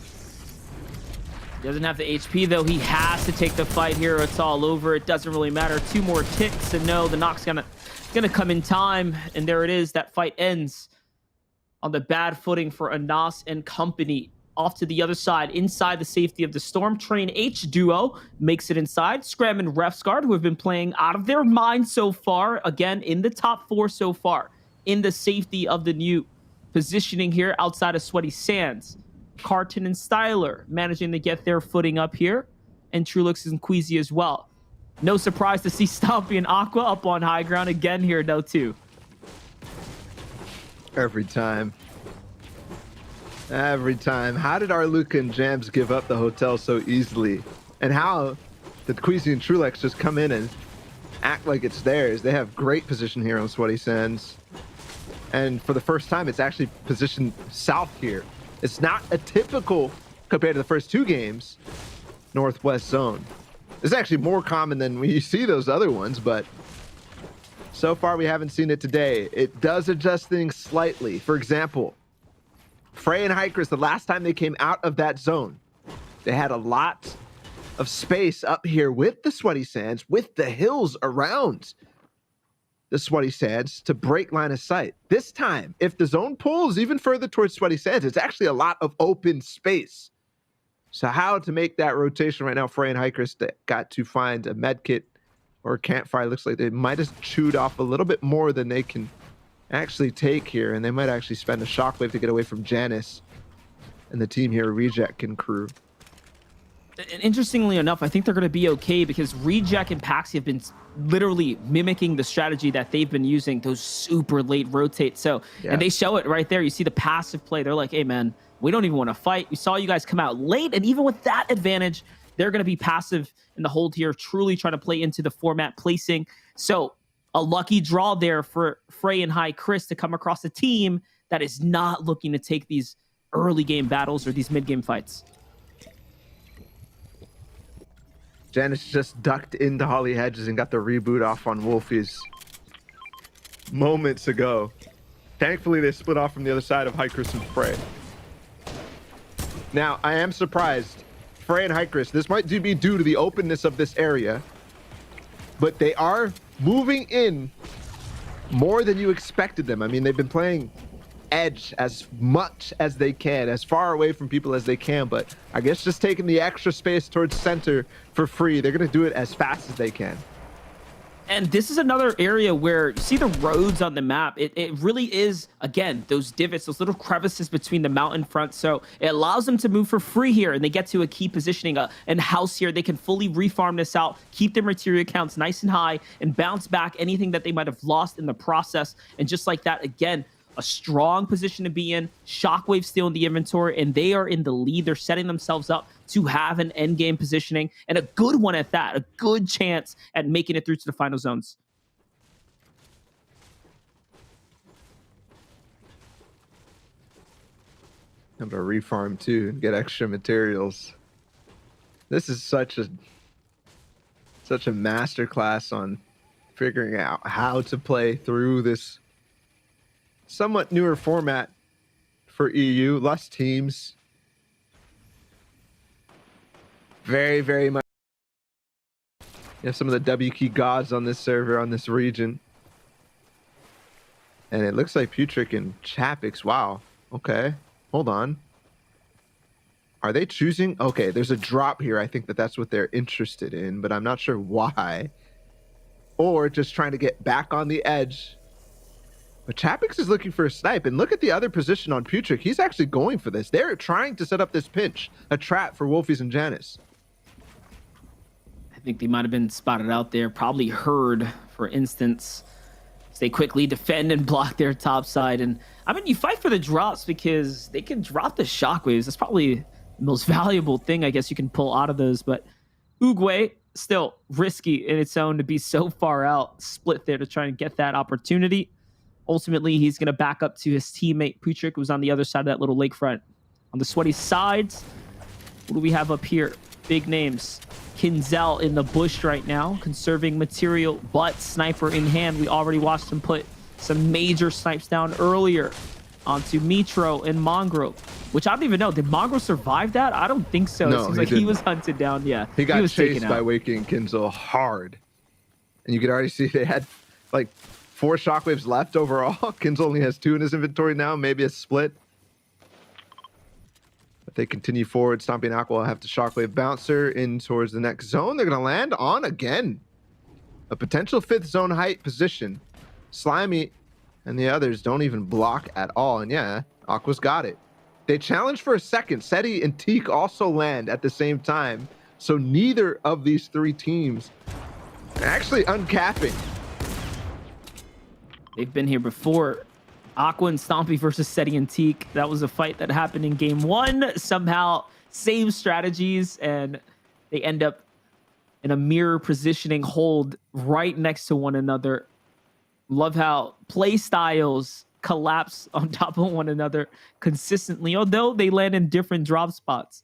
Speaker 3: Doesn't have the HP though. He has to take the fight here. It's all over. It doesn't really matter. 2 more ticks and no, the knock's gonna come in time. And there it is. That fight ends on the bad footing for Anas and company. Off to the other side, inside the safety of the Storm Train H duo makes it inside. Scram and Refsguard, who have been playing out of their mind so far, again in the top 4 so far, in the safety of the new positioning here outside of Sweaty Sands. Carton and Styler managing to get their footing up here, and Trulux and Queasy as well. No surprise to see Stompy and Aqua up on high ground again here, though, too.
Speaker 2: Every time. Every time. How did our Luca and Jams give up the hotel so easily? And how did Queasy and Trulex just come in and act like it's theirs? They have great position here on Sweaty Sands. And for the first time, it's actually positioned south here. It's not a typical, compared to the first 2 games, northwest zone. It's actually more common than we see those other ones, but so far we haven't seen it today. It does adjust things slightly. For example, Frey and Hikers, the last time they came out of that zone, they had a lot of space up here with the Sweaty Sands, with the hills around the Sweaty Sands to break line of sight. This time, if the zone pulls even further towards Sweaty Sands, it's actually a lot of open space. So how to make that rotation right now? Frey and Hikers got to find a med kit or a campfire. Looks like they might have chewed off a little bit more than they can actually take here, and they might actually spend a shockwave to get away from Janice and the team here, Reject and crew.
Speaker 3: And interestingly enough, I think they're going to be okay because Reject and Paxi have been literally mimicking the strategy that they've been using, those super late rotates. So, yeah. And they show it right there. You see the passive play. They're like, hey, man, we don't even want to fight. We saw you guys come out late, and even with that advantage, they're going to be passive in the hold here, truly trying to play into the format placing. So a lucky draw there for Frey and High Chris to come across a team that is not looking to take these early game battles or these mid game fights.
Speaker 2: Janice just ducked into Holly Hedges and got the reboot off on Wolfies moments ago. Thankfully, they split off from the other side of Hikers and Frey. Now, I am surprised. Frey and Hikers, this might be due to the openness of this area, but they are moving in more than you expected them. I mean, they've been playing edge as much as they can, as far away from people as they can, but I guess just taking the extra space towards center for free, they're going to do it as fast as they can.
Speaker 3: And this is another area where you see the roads on the map. It really is, again, those divots, those little crevices between the mountain front. So it allows them to move for free here, and they get to a key positioning, and house here. They can fully refarm this out, keep their material counts nice and high, and bounce back anything that they might have lost in the process. And just like that, again, a strong position to be in. Shockwave still in the inventory, and they are in the lead. They're setting themselves up to have an end game positioning, and a good one at that, a good chance at making it through to the final zones.
Speaker 2: I'm gonna refarm too and get extra materials. This is such a masterclass on figuring out how to play through this somewhat newer format for EU, less teams. Very, very much You have some of the W key gods on this server, on this region. And it looks like Putrick and Chapix. Wow. Okay. Hold on. Are they choosing? Okay, there's a drop here. I think that's what they're interested in, but I'm not sure why. Or just trying to get back on the edge. But Chapix is looking for a snipe. And look at the other position on Putrick. He's actually going for this. They're trying to set up this pinch. A trap for Wolfies and Janice.
Speaker 3: I think they might have been spotted out there. Probably heard, for instance. They quickly defend and block their top side. And I mean, you fight for the drops because they can drop the shockwaves. That's probably the most valuable thing, I guess, you can pull out of those. But Uguay, still risky in its own to be so far out, split there to try and get that opportunity. Ultimately, he's going to back up to his teammate, Putrick, who's on the other side of that little lakefront. On the sweaty sides, what do we have up here? Big names. Kinzel in the bush right now, conserving material, but sniper in hand. We already watched him put some major snipes down earlier onto Mitro and Mongrel, which I don't even know. Did Mongrel survive that? I don't think so.
Speaker 2: No,
Speaker 3: it seems like he was hunted down. Yeah,
Speaker 2: he got
Speaker 3: was
Speaker 2: chased by Waking Kinzel hard. And you could already see they had like 4 shockwaves left overall. Kinzel only has 2 in his inventory now, maybe a split. But they continue forward. Stomping Aqua will have to shockwave bouncer in towards the next zone. They're going to land on again. A potential 5th zone height position. Slimy and the others don't even block at all. And yeah, Aqua's got it. They challenge for a second. Seti and Teak also land at the same time. So neither of these 3 teams are actually uncapping.
Speaker 3: They've been here before. Aqua and Stompy versus Seti and Teak. That was a fight that happened in game 1. Somehow, same strategies, and they end up in a mirror positioning hold right next to one another. Love how play styles collapse on top of one another consistently, although they land in different drop spots.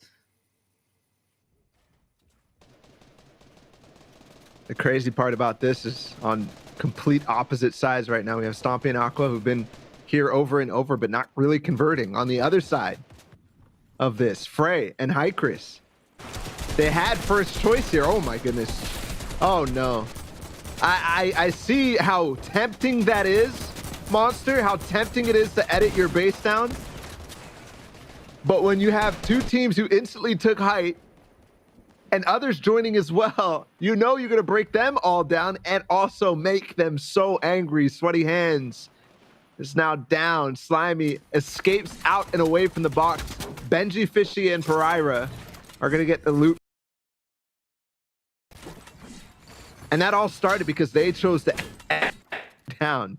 Speaker 2: The crazy part about this is on complete opposite sides right now. We have Stompy and Aqua who've been here over and over, but not really converting. On the other side of this, Frey and Hykris. They had first choice here. Oh my goodness. Oh no. I see how tempting that is, Monster, how tempting it is to edit your base down. But when you have 2 teams who instantly took height and others joining as well, you know you're going to break them all down and also make them so angry. Sweaty Hands is now down. Slimy escapes out and away from the box. Benji, Fishy, and Pereira are going to get the loot. And that all started because they chose to down.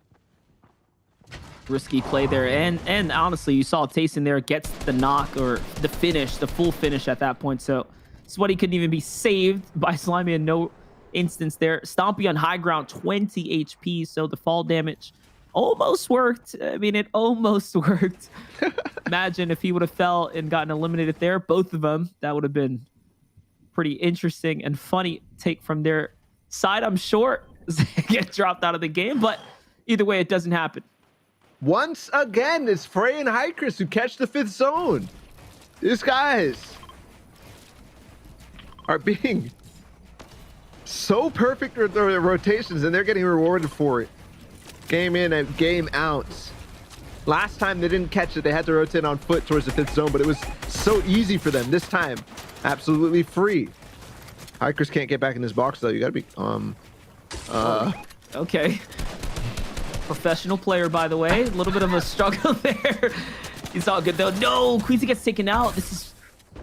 Speaker 3: Risky play there. And honestly, you saw Tayson there gets the knock or the finish, the full finish at that point. So Sweaty couldn't even be saved by Slimy in no instance there. Stompy on high ground, 20 HP. So the fall damage almost worked. I mean, it almost worked. Imagine if he would have fell and gotten eliminated there. Both of them, that would have been pretty interesting and funny take from their side, I'm sure. Get dropped out of the game, but either way, it doesn't happen.
Speaker 2: Once again, it's Frey and Hykris who catch the 5th zone. These guys are being so perfect with their rotations, and they're getting rewarded for it. Game in and game out. Last time they didn't catch it. They had to rotate on foot towards the 5th zone, but it was so easy for them. This time, absolutely free. Hykris can't get back in this box, though. You gotta be,
Speaker 3: Okay. Professional player, by the way. A little bit of a struggle there. He's all good, though. No, Queasy gets taken out. This is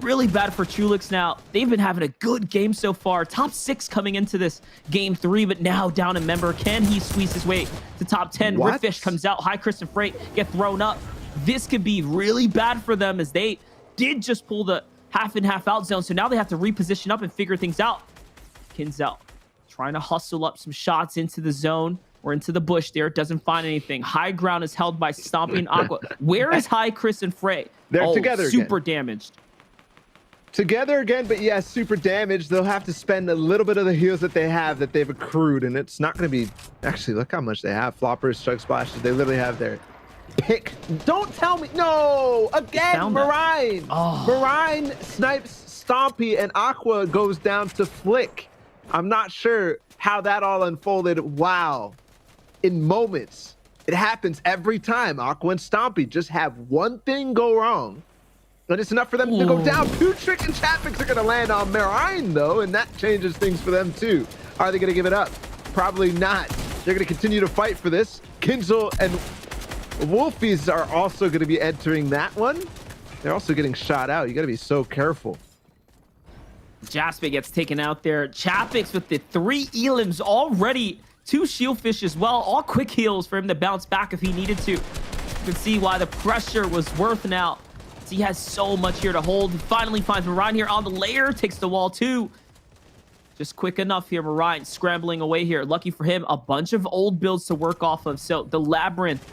Speaker 3: really bad for Chulix now. They've been having a good game so far. Top 6 coming into this game 3, but now down a member. Can he squeeze his way to top 10? Ripfish comes out. Hykris and Frey get thrown up. This could be really bad for them as they did just pull the half in, half out zone. So now they have to reposition up and figure things out. Kinzel trying to hustle up some shots into the zone or into the bush there. Doesn't find anything. High ground is held by Stomping Aqua. Where is Hykris and Frey?
Speaker 2: They're together
Speaker 3: super
Speaker 2: again.
Speaker 3: Damaged.
Speaker 2: Together again, but yeah, super damaged. They'll have to spend a little bit of the heals that they have, that they've accrued, and it's not going to be... Actually, look how much they have. Floppers, chug splashes. They literally have their pick. Don't tell me. No! Again, Marine!
Speaker 3: Oh.
Speaker 2: Marine snipes Stompy, and Aqua goes down to Flick. I'm not sure how that all unfolded. Wow. In moments. It happens every time. Aqua and Stompy just have one thing go wrong, and it's enough for them to go down. Putrick and Chapix are going to land on Marine, though, and that changes things for them, too. Are they going to give it up? Probably not. They're going to continue to fight for this. Kinzel and Wolfies are also going to be entering that one. They're also getting shot out. You got to be so careful.
Speaker 3: Jasper gets taken out there. Chapix with the 3 elims already. 2 shieldfish as well. All quick heals for him to bounce back if he needed to. You can see why the pressure was worth now. He has so much here to hold. He finally finds Marine here on the layer. Takes the wall too. Just quick enough here. Marine scrambling away here. Lucky for him, a bunch of old builds to work off of. So the Labyrinth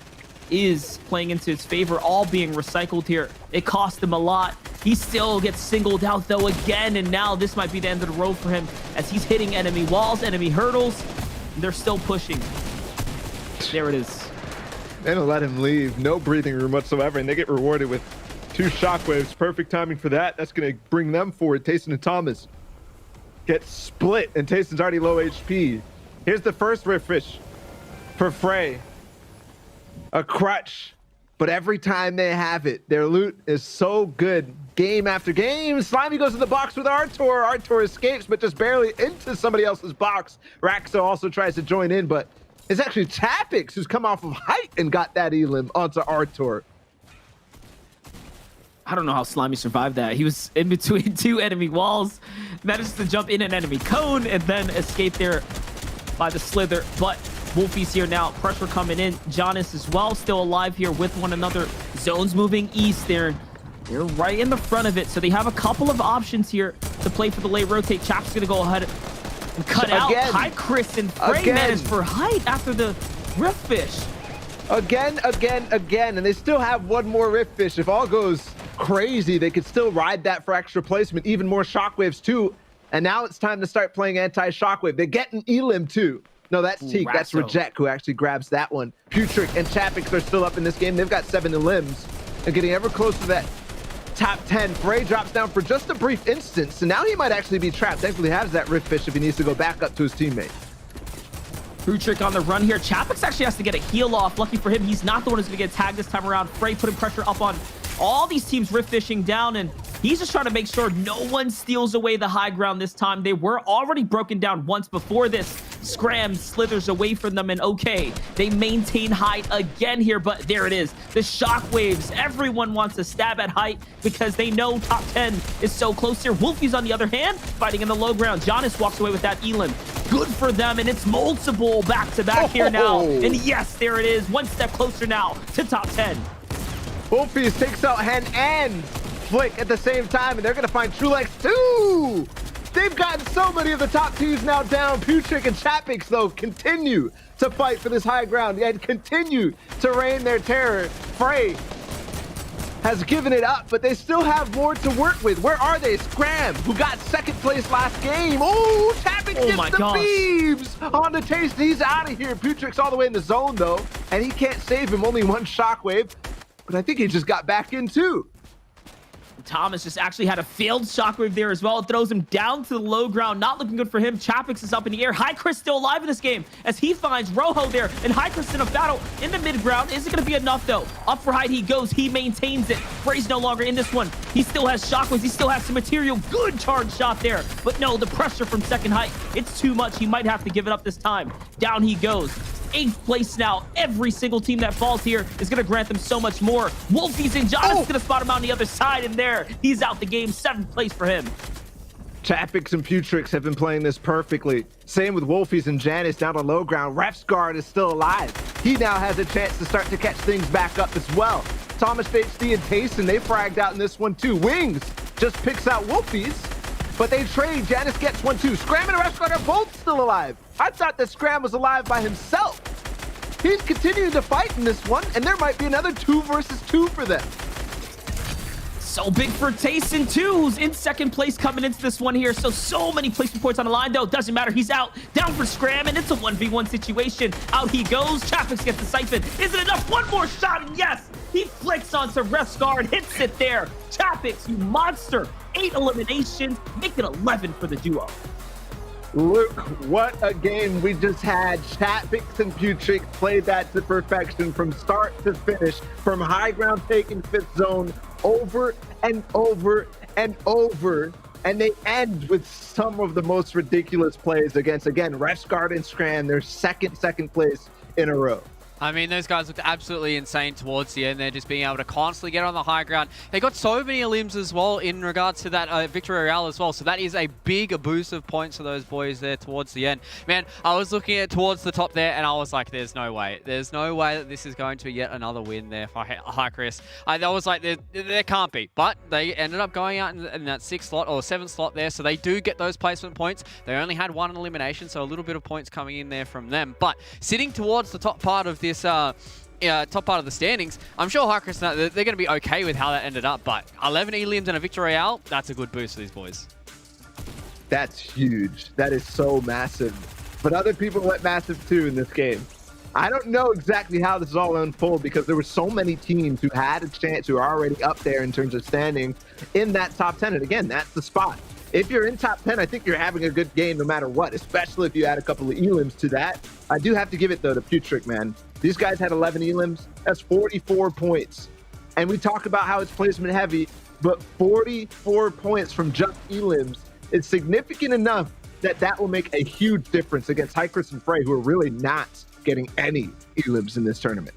Speaker 3: is playing into his favor. All being recycled here. It cost him a lot. He still gets singled out though again. And now this might be the end of the road for him as he's hitting enemy walls, enemy hurdles. They're still pushing. There it is.
Speaker 2: They don't let him leave. No breathing room whatsoever, and they get rewarded with 2 shockwaves. Perfect timing for that. That's going to bring them forward. Tayson and Thomas get split, and Tayson's already low HP. Here's the first Rift Fish for Frey. A crutch, but every time they have it, their loot is so good. Game after game. Slimy goes in the box with Artor. Artor escapes, but just barely into somebody else's box. Raxo also tries to join in, but it's actually Chapix who's come off of height and got that elim onto Artor.
Speaker 3: I don't know how Slimy survived that. He was in between 2 enemy walls, managed to jump in an enemy cone, and then escape there by the slither. But Wolfie's here now. Pressure coming in. Jonas as well, still alive here with one another. Zones moving east there. They're right in the front of it, so they have a couple of options here to play for the late rotate. Chap's gonna go ahead and cut out. Hi, Chris and Frey managed for height after the Rift Fish.
Speaker 2: Again, and they still have one more Rift Fish. If all goes crazy, they could still ride that for extra placement. Even more shockwaves too. And now it's time to start playing anti-shockwave. They get an elim too. No, that's Teak. That's Reject who actually grabs that one. Putrick and Chapix are still up in this game. They've got 7 elims and getting ever closer to that top 10. Frey drops down for just a brief instant, so now he might actually be trapped. Thankfully, he has that Rift Fish if he needs to go back up to his teammate.
Speaker 3: Putrick on the run here. Chapix actually has to get a heal off. Lucky for him, he's not the one who's going to get tagged this time around. Frey putting pressure up on all these teams Rift Fishing down, and he's just trying to make sure no one steals away the high ground this time. They were already broken down once before this. Scram slithers away from them, and okay, they maintain height again here, but there it is. The shockwaves. Everyone wants to stab at height because they know top 10 is so close here. Wolfie's on the other hand, fighting in the low ground. Jonas walks away with that elim. Good for them, and it's multiple back-to-back here now. And yes, there it is. One step closer now to top 10.
Speaker 2: Wolfies takes out Hen and Flick at the same time, and they're going to find Trulex too. They've gotten so many of the top 2s now down. Putrick and Chapix, though, continue to fight for this high ground and continue to reign their terror. Frey has given it up, but they still have more to work with. Where are they? Scram, who got 2nd place last game. Oh, Chapix gets the beeves on the taste. He's out of here. Putrick's all the way in the zone, though, and he can't save him. Only 1 shockwave, but I think he just got back in, too.
Speaker 3: Thomas just actually had a failed shockwave there as well. It throws him down to the low ground. Not looking good for him. Chapix is up in the air. High Chris still alive in this game as he finds Rojo there. And High Chris in a battle in the mid ground. Isn't going to be enough, though. Up for height he goes. He maintains it. Frey's no longer in this one. He still has shockwaves. He still has some material. Good charge shot there. But no, the pressure from 2nd height. It's too much. He might have to give it up this time. Down he goes. 8th place now. Every single team that falls here is going to grant them so much more. Wolfies and Jonas going to spot him on the other side, and there, he's out the game. 7th place for him.
Speaker 2: Chapix and Putrix have been playing this perfectly. Same with Wolfies and Janice down on low ground. Refsguard is still alive. He now has a chance to start to catch things back up as well. Thomas HD and Tayson, they fragged out in this one too. Wings just picks out Wolfies, but they trade. Janice gets one too. Scram and Refsguard are both still alive. I thought that Scram was alive by himself. He's continuing to fight in this one, and there might be another 2 versus 2 for them.
Speaker 3: So big for Tayson too, who's in 2nd place coming into this one here. So many placement points on the line, though. Doesn't matter. He's out. Down for Scram, and it's a 1v1 situation. Out he goes. Chapix gets the siphon. Is it enough? One more shot, and yes! He flicks onto Refsguard, hits it there. Chapix, you monster. 8 eliminations, make it 11 for the duo.
Speaker 2: Luke, what a game we just had. Chatpix and Putrix played that to perfection from start to finish, from high ground taking fifth zone over and over and over. And they end with some of the most ridiculous plays against, again, Refsguard and Scram, their second place in a row.
Speaker 1: I mean, those guys looked absolutely insane towards the end. They're just being able to constantly get on the high ground. They got so many limbs as well in regards to that Victory Royale as well. So that is a big boost of points for those boys there towards the end. Man, I was looking at towards the top there and I was like, there's no way. There's no way that this is going to be yet another win there for Chris. I was like, there can't be. But they ended up going out in that 6th slot or 7th slot there. So they do get those placement points. They only had 1 elimination, so a little bit of points coming in there from them. But sitting towards the top part of this top part of the standings, I'm sure Chris, they're going to be okay with how that ended up, but 11 elims and a Victory Royale, that's a good boost for these boys.
Speaker 2: That's huge. That is so massive. But other people went massive too in this game. I don't know exactly how this is all unfold because there were so many teams who had a chance, who are already up there in terms of standing in that top 10. And again, that's the spot. If you're in top 10, I think you're having a good game no matter what, especially if you add a couple of elims to that. I do have to give it, though, to Putrick, man. These guys had 11 elims. That's 44 points. And we talk about how it's placement heavy, but 44 points from just elims is significant enough that that will make a huge difference against Chris and Frey, who are really not getting any elims in this tournament.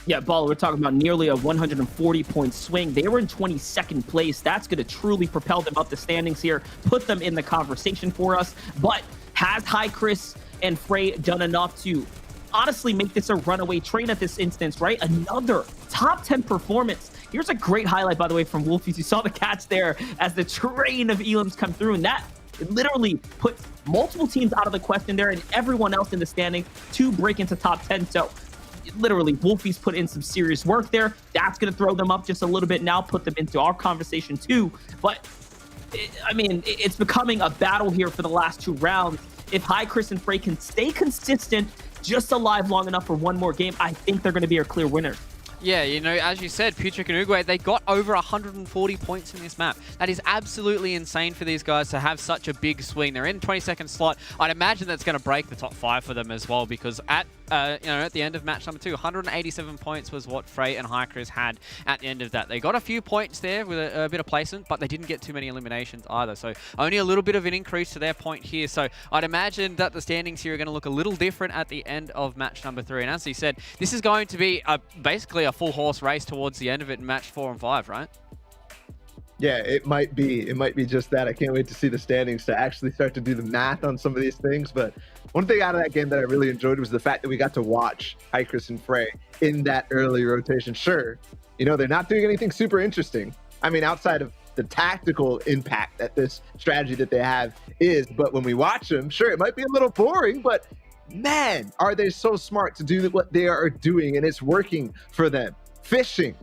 Speaker 3: Yeah, Baller, we're talking about nearly a 140-point swing. They were in 22nd place. That's going to truly propel them up the standings here, put them in the conversation for us. But has Chris and Frey done enough to honestly make this a runaway train at this instance, right? Another top 10 performance. Here's a great highlight, by the way, from Wolfies. You saw the catch there as the train of elims come through, and that literally puts multiple teams out of the question there and everyone else in the standing to break into top 10. So literally, Wolfies put in some serious work there. That's going to throw them up just a little bit now, put them into our conversation too. But, it's becoming a battle here for the last 2 rounds. If Chris and Frey can stay consistent, just alive long enough for one more game, I think they're going to be our clear winners.
Speaker 1: Yeah, as you said, Putrick and Uguay, they got over 140 points in this map. That is absolutely insane for these guys to have such a big swing. They're in 22nd slot. I'd imagine that's going to break the top 5 for them as well, because at the end of match number 2, 187 points was what Frey and Chris had at the end of that. They got a few points there with a bit of placement, but they didn't get too many eliminations either. So only a little bit of an increase to their point here. So I'd imagine that the standings here are going to look a little different at the end of match number 3. And as he said, this is going to be basically a full horse race towards the end of it in match 4 and 5, right?
Speaker 2: Yeah, it might be just that. I can't wait to see the standings to actually start to do the math on some of these things. But one thing out of that game that I really enjoyed was the fact that we got to watch Chris and Frey in that early rotation. Sure, they're not doing anything super interesting. Outside of the tactical impact that this strategy that they have is, but when we watch them, sure, it might be a little boring, but man, are they so smart to do what they are doing, and it's working for them. Fishing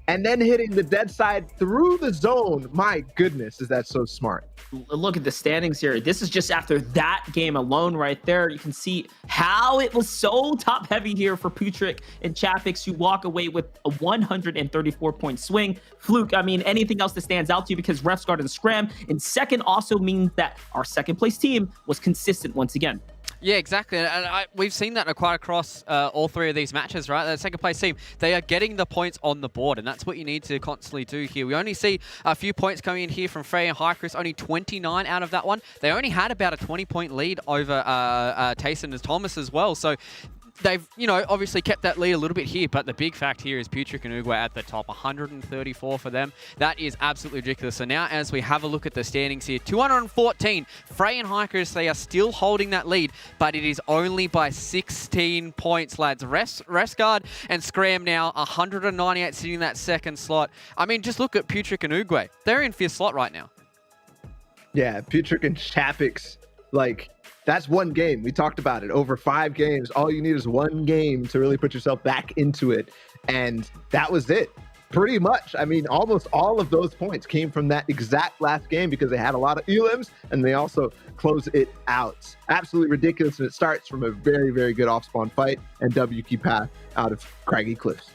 Speaker 2: and then hitting the dead side through the zone. My goodness, is that so smart.
Speaker 3: Look at the standings here. This is just after that game alone right there. You can see how it was so top heavy here for Putrick and Chapix, who walk away with a 134-point swing. Fluke, anything else that stands out to you? Because Refsguard and Scram in second also means that our second place team was consistent once again.
Speaker 1: Yeah, exactly. And we've seen that quite across all 3 of these matches, right? The second place team, they are getting the points on the board, and that's what you need to constantly do here. We only see a few points coming in here from Frey and Chris, only 29 out of that one. They only had about a 20-point lead over Tayson and Thomas as well. So they've, obviously kept that lead a little bit here, but the big fact here is Putrick and Uguay at the top, 134 for them. That is absolutely ridiculous. So now as we have a look at the standings here, 214, Frey and Chris, they are still holding that lead, but it is only by 16 points, lads. Refsguard and Scram now, 198 sitting in that second slot. Just look at Putrick and Uguay. They're in 5th slot right now.
Speaker 2: Yeah, Putrick and Chapix, that's one game. We talked about it. Over 5 games, all you need is one game to really put yourself back into it. And that was it. Pretty much. Almost all of those points came from that exact last game because they had a lot of elims and they also close it out. Absolutely ridiculous. And it starts from a very, very good off-spawn fight and W key path out of Craggy Cliffs.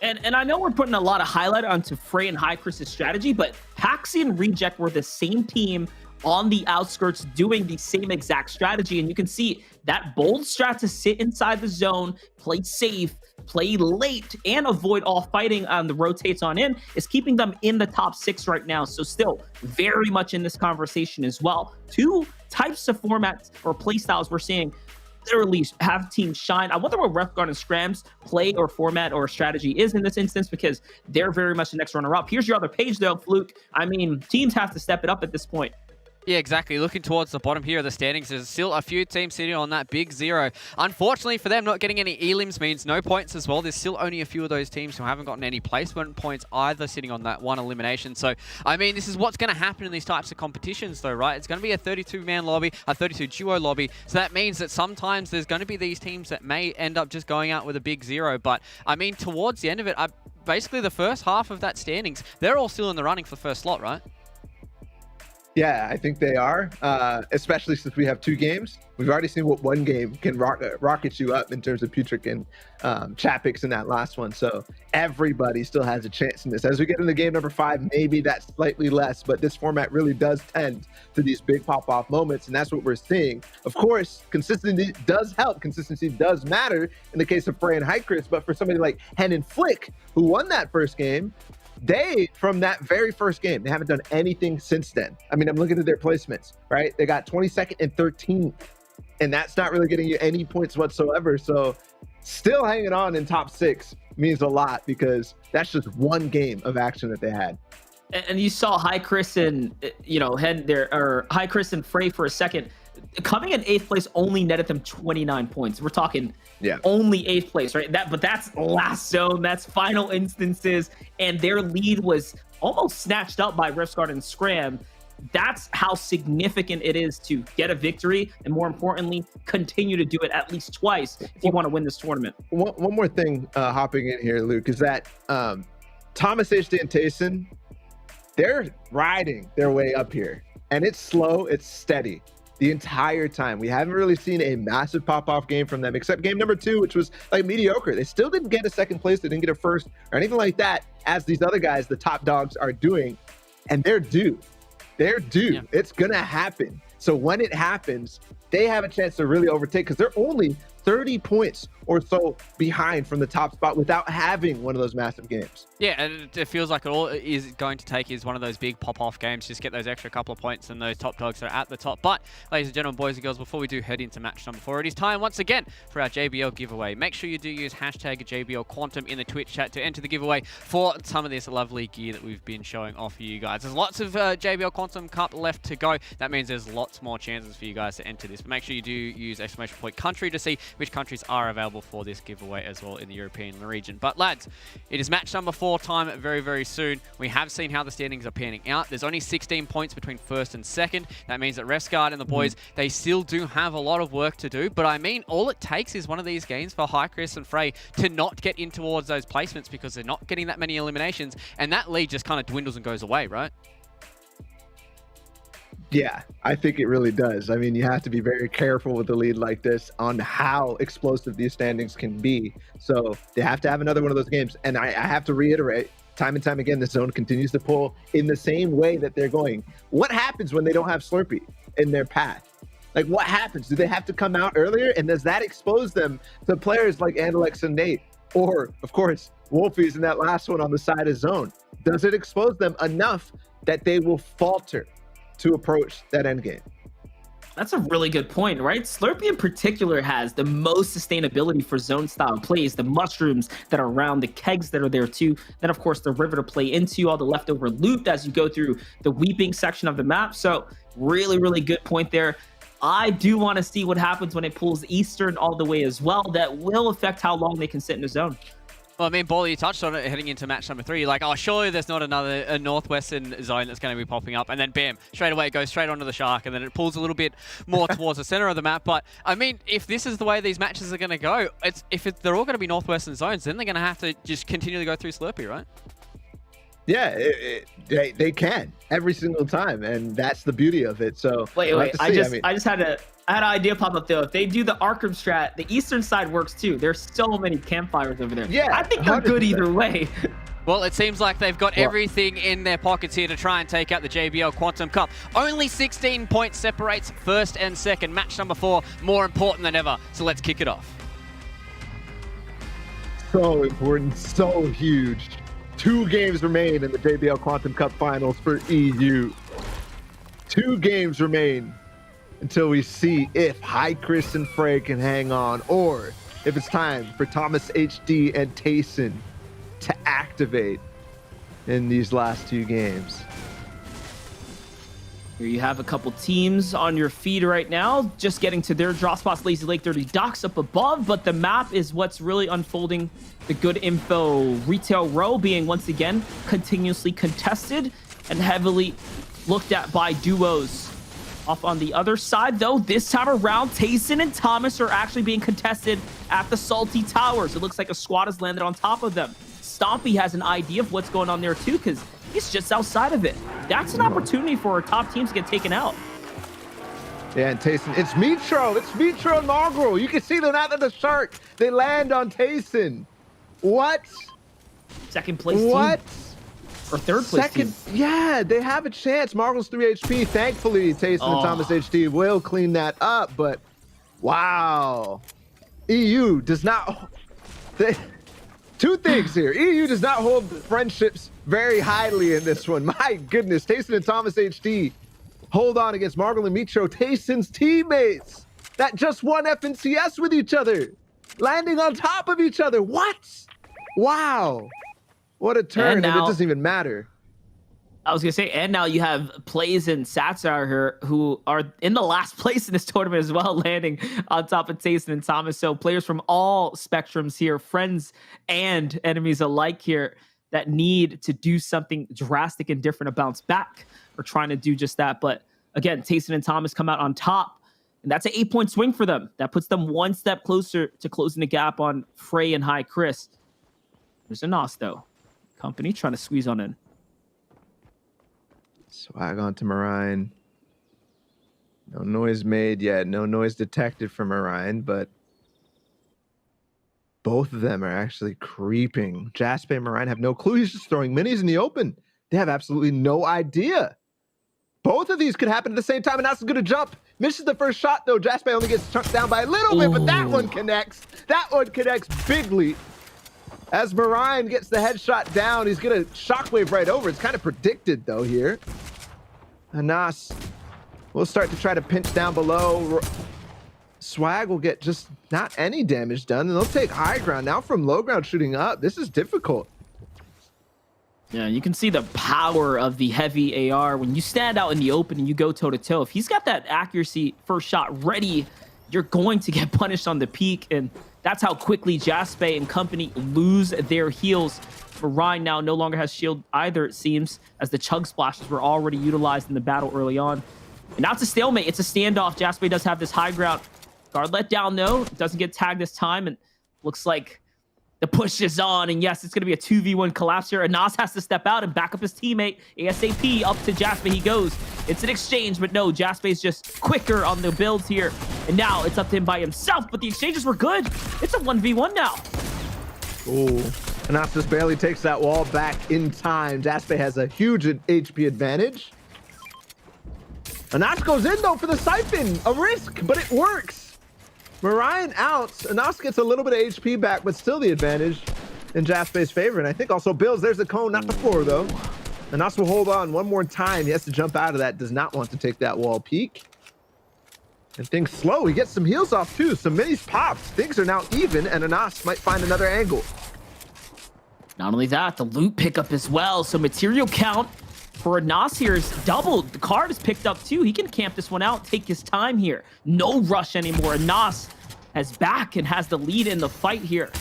Speaker 3: And I know we're putting a lot of highlight onto Frey and Chris' strategy, but Paxi and Reject were the same team on the outskirts doing the same exact strategy. And you can see that bold strat to sit inside the zone, play safe, play late, and avoid all fighting on the rotates on in is keeping them in the top 6 right now. So still very much in this conversation as well. 2 types of formats or play styles we're seeing literally have teams shine. I wonder what Refguard and Scram's play or format or strategy is in this instance, because they're very much the next runner-up. Here's your other page though, Fluke. I mean, teams have to step it up at this point.
Speaker 1: Yeah, exactly. Looking towards the bottom here of the standings, there's still a few teams sitting on that big 0. Unfortunately for them, not getting any elims means no points as well. There's still only a few of those teams who haven't gotten any placement points either, sitting on that 1 elimination. So, I mean, this is what's going to happen in these types of competitions though, right? It's going to be a 32-man lobby, a 32 duo lobby. So that means that sometimes there's going to be these teams that may end up just going out with a big 0. But, I mean, towards the end of it, basically the first half of that standings, they're all still in the running for the first slot, right?
Speaker 2: Yeah, I think they are, especially since we have 2 games. We've already seen what 1 game can rocket you up in terms of Putrick and Chapix in that last one. So everybody still has a chance in this. As we get into game number 5, maybe that's slightly less, but this format really does tend to these big pop-off moments, and that's what we're seeing. Of course, consistency does help. Consistency does matter in the case of Frey and Hycris, but for somebody like Hen and Flick, who won that first game, from that very first game, they haven't done anything since then. I mean, I'm looking at their placements, right? They got 22nd and 13th, and that's not really getting you any points whatsoever. So still hanging on in top 6 means a lot, because that's just 1 game of action that they had.
Speaker 3: And you saw Hycris and, Hen there, or Hycris and Frey for a second. Coming in 8th place only netted them 29 points. We're talking only 8th place, right? But that's last zone, that's final instances, and their lead was almost snatched up by Refguard and Scram. That's how significant it is to get a victory, and more importantly, continue to do it at least twice if you want to win this tournament.
Speaker 2: One more thing hopping in here, Luke, is that Thomas H.D. and Tayson, they're riding their way up here, and it's slow, it's steady the entire time. We haven't really seen a massive pop-off game from them, except game number 2, which was like mediocre. They still didn't get a 2nd place, they didn't get a 1st or anything like that, as these other guys, the top dogs, are doing, and they're due. They're due. Yeah. It's gonna happen. So when it happens, they have a chance to really overtake, because they're only 30 points or so behind from the top spot without having one of those massive games.
Speaker 1: Yeah, and it feels like all it is going to take is one of those big pop-off games, just get those extra couple of points and those top dogs are at the top. But, ladies and gentlemen, boys and girls, before we do head into match number 4, it is time once again for our JBL giveaway. Make sure you do use hashtag JBL Quantum in the Twitch chat to enter the giveaway for some of this lovely gear that we've been showing off for you guys. There's lots of JBL Quantum Cup left to go. That means there's lots more chances for you guys to enter this. But make sure you do use !country to see which countries are available for this giveaway as well in the European region. But lads, it is match number 4 time very, very soon. We have seen how the standings are panning out. There's only 16 points between 1st and 2nd. That means that Refguard and the boys, they still do have a lot of work to do. But I mean, all it takes is one of these games for Hycris and Frey to not get in towards those placements, because they're not getting that many eliminations, and that lead just kind of dwindles and goes away, right?
Speaker 2: Yeah, I think it really does. I mean, you have to be very careful with a lead like this on how explosive these standings can be. So they have to have another one of those games. And I have to reiterate, time and time again, the zone continues to pull in the same way that they're going. What happens when they don't have Slurpee in their path? Like, what happens? Do they have to come out earlier? And does that expose them to players like Andalex and Nate? Or, of course, Wolfie's in that last one on the side of zone. Does it expose them enough that they will falter to approach that end game?
Speaker 3: That's a really good point, right? Slurpee in particular has the most sustainability for zone style plays, the mushrooms that are around, the kegs that are there too. Then of course the river to play into, all the leftover loot as you go through the weeping section of the map. So really, really good point there. I do want to see what happens when it pulls Eastern all the way as well. That will affect how long they can sit in the zone.
Speaker 1: Well, I mean, Ball, you touched on it heading into match number 3. You're like, oh, surely there's not a northwestern zone that's going to be popping up. And then, bam, straight away it goes straight onto the Shark. And then it pulls a little bit more towards the center of the map. But, I mean, if this is the way these matches are going to go, they're all going to be northwestern zones, then they're going to have to just continually go through Slurpee, right?
Speaker 2: Yeah, they can every single time, and that's the beauty of it. So
Speaker 3: wait, I just had an idea pop up though. If they do the Arkham strat, the eastern side works too. There's so many campfires over there.
Speaker 2: Yeah,
Speaker 3: I think they're 100%. Good either way.
Speaker 1: Well, it seems like they've got everything in their pockets here to try and take out the JBL Quantum Cup. Only 16 points separates first and second. Match number 4, more important than ever. So let's kick it off.
Speaker 2: So important, so huge. 2 games remain in the JBL Quantum Cup finals for EU. 2 games remain until we see if High Chris and Frey can hang on, or if it's time for Thomas HD and Tayson to activate in these last 2 games.
Speaker 3: Here you have a couple teams on your feed right now, just getting to their drop spots. Lazy Lake Dirty Docks up above, but the map is what's really unfolding. The good info retail row being once again continuously contested and heavily looked at by duos. Off on the other side, though, this time around, Tayson and Thomas are actually being contested at the Salty Towers. It looks like a squad has landed on top of them. Stompy has an idea of what's going on there too, because he's just outside of it. That's an opportunity for our top teams to get taken out.
Speaker 2: Yeah, and Tayson, it's Mitro and Mongrel. You can see them out of the shark. They land on Tayson. What?
Speaker 3: Second place
Speaker 2: what?
Speaker 3: team. Or third place team.
Speaker 2: Yeah, they have a chance. Marvel's 3 HP. Thankfully, Tayson and Thomas HD will clean that up, but wow. EU does not... 2 things here. EU does not hold friendships very highly in this one. My goodness, Tayson and Thomas HD hold on against Marvel and Mitro, Tayson's teammates that just won FNCS with each other, landing on top of each other. What? Wow. What a turn, and it doesn't even matter.
Speaker 3: I was going to say, and now you have Plays and Satsar here who are in the last place in this tournament as well, landing on top of Tayson and Thomas. So players from all spectrums here, friends and enemies alike here, that need to do something drastic and different to bounce back, or trying to do just that. But again, Tayson and Thomas come out on top, and that's an 8-point swing for them. That puts them 1 step closer to closing the gap on Frey and High Chris. There's a Nos, though. Company trying to squeeze on in.
Speaker 2: Swag onto Marine. No noise made yet. No noise detected from Marine, but both of them are actually creeping. Jaspe and Marine have no clue. He's just throwing minis in the open. They have absolutely no idea. Both of these could happen at the same time, and that's going to jump. Misses the first shot, though. Jaspe only gets chunked down by a little bit, but that one connects. That one connects bigly. As Marine gets the headshot down, he's going to shockwave right over. It's kind of predicted, though, here. Anas will start to try to pinch down below. Swag will get just not any damage done, and they'll take high ground. Now from low ground shooting up, this is difficult.
Speaker 3: Yeah, you can see the power of the heavy AR. When you stand out in the open and you go toe-to-toe, if he's got that accuracy first shot ready, you're going to get punished on the peak, and that's how quickly Jaspe and company lose their heals. Marine now no longer has shield either, it seems, as the chug splashes were already utilized in the battle early on. And now it's a stalemate. It's a standoff. Jaspe does have this high ground. Guard let down, though. Doesn't get tagged this time, and looks like the push is on. And yes, it's going to be a 2v1 collapse here. Anas has to step out and back up his teammate. ASAP up to Jaspe he goes. It's an exchange, but no, Jaspe's just quicker on the builds here. And now it's up to him by himself, but the exchanges were good. It's a 1v1 now.
Speaker 2: Ooh. Anas just barely takes that wall back in time. Jaspe has a huge HP advantage. Anas goes in, though, for the siphon. A risk, but it works. Marine out. Anas gets a little bit of HP back, but still the advantage in Jaspe's favor. And I think also Bills, there's the cone, not the floor, though. Anas will hold on one more time. He has to jump out of that. Does not want to take that wall peek. And things slow. He gets some heals off, too. Some minis popped. Things are now even, and Anas might find another angle.
Speaker 3: Not only that, the loot pickup as well. So material count for Anas here is doubled. The card is picked up too. He can camp this one out, take his time here. No rush anymore. Anas has back and has the lead in the fight here.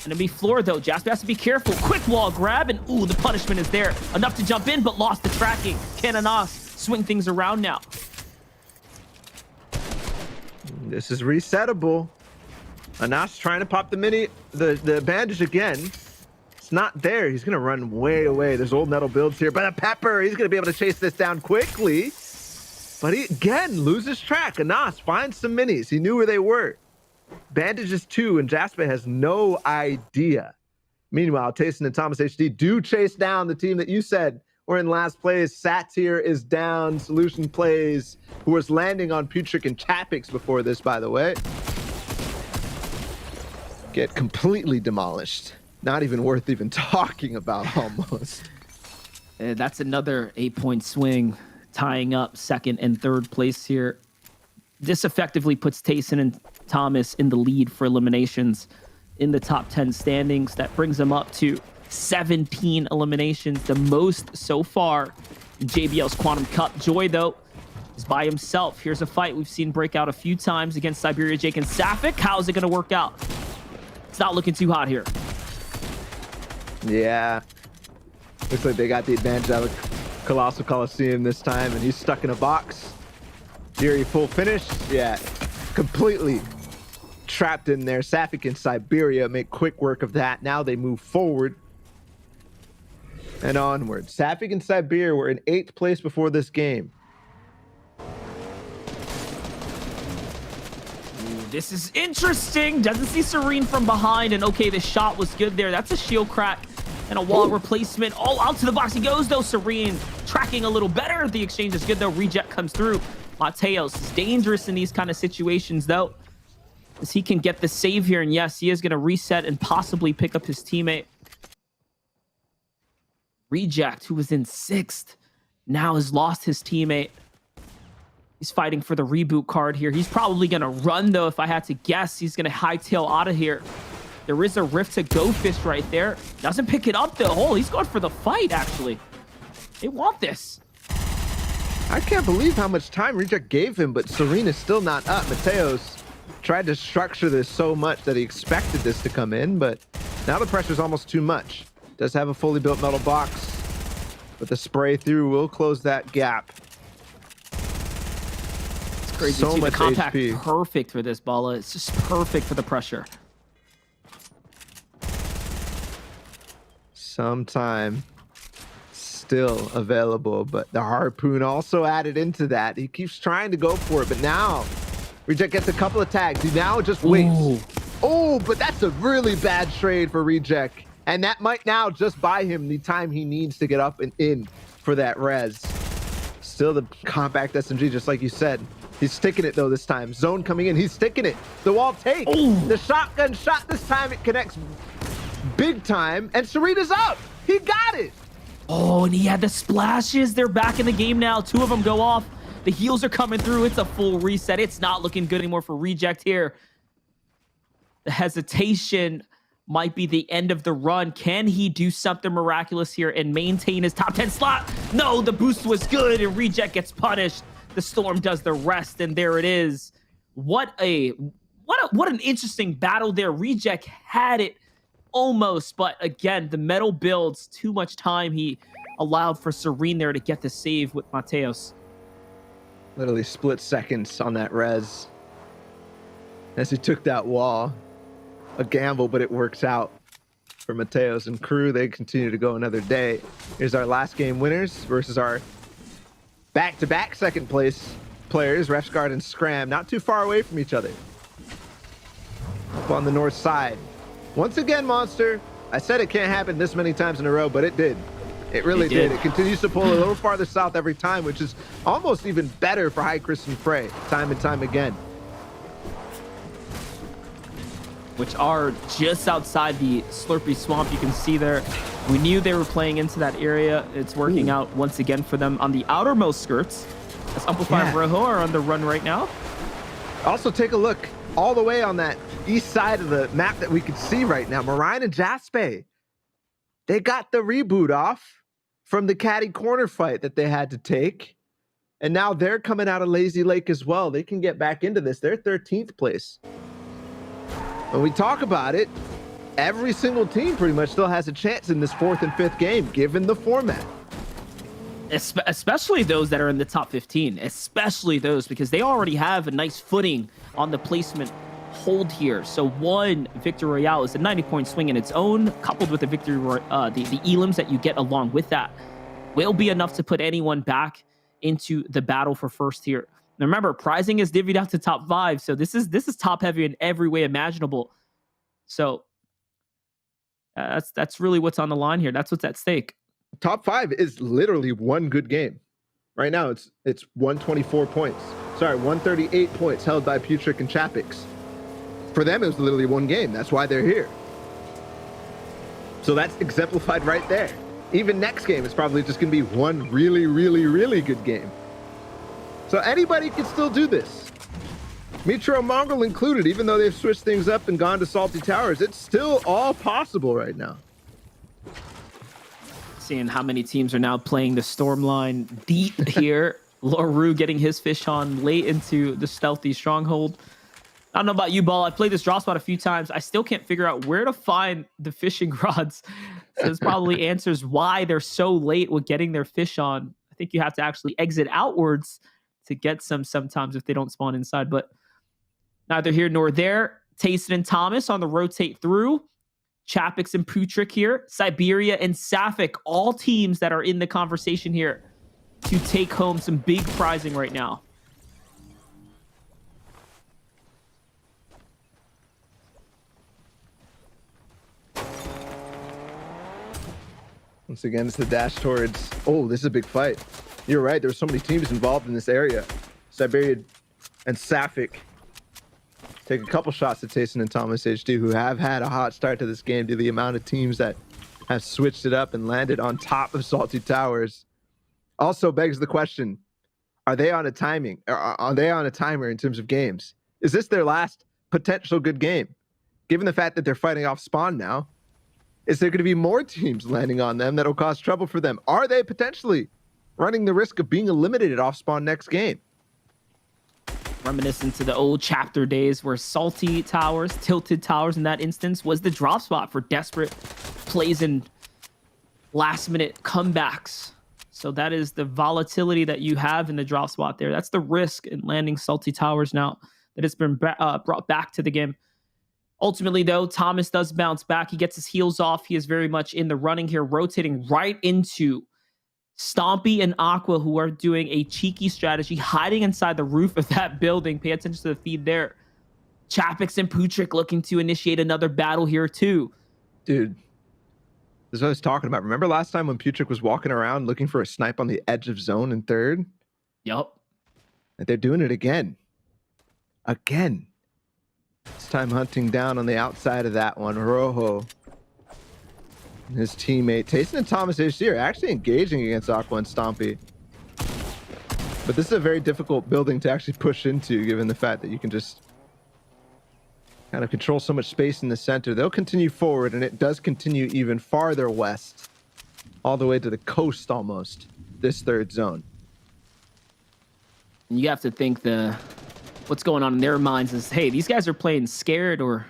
Speaker 3: Enemy floor though. Jasper has to be careful. Quick wall grab, and ooh, the punishment is there. Enough to jump in, but lost the tracking. Can Anas swing things around now?
Speaker 2: This is resettable. Anas trying to pop the bandage again. It's not there. He's gonna run way away. There's old metal builds here, but a pepper. He's gonna be able to chase this down quickly. But he again loses track. Anas finds some minis. He knew where they were. Bandages 2, and Jasper has no idea. Meanwhile, Tayson and Thomas HD do chase down the team that you said were in last place. Satyr is down. Solution Plays, who was landing on Putrick and Chapix before this, by the way, get completely demolished. Not even worth even talking about almost.
Speaker 3: That's another 8-point swing, tying up second and third place here. This effectively puts Tayson and Thomas in the lead for eliminations in the top 10 standings. That brings them up to 17 eliminations, the most so far in JBL's Quantum Cup. Joy, though, is by himself. Here's a fight we've seen break out a few times against Siberia, Jake, and Safik. How's it going to work out? It's not looking too hot here.
Speaker 2: Yeah. Looks like they got the advantage out of Colossal Coliseum this time, and he's stuck in a box. Fury full finish. Yeah, completely trapped in there. Safik and Siberia make quick work of that. Now they move forward and onward. Safik and Siberia were in 8th place before this game.
Speaker 3: This is interesting. Doesn't see Serene from behind. And okay, the shot was good there. That's a shield crack and a wall replacement. Oh, out to the box he goes, though. Serene tracking a little better. The exchange is good, though. Reject comes through. Mateos is dangerous in these kind of situations, though, as he can get the save here. And yes, he is going to reset and possibly pick up his teammate. Reject, who was in 6th, now has lost his teammate. He's fighting for the reboot card here. He's probably going to run, though, if I had to guess. He's going to hightail out of here. There is a Rift to Go Fist right there. Doesn't pick it up, though. Oh, he's going for the fight, actually. They want this.
Speaker 2: I can't believe how much time Reject gave him, but Serena's still not up. Mateos tried to structure this so much that he expected this to come in, but now the pressure's almost too much. Does have a fully built metal box, but the spray through will close that gap.
Speaker 3: Crazy
Speaker 2: so
Speaker 3: too.
Speaker 2: much
Speaker 3: The compact
Speaker 2: HP.
Speaker 3: Perfect for this Bala. It's just perfect for the pressure.
Speaker 2: Sometime still available, but the harpoon also added into that. He keeps trying to go for it, but now Reject gets a couple of tags. He now just waits.
Speaker 3: Ooh.
Speaker 2: Oh, but that's a really bad trade for Reject, and that might now just buy him the time he needs to get up and in for that res. Still the compact SMG, just like you said. He's sticking it, though, this time. Zone coming in. He's sticking it. The wall take.
Speaker 3: Ooh.
Speaker 2: The shotgun shot this time. It connects big time. And Serena's up. He got it.
Speaker 3: Oh, and he had the splashes. They're back in the game now. 2 of them go off. The heals are coming through. It's a full reset. It's not looking good anymore for Reject here. The hesitation might be the end of the run. Can he do something miraculous here and maintain his top 10 slot? No, the boost was good, and Reject gets punished. The Storm does the rest, and there it is. What an interesting battle there. Reject had it almost, but again, the metal builds too much time. He allowed for Serene there to get the save with Mateos.
Speaker 2: Literally split seconds on that res as he took that wall. A gamble, but it works out for Mateos and crew. They continue to go another day. Here's our last game winners versus our back-to-back second place players, Refsguard and Scram, not too far away from each other. Up on the north side. Once again, Monster, I said it can't happen this many times in a row, but it did. It really did. It continues to pull a little farther south every time, which is almost even better for High Chris and Frey, time and time again.
Speaker 3: Which are just outside the Slurpy Swamp. You can see there. We knew they were playing into that area. It's working out once again for them on the outermost skirts. As Amplify and Rojo are on the run right now.
Speaker 2: Also, take a look all the way on that east side of the map that we can see right now. Marine and Jaspe, they got the reboot off from the Caddy Corner fight that they had to take. And now they're coming out of Lazy Lake as well. They can get back into this. They're 13th place. When we talk about it, every single team pretty much still has a chance in this 4th and 5th game, given the format.
Speaker 3: Especially those that are in the top 15, especially those, because they already have a nice footing on the placement hold here. So one Victory Royale is a 90-point swing in its own, coupled with the victory, the elims that you get along with that, will be enough to put anyone back into the battle for first here. Now remember, prizing is divvied out to top 5, so this is top heavy in every way imaginable. So That's really what's on the line here. That's what's at stake.
Speaker 2: Top 5 is literally one good game. Right now, it's 124 points. Sorry, 138 points held by Putrick and Chapix. For them, it was literally one game. That's why they're here. So that's exemplified right there. Even next game is probably just going to be one really, really, really good game. So anybody can still do this. Mitro Mongrel included, even though they've switched things up and gone to Salty Towers, it's still all possible right now.
Speaker 3: Seeing how many teams are now playing the storm line deep here. Loru getting his fish on late into the stealthy stronghold. I don't know about you, Ball. I've played this drop spot a few times. I still can't figure out where to find the fishing rods. So this probably answers why they're so late with getting their fish on. I think you have to actually exit outwards to get some sometimes if they don't spawn inside. But neither here nor there. Tayson and Thomas on the rotate through. Chapix and Putrick here. Siberia and Sapphic, all teams that are in the conversation here to take home some big prizing right now.
Speaker 2: Once again, it's the dash towards... Oh, this is a big fight. You're right. There's so many teams involved in this area. Siberia and Sapphic take a couple shots at Tayson and Thomas HD, who have had a hot start to this game due to the amount of teams that have switched it up and landed on top of Salty Towers. Also begs the question, are they on a timing? Are they on a timer in terms of games? Is this their last potential good game? Given the fact that they're fighting off spawn now, is there going to be more teams landing on them that'll cause trouble for them? Are they potentially running the risk of being eliminated off spawn next game?
Speaker 3: Reminiscent to the old chapter days where Salty Towers, Tilted Towers in that instance, was the drop spot for desperate plays and last-minute comebacks. So that is the volatility that you have in the drop spot there. That's the risk in landing Salty Towers now that it's been brought back to the game. Ultimately, though, Thomas does bounce back. He gets his heels off. He is very much in the running here, rotating right into Stompy and Aqua, who are doing a cheeky strategy, hiding inside the roof of that building. Pay attention to the feed there. Chapix and Putrick looking to initiate another battle here, too.
Speaker 2: Dude, this is what I was talking about. Remember last time when Putrick was walking around looking for a snipe on the edge of zone in third?
Speaker 3: Yup.
Speaker 2: And they're doing it again. Again. This time hunting down on the outside of that one. Rojo and his teammate. Tayson and Thomas HD are actually engaging against Aqua and Stompy. But this is a very difficult building to actually push into, given the fact that you can just kind of control so much space in the center. They'll continue forward, and it does continue even farther west, all the way to the coast almost, this third zone.
Speaker 3: You have to think what's going on in their minds is, hey, these guys are playing scared or,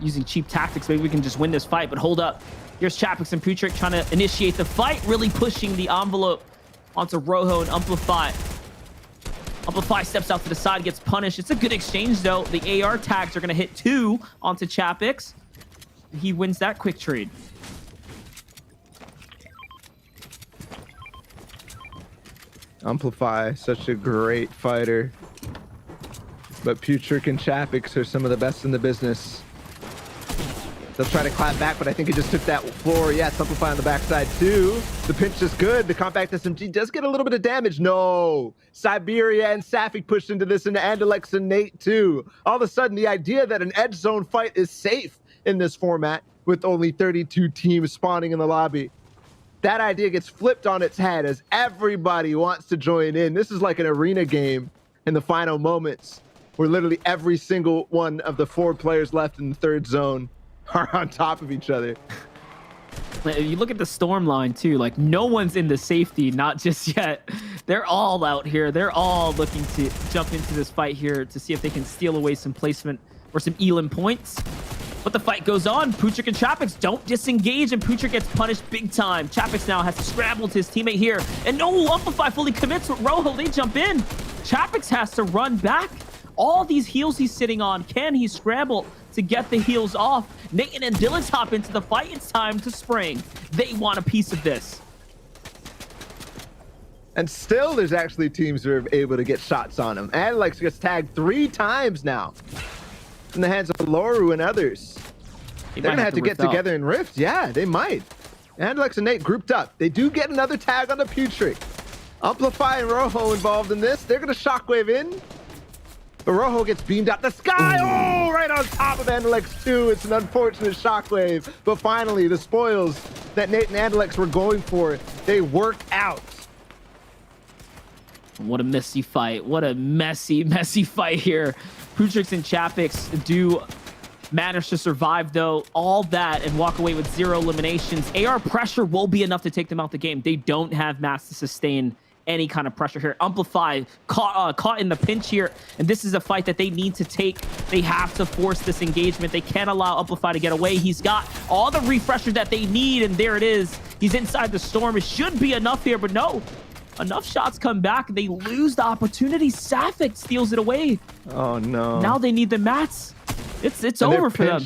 Speaker 3: using cheap tactics. Maybe we can just win this fight, but hold up. Here's Chapix and Putrick trying to initiate the fight, really pushing the envelope onto Rojo and Amplify. Amplify steps out to the side, gets punished. It's a good exchange, though. The AR tags are going to hit 2 onto Chapix. He wins that quick trade.
Speaker 2: Amplify, such a great fighter. But Putrick and Chapix are some of the best in the business. They'll try to clap back, but I think he just took that floor. Yes, Amplify on the backside too. The pinch is good. The compact SMG does get a little bit of damage. No. Siberia and Sapphic pushed into this, and Andalex and Nate too. All of a sudden, the idea that an edge zone fight is safe in this format with only 32 teams spawning in the lobby, that idea gets flipped on its head as everybody wants to join in. This is like an arena game in the final moments, where literally every single one of the 4 players left in the third zone are on top of each other.
Speaker 3: You look at the storm line too, like no one's in the safety, not just yet. They're all out here. They're all looking to jump into this fight here to see if they can steal away some placement or some Elam points. But the fight goes on. Putrick and Chapix don't disengage, and Putrick gets punished big time. Chapix now has to scramble to his teammate here. And no, Amplify fully commits with Rojo. They jump in. Chapix has to run back. All these heals he's sitting on, can he scramble to get the heals off? Nathan and Dylan hop into the fight. It's time to spring. They want a piece of this.
Speaker 2: And still, there's actually teams who are able to get shots on him. Alex gets tagged 3 times now in the hands of Loru and others. They're going to have to get together in Rift. Yeah, they might. Andalex and Nate grouped up. They do get another tag on the Putrick. Amplify and Rojo involved in this. They're going to shockwave in. But Rojo gets beamed out the sky. Oh, right on top of Andalex too. It's an unfortunate shockwave. But finally, the spoils that Nate and Andalex were going for, they worked out.
Speaker 3: What a messy fight. What a messy fight here. Putrix and Chapix do manage to survive, though, all that and walk away with 0 eliminations. AR pressure will be enough to take them out the game. They don't have mass to sustain any kind of pressure here. Amplify caught in the pinch here, and this is a fight that they need to take. They have to force this engagement. They can't allow Amplify to get away. He's got all the refresher that they need, and there it is. He's inside the storm. It should be enough here, but no. Enough shots come back. They lose the opportunity. Safik steals it away.
Speaker 2: Oh, no.
Speaker 3: Now they need the mats. It's over for them.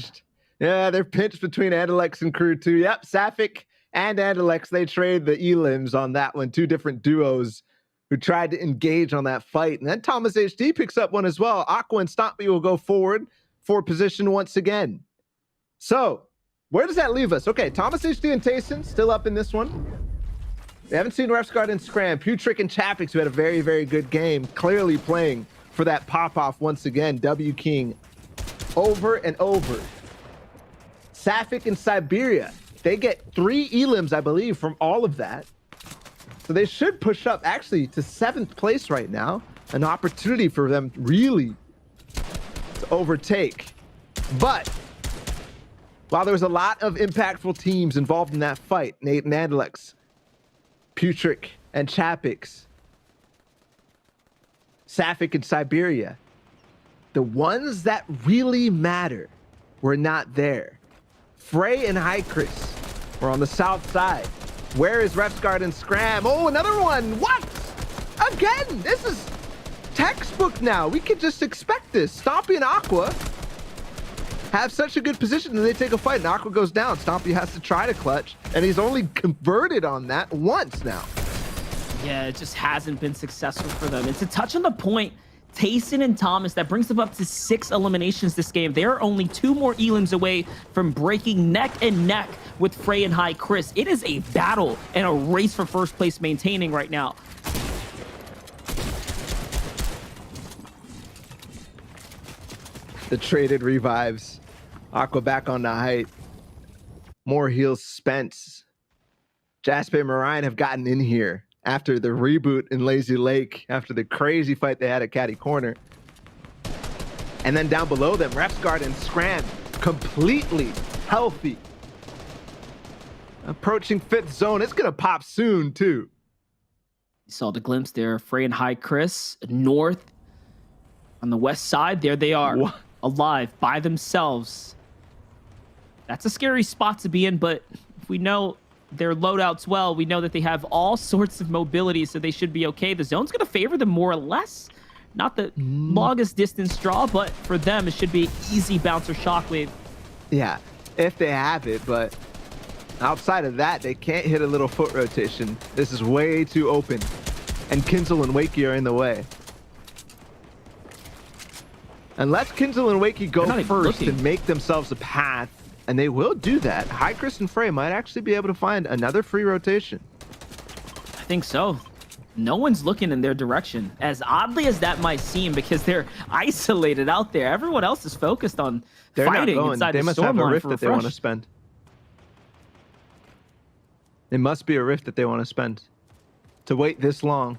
Speaker 2: Yeah, they're pinched between Andalex and Crew 2. Yep, Safik and Andalex, they trade the elims on that one. 2 different duos who tried to engage on that fight. And then Thomas HD picks up one as well. Aqua and Stompy will go forward for position once again. So, where does that leave us? Okay, Thomas HD and Tayson still up in this one. We haven't seen Refsguard and Scram. Putrick and Chapix, who had a very, very good game, clearly playing for that pop-off once again. W King over and over. Safik and Siberia, they get 3 elims, I believe, from all of that. So they should push up actually to 7th place right now. An opportunity for them really to overtake. But while there was a lot of impactful teams involved in that fight, Nate and Andalex, Putrick and Chapix, Safik and Siberia, the ones that really matter were not there. Frey and Hycris were on the south side. Where is Refsguard and Scram? Oh, another one. What? Again, this is textbook now. We could just expect this. Stompy and Aqua have such a good position that they take a fight and Aqua goes down. Stompy has to try to clutch, and he's only converted on that once now.
Speaker 3: Yeah, it just hasn't been successful for them. And to touch on the point, Tayson and Thomas, that brings them up to 6 eliminations this game. They're only 2 more elims away from breaking neck and neck with Frey and High Chris. It is a battle and a race for first place maintaining right now.
Speaker 2: The traded revives. Aqua back on the height. More heals spent. Jasper and Mariah have gotten in here after the reboot in Lazy Lake, after the crazy fight they had at Caddy Corner. And then down below them, Refsguard and Scram, completely healthy. Approaching 5th zone. It's going to pop soon, too.
Speaker 3: You saw the glimpse there. Frey and High Chris, north on the west side. There they are, alive by themselves. That's a scary spot to be in, but if we know their loadouts well, we know that they have all sorts of mobility, so they should be okay. The zone's going to favor them more or less. Not the longest distance draw, but for them, it should be easy bouncer shockwave.
Speaker 2: Yeah, if they have it, but outside of that, they can't hit a little foot rotation. This is way too open, and Kinzel and Wakey are in the way. Unless Kinzel and Wakey go first and make themselves a path, and they will do that, High Chris and Frey might actually be able to find another free rotation.
Speaker 3: I think so. No one's looking in their direction, as oddly as that might seem, because they're isolated out there. Everyone else is focused on fighting inside
Speaker 2: they
Speaker 3: the
Speaker 2: must
Speaker 3: storm
Speaker 2: have a
Speaker 3: line
Speaker 2: rift
Speaker 3: for
Speaker 2: that they want to spend. It must be a rift that they want to spend. To wait this long,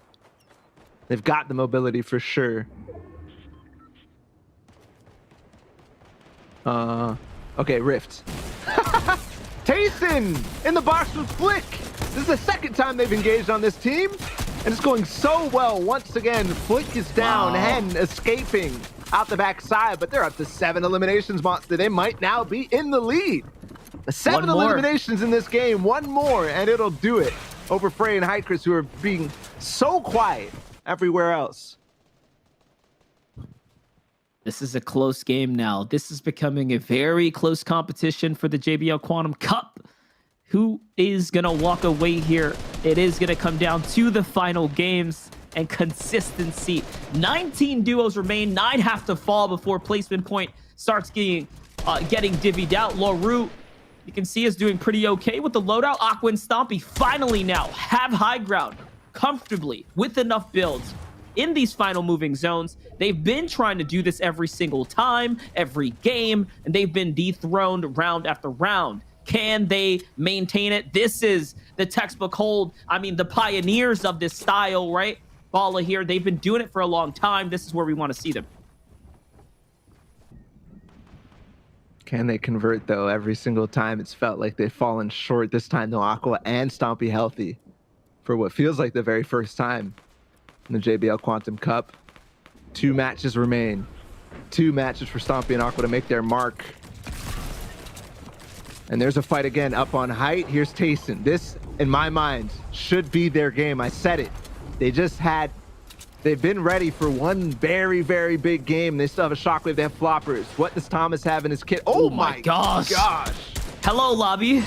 Speaker 2: they've got the mobility for sure. Okay, rift. Tayson in the box with Flick. This is the 2nd time they've engaged on this team, and it's going so well. Once again, Flick is down, Hen escaping out the backside, but they're up to 7 eliminations, Monster. They might now be in the lead. 7 eliminations in this game, 1 more, and it'll do it over Frey and Hycris, who are being so quiet everywhere else.
Speaker 3: This is a close game now. This is becoming a very close competition for the JBL Quantum Cup. Who is going to walk away here? It is going to come down to the final games and consistency. 19 duos remain. 9 have to fall before placement point starts getting getting divvied out. Loru, you can see, is doing pretty okay with the loadout. Aqua and Stompy finally now have high ground comfortably with enough builds in these final moving zones. They've been trying to do this every single time, every game, and they've been dethroned round after round. Can they maintain it? This is the textbook hold. I mean, the pioneers of this style, right? Bala here, they've been doing it for a long time. This is where we want to see them.
Speaker 2: Can they convert, though? Every single time it's felt like they've fallen short. This time, no Aqua and Stompy healthy for what feels like the very first time in the JBL Quantum Cup. 2 matches remain. 2 matches for Stompy and Aqua to make their mark. And there's a fight again up on height. Here's Tayson. This, in my mind, should be their game. I said it. They've been ready for one very, very big game. They still have a Shockwave. They have floppers. What does Thomas have in his kit? Oh my gosh.
Speaker 3: Hello, lobby.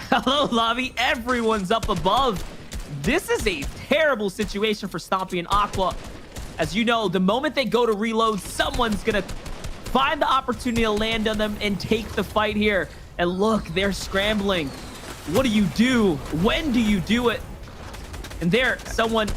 Speaker 3: Hello, lobby. Everyone's up above. This is a terrible situation for Stompy and Aqua. As you know, the moment they go to reload, someone's going to find the opportunity to land on them and take the fight here. And look, they're scrambling. What do you do? When do you do it? And there, someone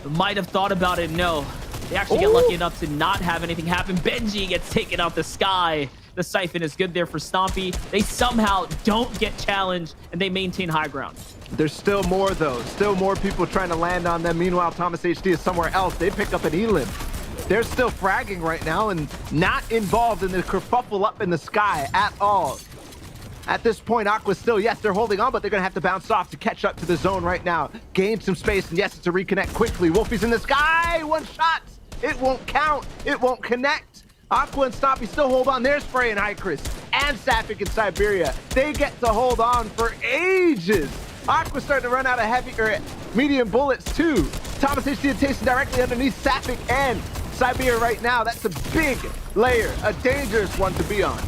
Speaker 3: might have thought about it. No, they actually get lucky enough to not have anything happen. Benji gets taken out the sky. The siphon is good there for Stompy. They somehow don't get challenged, and they maintain high ground.
Speaker 2: There's still more, though. Still more people trying to land on them. Meanwhile, Thomas HD is somewhere else. They pick up an Elim. They're still fragging right now and not involved in the kerfuffle up in the sky at all. At this point, Aqua's still, yes, they're holding on, but they're going to have to bounce off to catch up to the zone right now. Gain some space, and yes, it's a reconnect quickly. Wolfie's in the sky. 1 shot. It won't count. It won't connect. Aqua and Stompy still hold on. There's Frey and Hycris and Sapphic in Siberia. They get to hold on for ages. Aqua's starting to run out of heavy or medium bullets too. Thomas HD and Tayson directly underneath Sapphic and Siberia right now. That's a big layer, a dangerous one to be on.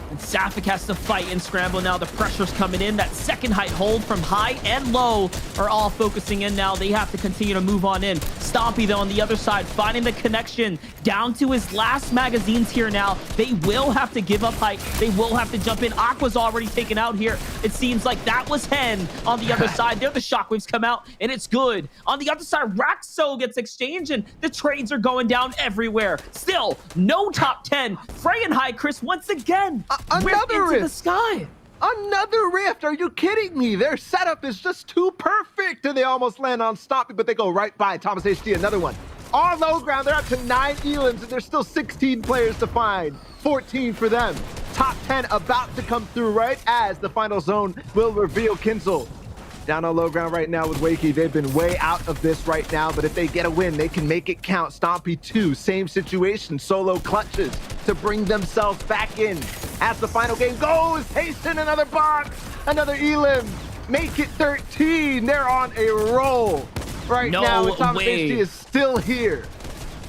Speaker 3: And Sapphic has to fight and scramble now. The pressure's coming in. That second height hold from high and low are all focusing in now. They have to continue to move on in. Stompy, though, on the other side, finding the connection down to his last magazines here now. They will have to give up height. They will have to jump in. Aqua's already taken out here. It seems like that was Hen on the other side. There, the shockwaves come out, and it's good. On the other side, Raxo gets exchanged, and the trades are going down everywhere. Still, no top 10. Frey and Hycris once again.
Speaker 2: Another
Speaker 3: into
Speaker 2: rift.
Speaker 3: The sky.
Speaker 2: Another rift. Are you kidding me? Their setup is just too perfect. And they almost land on Stompy, but they go right by Thomas HD. Another one. On low ground, they're up to 9 Elims, and there's still 16 players to find. 14 for them. Top 10 about to come through right as the final zone will reveal Kinzel. Down on low ground right now with Wakey. They've been way out of this right now, but if they get a win, they can make it count. Stompy 2, same situation. Solo clutches to bring themselves back in. As the final game goes, Hasten another box, another Elim. Make it 13. They're on a roll right now. And Thomas HD is still here.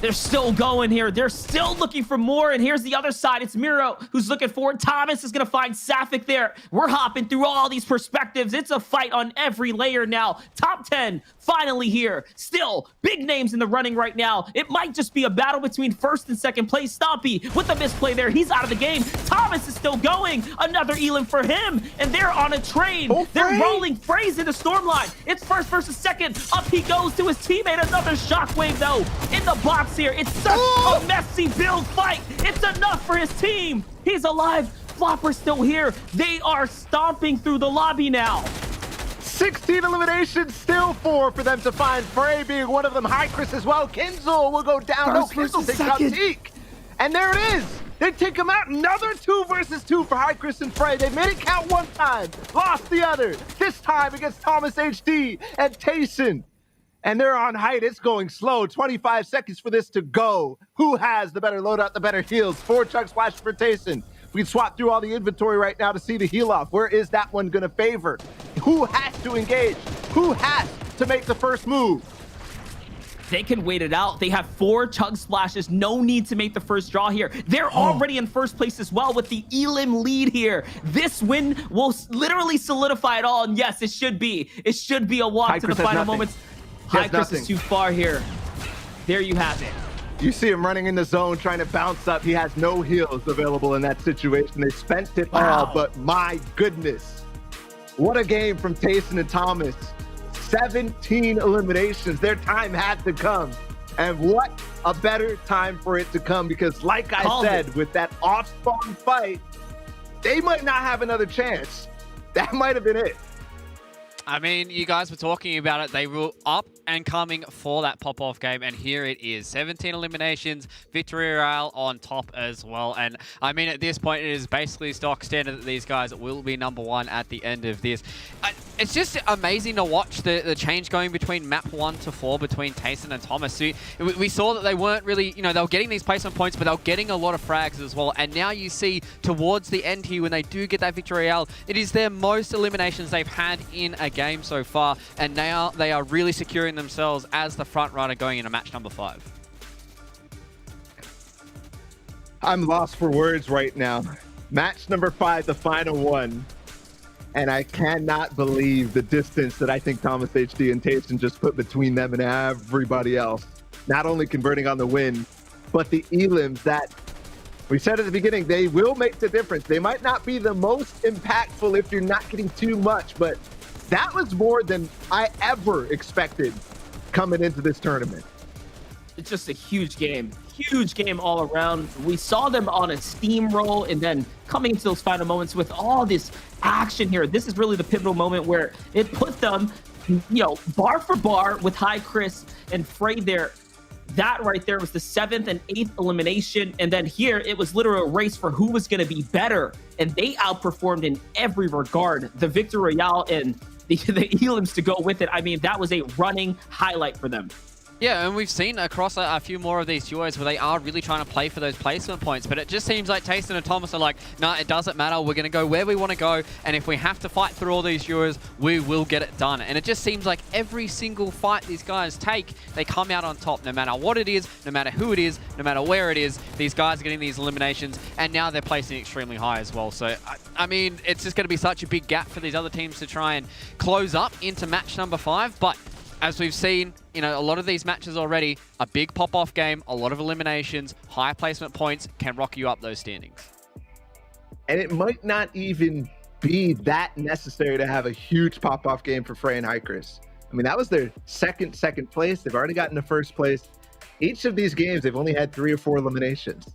Speaker 3: They're still going here. They're still looking for more. And here's the other side. It's Miro who's looking for it. Thomas is going to find Sapphic there. We're hopping through all these perspectives. It's a fight on every layer now. Top 10 finally here. Still big names in the running right now. It might just be a battle between first and second place. Stompy with the misplay there. He's out of the game. Thomas is still going. Another Elim for him. And they're on a train. They're rolling Frey's in the storm line. It's first versus second. Up he goes to his teammate. Another shockwave though in the box here. It's such a messy build fight. It's enough for his team. He's alive. Flopper's still here. They are stomping through the lobby now.
Speaker 2: 16 eliminations, still 4 for them to find. Frey being one of them. Hycris as well. Kinzel will go down. No, Kinzel takes out Teak. And there it is. They take him out. Another 2 versus 2 for Hycris and Frey. They made it count one time. Lost the other. This time against Thomas HD and Tayson. And they're on height. It's going slow. 25 seconds for this to go. Who has the better loadout, the better heals? 4 chug splash for Tayson. We can swap through all the inventory right now to see the heal off. Where is that one going to favor? Who has to engage? Who has to make the first move?
Speaker 3: They can wait it out. They have 4 chug splashes. No need to make the first draw here. They're already in first place as well with the Elim lead here. This win will literally solidify it all. And yes, it should be. It should be a walk to the final moments. Hycris is too far here. There you have it.
Speaker 2: You see him running in the zone, trying to bounce up. He has no heals available in that situation. They spent it all, but my goodness. What a game from Tayson and Thomas. 17 eliminations. Their time had to come. And what a better time for it to come, because like I said, with that off-spawn fight, they might not have another chance. That might have been it.
Speaker 1: I mean, you guys were talking about it. They were up and coming for that pop-off game, and here it is. 17 eliminations, victory royale on top as well. And I mean, at this point, it is basically stock standard that these guys will be #1 at the end of this. It's just amazing to watch the change going between map 1 to 4 between Tayson and Thomas. We saw that they weren't really, they were getting these placement points, but they were getting a lot of frags as well. And now you see towards the end here, when they do get that victory royale, it is their most eliminations they've had in a game so far, and they are really securing themselves as the front runner going into match number 5.
Speaker 2: I'm lost for words right now. Match number 5, the final one. And I cannot believe the distance that I think Thomas HD and Tayson just put between them and everybody else. Not only converting on the win, but the elims that we said at the beginning, they will make the difference. They might not be the most impactful if you're not getting too much, but that was more than I ever expected coming into this tournament.
Speaker 3: It's just a huge game all around. We saw them on a steamroll, and then coming into those final moments with all this action here. This is really the pivotal moment where it put them, bar for bar with High Chris and Frey there. That right there was the 7th and 8th elimination. And then here, it was literally a race for who was going to be better. And they outperformed in every regard. The victory royale and the elims to go with it. I mean, that was a running highlight for them.
Speaker 1: Yeah, and we've seen across a few more of these duos where they are really trying to play for those placement points, but it just seems like Tayson and Thomas are like, nah, it doesn't matter. We're going to go where we want to go, and if we have to fight through all these duos, we will get it done. And it just seems like every single fight these guys take, they come out on top, no matter what it is, no matter who it is, no matter where it is. These guys are getting these eliminations, and now they're placing extremely high as well. So, I mean, it's just going to be such a big gap for these other teams to try and close up into match number 5, but as we've seen, a lot of these matches already, a big pop-off game, a lot of eliminations, high placement points can rock you up those standings.
Speaker 2: And it might not even be that necessary to have a huge pop-off game for Frey and High Chris. I mean, that was their second place. They've already gotten to first place. Each of these games, they've only had 3 or 4 eliminations.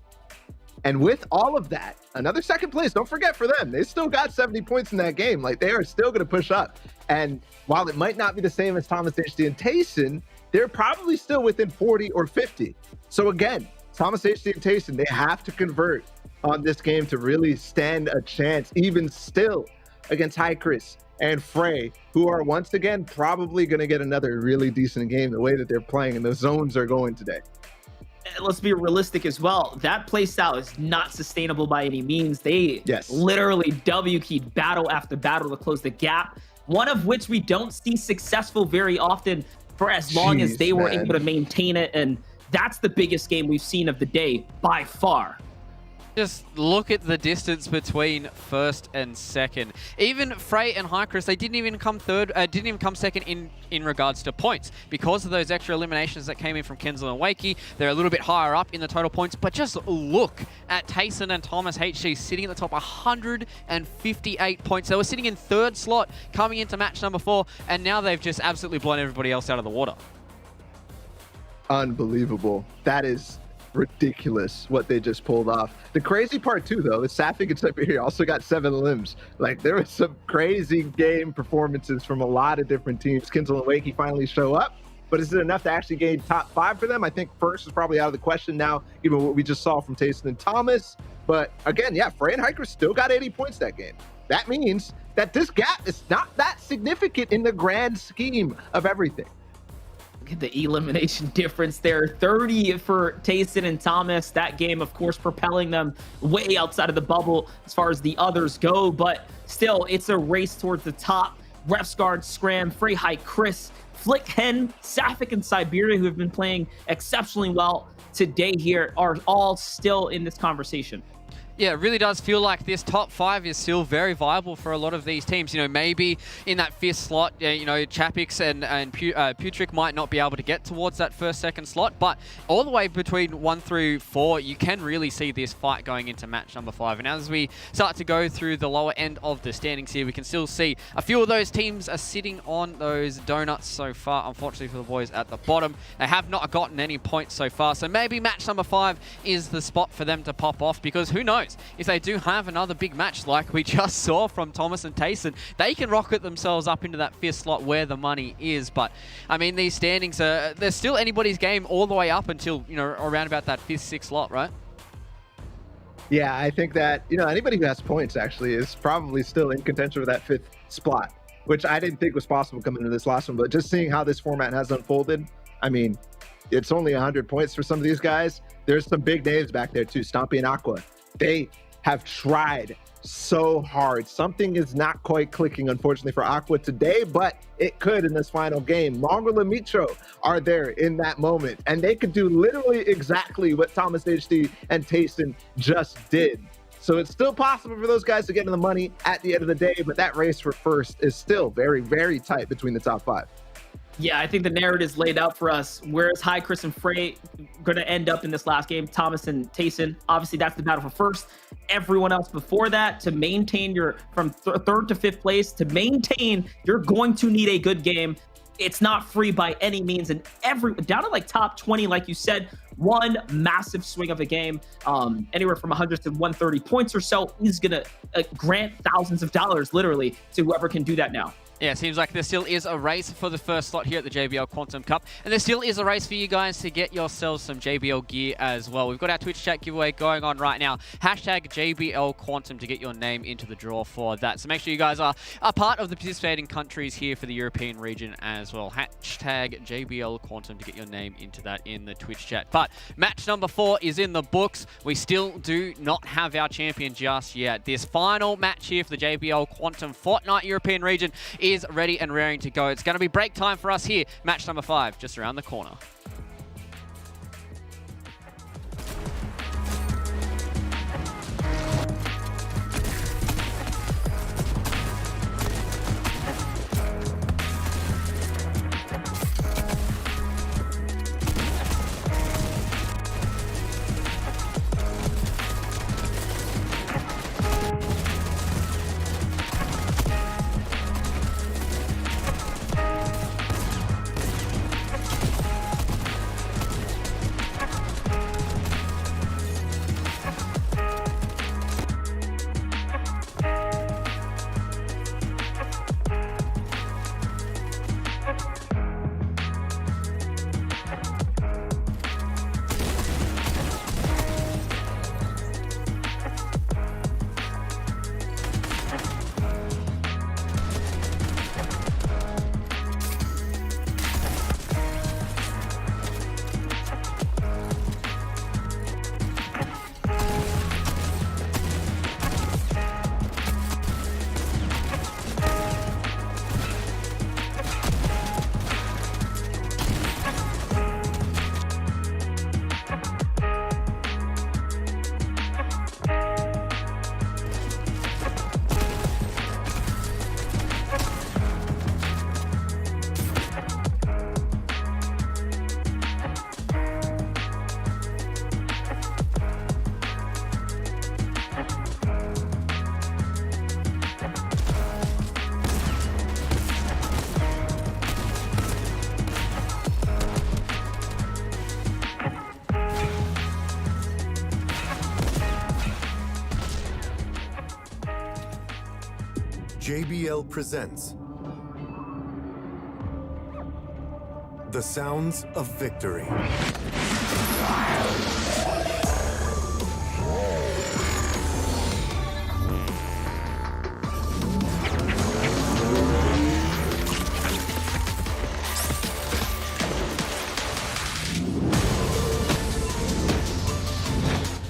Speaker 2: And with all of that, another second place, don't forget for them, they still got 70 points in that game. Like, they are still going to push up. And while it might not be the same as Thomas HD and Tayson, they're probably still within 40 or 50. So again, Thomas HD and Tayson, they have to convert on this game to really stand a chance, even still, against High Chris and Frey, who are once again probably going to get another really decent game the way that they're playing and the zones are going today.
Speaker 3: Let's be realistic as well. That play style is not sustainable by any means. They literally W-keyed battle after battle to close the gap, one of which we don't see successful very often for as long as they were able to maintain it. And that's the biggest game we've seen of the day by far.
Speaker 1: Just look at the distance between first and second. Even Frey and High Chris, they didn't even come second in regards to points because of those extra eliminations that came in from Kenzel and Wakey. They're a little bit higher up in the total points, but just look at Tayson and Thomas HG sitting at the top, 158 points. They were sitting in 3rd slot coming into match number 4, and now they've just absolutely blown everybody else out of the water.
Speaker 2: Unbelievable. That is ridiculous what they just pulled off. The crazy part too, though, is Sapphic and Siberia also got 7 limbs. Like, there was some crazy game performances from a lot of different teams. Kinzel and Wakey finally show up, but is it enough to actually gain top 5 for them? I think first is probably out of the question now, even what we just saw from Tayson and Thomas. But again, yeah, Frey and Hiker still got 80 points that game. That means that this gap is not that significant in the grand scheme of everything.
Speaker 3: The elimination difference there, 30 for Tayson and Thomas. That game, of course, propelling them way outside of the bubble as far as the others go, but still, it's a race towards the top. Refsguard, Scram, Frey, High Chris, Flick, Hen, Sapphic, and Siberia, who have been playing exceptionally well today here, are all still in this conversation.
Speaker 1: Yeah, it really does feel like this top 5 is still very viable for a lot of these teams. You know, maybe in that 5th slot, you know, Chapix and Putrick might not be able to get towards that 1st, 2nd slot, but all the way between 1 through 4, you can really see this fight going into match number 5. And as we start to go through the lower end of the standings here, we can still see a few of those teams are sitting on those donuts so far, unfortunately for the boys at the bottom. They have not gotten any points so far, so maybe match number 5 is the spot for them to pop off, because who knows? If they do have another big match like we just saw from Thomas and Tayson, they can rocket themselves up into that 5th slot where the money is. But, I mean, these standings are, there's still anybody's game all the way up until, you know, around about that 5th, 6th slot, right?
Speaker 2: Yeah, I think that, you know, anybody who has points actually is probably still in contention for that 5th spot, which I didn't think was possible coming into this last one. But just seeing how this format has unfolded, I mean, it's only 100 points for some of these guys. There's some big names back there too, Stompy and Aqua. They have tried so hard. Something is not quite clicking, unfortunately, for Aqua today, but it could in this final game. Mongrel and Mitro are there in that moment, and they could do literally exactly what Thomas HD and Tayson just did. So it's still possible for those guys to get in the money at the end of the day, but that race for first is still very, very tight between the top 5.
Speaker 3: Yeah, I think the narrative is laid out for us. Where's High, Chris, and Frey going to end up in this last game? Thomas and Tayson. Obviously, that's the battle for first. Everyone else before that, to maintain your from 3rd to 5th place, to maintain, you're going to need a good game. It's not free by any means. And down to like top 20, like you said, one massive swing of a game, anywhere from 100 to 130 points or so, is going to grant thousands of dollars, literally, to whoever can do that now.
Speaker 1: Yeah, it seems like there still is a race for the 1st slot here at the JBL Quantum Cup. And there still is a race for you guys to get yourselves some JBL gear as well. We've got our Twitch chat giveaway going on right now. Hashtag JBL Quantum to get your name into the draw for that. So make sure you guys are a part of the participating countries here for the European region as well. Hashtag JBL Quantum to get your name into that in the Twitch chat. But match number 4 is in the books. We still do not have our champion just yet. This final match here for the JBL Quantum Fortnite European region is ready and raring to go. It's going to be break time for us here. Match number 5 just around the corner.
Speaker 5: JBL presents the sounds of victory.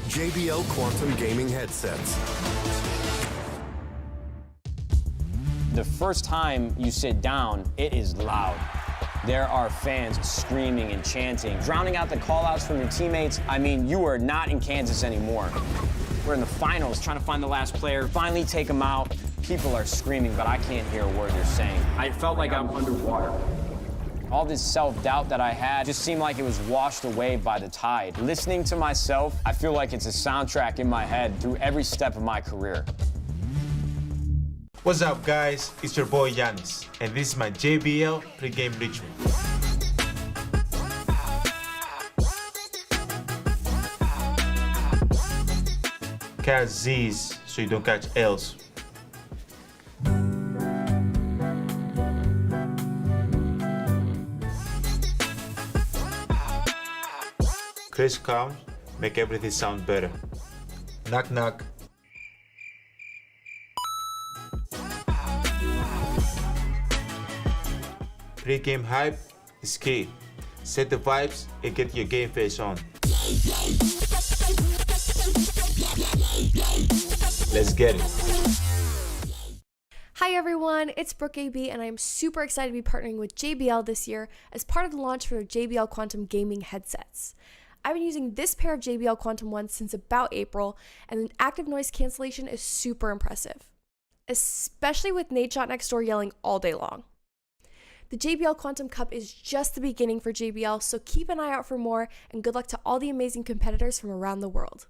Speaker 5: JBL Quantum Gaming headsets.
Speaker 6: The first time you sit down, it is loud. There are fans screaming and chanting, drowning out the call-outs from your teammates. I mean, you are not in Kansas anymore. We're in the finals, trying to find the last player, finally take him out. People are screaming, but I can't hear a word they're saying.
Speaker 3: I felt like I'm underwater.
Speaker 6: All this self-doubt that I had just seemed like it was washed away by the tide. Listening to myself, I feel like it's a soundtrack in my head through every step of my career.
Speaker 7: What's up, guys? It's your boy Yanis, and this is my JBL pregame ritual. Catch Z's so you don't catch L's. Chris comes, make everything sound better. Knock knock. Pre-game hype is key. Set the vibes and get your game face on. Let's get it.
Speaker 8: Hi everyone, it's Brooke AB and I'm super excited to be partnering with JBL this year as part of the launch for their JBL Quantum gaming headsets. I've been using this pair of JBL Quantum ones since about April, and the active noise cancellation is super impressive, especially with Nadeshot next door yelling all day long. The JBL Quantum Cup is just the beginning for JBL, so keep an eye out for more, and good luck to all the amazing competitors from around the world.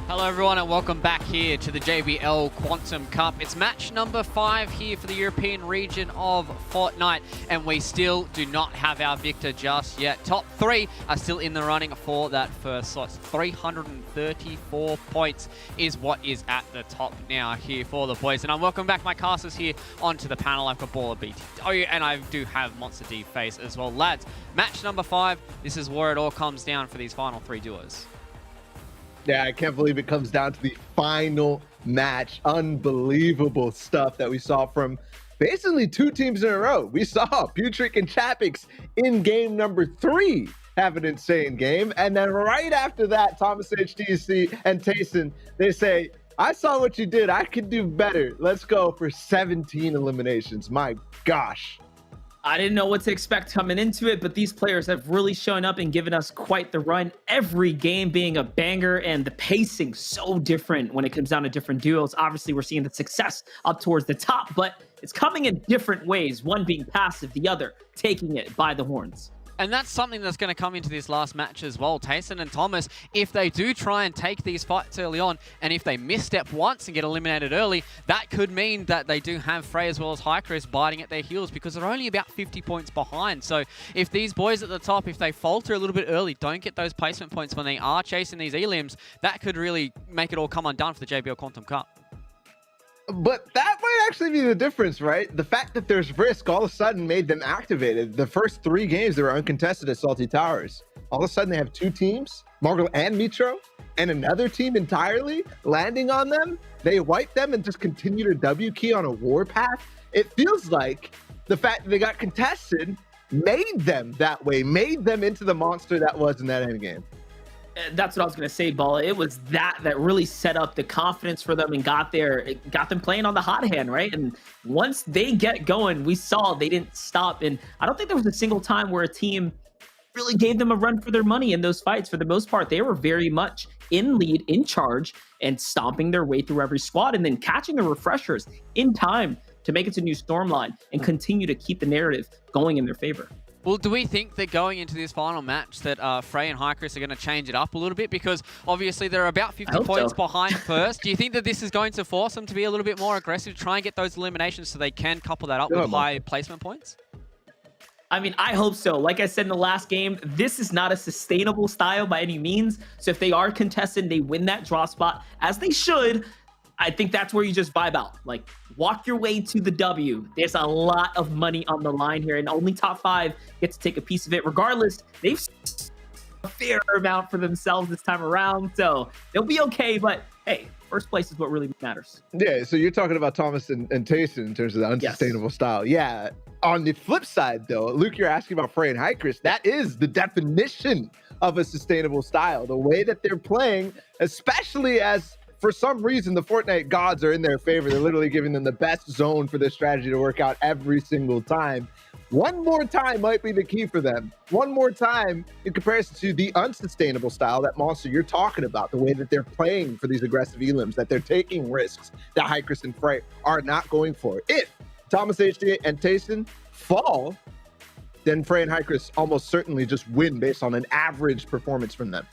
Speaker 1: Hello everyone and welcome back here to the JBL Quantum Cup. It's match number 5 here for the European region of Fortnite, and we still do not have our victor just yet. Top 3 are still in the running for that first slot. 334 points is what is at the top now here for the boys. And I'm welcome back my casters here onto the panel. I've got Baller BT. Oh yeah, and I do have Monster D Face as well. Lads, match number 5. This is where it all comes down for these final 3 duos.
Speaker 2: Yeah, I can't believe it comes down to the final match. Unbelievable stuff that we saw from basically 2 teams in a row. We saw Putrick and Chapix in game number 3 have an insane game. And then right after that, Thomas HTC and Tayson, they say, I saw what you did. I could do better. Let's go for 17 eliminations. My gosh.
Speaker 3: I didn't know what to expect coming into it, but these players have really shown up and given us quite the run. Every game being a banger, and the pacing so different when it comes down to different duos. Obviously, we're seeing the success up towards the top, but it's coming in different ways. One being passive, the other taking it by the horns.
Speaker 1: And that's something that's going to come into this last match as well. Tayson and Thomas, if they do try and take these fights early on, and if they misstep once and get eliminated early, that could mean that they do have Frey as well as Hycris biting at their heels because they're only about 50 points behind. So if these boys at the top, if they falter a little bit early, don't get those placement points when they are chasing these elims, that could really make it all come undone for the JBL Quantum Cup.
Speaker 2: But that might actually be the difference, right? The fact that there's risk all of a sudden made them activated. The first 3 games, they were uncontested at Salty Towers. All of a sudden, they have 2 teams, Marvel and Mitro, and another team entirely landing on them. They wipe them and just continue to W key on a warpath. It feels like the fact that they got contested made them that way, made them into the monster that was in that endgame.
Speaker 3: That's what I was going to say, Balla. It was that really set up the confidence for them and got them playing on the hot hand, right? And once they get going, we saw they didn't stop. And I don't think there was a single time where a team really gave them a run for their money in those fights. For the most part, they were very much in lead, in charge, and stomping their way through every squad and then catching the refreshers in time to make it to new Stormline and continue to keep the narrative going in their favor.
Speaker 1: Well, do we think that going into this final match that Frey and Hycris are going to change it up a little bit? Because obviously they're about 50 points behind first. Do you think that this is going to force them to be a little bit more aggressive, try and get those eliminations so they can couple that up with high placement points?
Speaker 3: I mean, I hope so. Like I said in the last game, this is not a sustainable style by any means. So if they are contested, they win that draw spot, as they should, I think that's where you just vibe out. Like, walk your way to the W. There's a lot of money on the line here, and only top 5 get to take a piece of it. Regardless, they've a fair amount for themselves this time around, so they'll be okay. But hey, first place is what really matters.
Speaker 2: Yeah, so you're talking about Thomas and Tayson in terms of the unsustainable style. Yeah. On the flip side, though, Luke, you're asking about Frey and Hycris. That is the definition of a sustainable style. The way that they're playing, especially as for some reason, the Fortnite gods are in their favor. They're literally giving them the best zone for this strategy to work out every single time. One more time might be the key for them. One more time in comparison to the unsustainable style, that monster you're talking about, the way that they're playing for these aggressive elims, that they're taking risks that Hycris and Frey are not going for. If Thomas HD and Tayson fall, then Frey and Hycris almost certainly just win based on an average performance from them.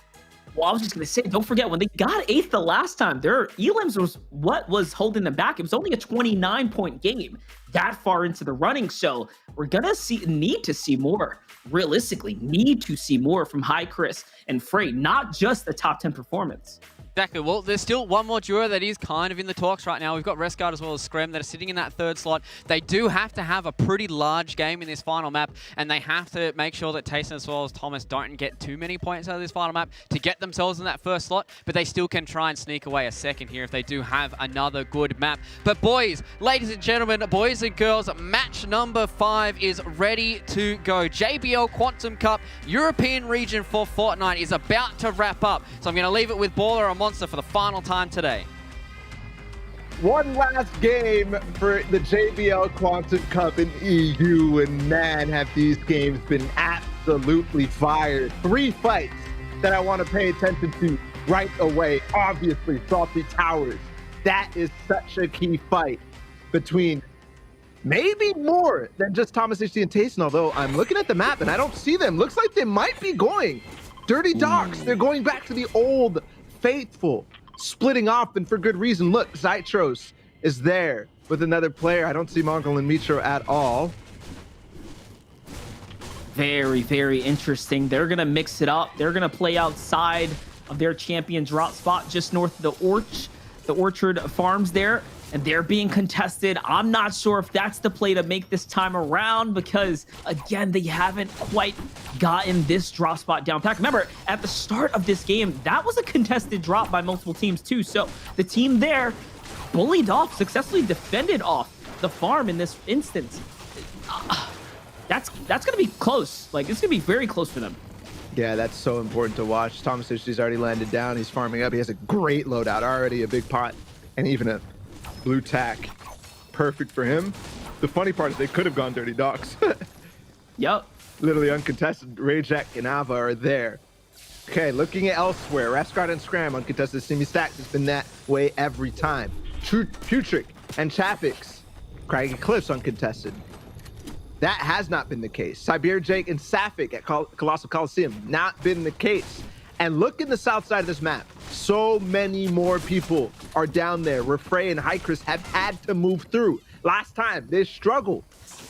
Speaker 3: Well, I was just going to say, don't forget, when they got 8th the last time, their elims was what was holding them back. It was only a 29-point game that far into the running. So we're going to need to see more, realistically, need to see more from Hycris and Frey, not just the top 10 performance.
Speaker 1: Exactly. Well, there's still one more duo that is kind of in the talks right now. We've got Resguard as well as Screm that are sitting in that 3rd slot. They do have to have a pretty large game in this final map, and they have to make sure that Tayson as well as Thomas don't get too many points out of this final map to get themselves in that 1st slot, but they still can try and sneak away a 2nd here if they do have another good map. But boys, ladies and gentlemen, boys and girls, match number 5 is ready to go. JBL Quantum Cup European region for Fortnite is about to wrap up. So I'm going to leave it with Baller and Monster for the final time today.
Speaker 2: One last game for the JBL Quantum Cup in EU, and man, have these games been absolutely fire. 3 fights that I want to pay attention to right away. Obviously, Salty Towers. That is such a key fight between maybe more than just Thomas HD and Tayson, although I'm looking at the map and I don't see them. Looks like they might be going Dirty Docks. They're going back to the old faithful, splitting off, and for good reason. Look, Zytros is there with another player. I don't see Mongol and Mitro at all.
Speaker 3: Very, very interesting. They're going to mix it up. They're going to play outside of their champion drop spot just north of the Orchard Farms there, and they're being contested. I'm not sure if that's the play to make this time around because, again, they haven't quite gotten this drop spot down pat. Remember, at the start of this game, that was a contested drop by multiple teams too. So the team there bullied off, successfully defended off the farm in this instance. That's going to be close. Like, it's going to be very close for them.
Speaker 2: Yeah, that's so important to watch. Thomas HD's already landed down. He's farming up. He has a great loadout already, a big pot, and even a blue tack. Perfect for him. The funny part is they could have gone Dirty Docks.
Speaker 3: Yep.
Speaker 2: Literally uncontested. Rajak and Ava are there. Okay, looking at elsewhere. Rascot and Scram uncontested. Semi-stacked has been that way every time. Putrick and Chapix. Craggy Cliffs uncontested. That has not been the case. Siberia Jake and Sapphic at Colossal Coliseum, not been the case. And look in the south side of this map. So many more people are down there. Refray and Hycris have had to move through. Last time, they struggled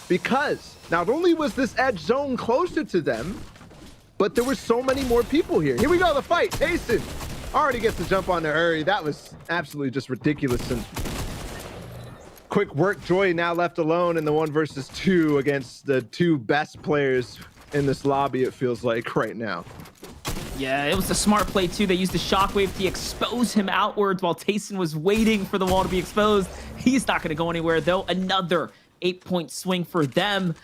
Speaker 2: because not only was this edge zone closer to them, but there were so many more people here. Here we go, the fight. Tayson already gets the jump on the hurry. That was absolutely just ridiculous. And quick work, Joy now left alone in the 1 versus 2 against the 2 best players in this lobby, it feels like right now.
Speaker 3: Yeah, it was a smart play too. They used the shockwave to expose him outwards while Tayson was waiting for the wall to be exposed. He's not going to go anywhere though. Another 8-point swing for them.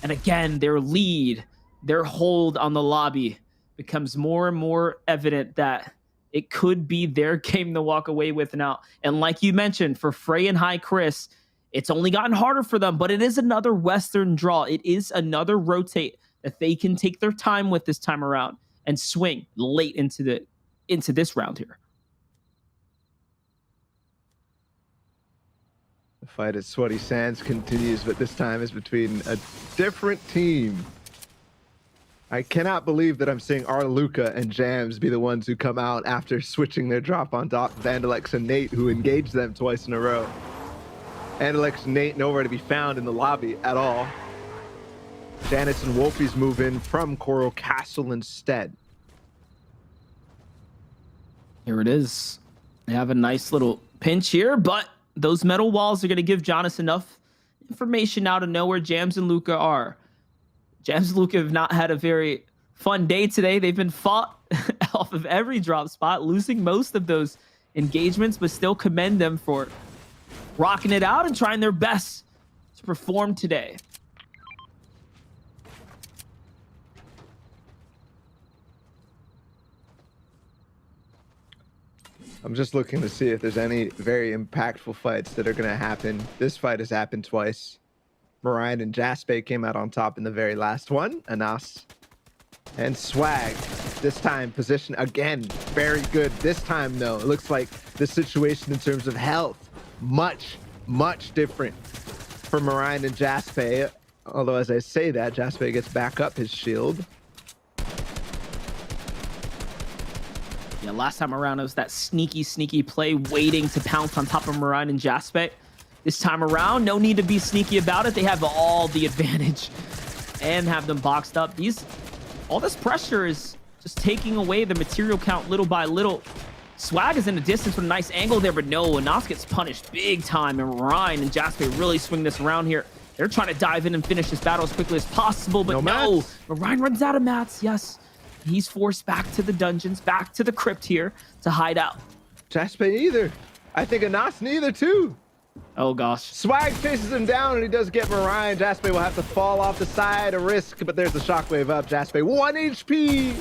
Speaker 3: And again, their lead, their hold on the lobby becomes more and more evident that it could be their game to walk away with now. And like you mentioned, for Frey and Hycris, it's only gotten harder for them, but it is another Western draw. It is another rotate that they can take their time with this time around and swing late into this round here.
Speaker 2: The fight at Sweaty Sands continues, but this time is between a different team. I cannot believe that I'm seeing Arluka and Jams be the ones who come out after switching their drop on top of Andalex and Nate, who engaged them twice in a row. Andalex and Nate nowhere to be found in the lobby at all. Janice and Wolfies move in from Coral Castle instead.
Speaker 3: Here it is. They have a nice little pinch here, but those metal walls are going to give Jonas enough information now to know where Jams and Luca are. Jams and Luca have not had a very fun day today. They've been fought off of every drop spot, losing most of those engagements, but still commend them for rocking it out and trying their best to perform today.
Speaker 2: I'm just looking to see if there's any very impactful fights that are going to happen. This fight has happened twice. Marion and Jaspe came out on top in the very last one. Anas and Swag. This time, position again, very good. This time, though, it looks like the situation in terms of health, much different for Marion and Jaspe. Although, as I say that, Jaspe gets back up his shield.
Speaker 3: Yeah, last time around, it was that sneaky play waiting to pounce on top of Marion and Jaspe. This time around, no need to be sneaky about it. They have all the advantage and have them boxed up. All this pressure is just taking away the material count little by little. Swag is in the distance with a nice angle there, but no, Anas gets punished big time, and Ryan and Jaspe really swing this around here. They're trying to dive in and finish this battle as quickly as possible, but no, Ryan runs out of mats, yes. He's forced back to the dungeons, back to the crypt here to hide out.
Speaker 2: Jaspe neither. I think Anas neither too.
Speaker 3: Oh gosh.
Speaker 2: Swag chases him down and he does get Marion. Jaspe will have to fall off the side, a risk, but there's the shockwave up. Jaspe 1 HP.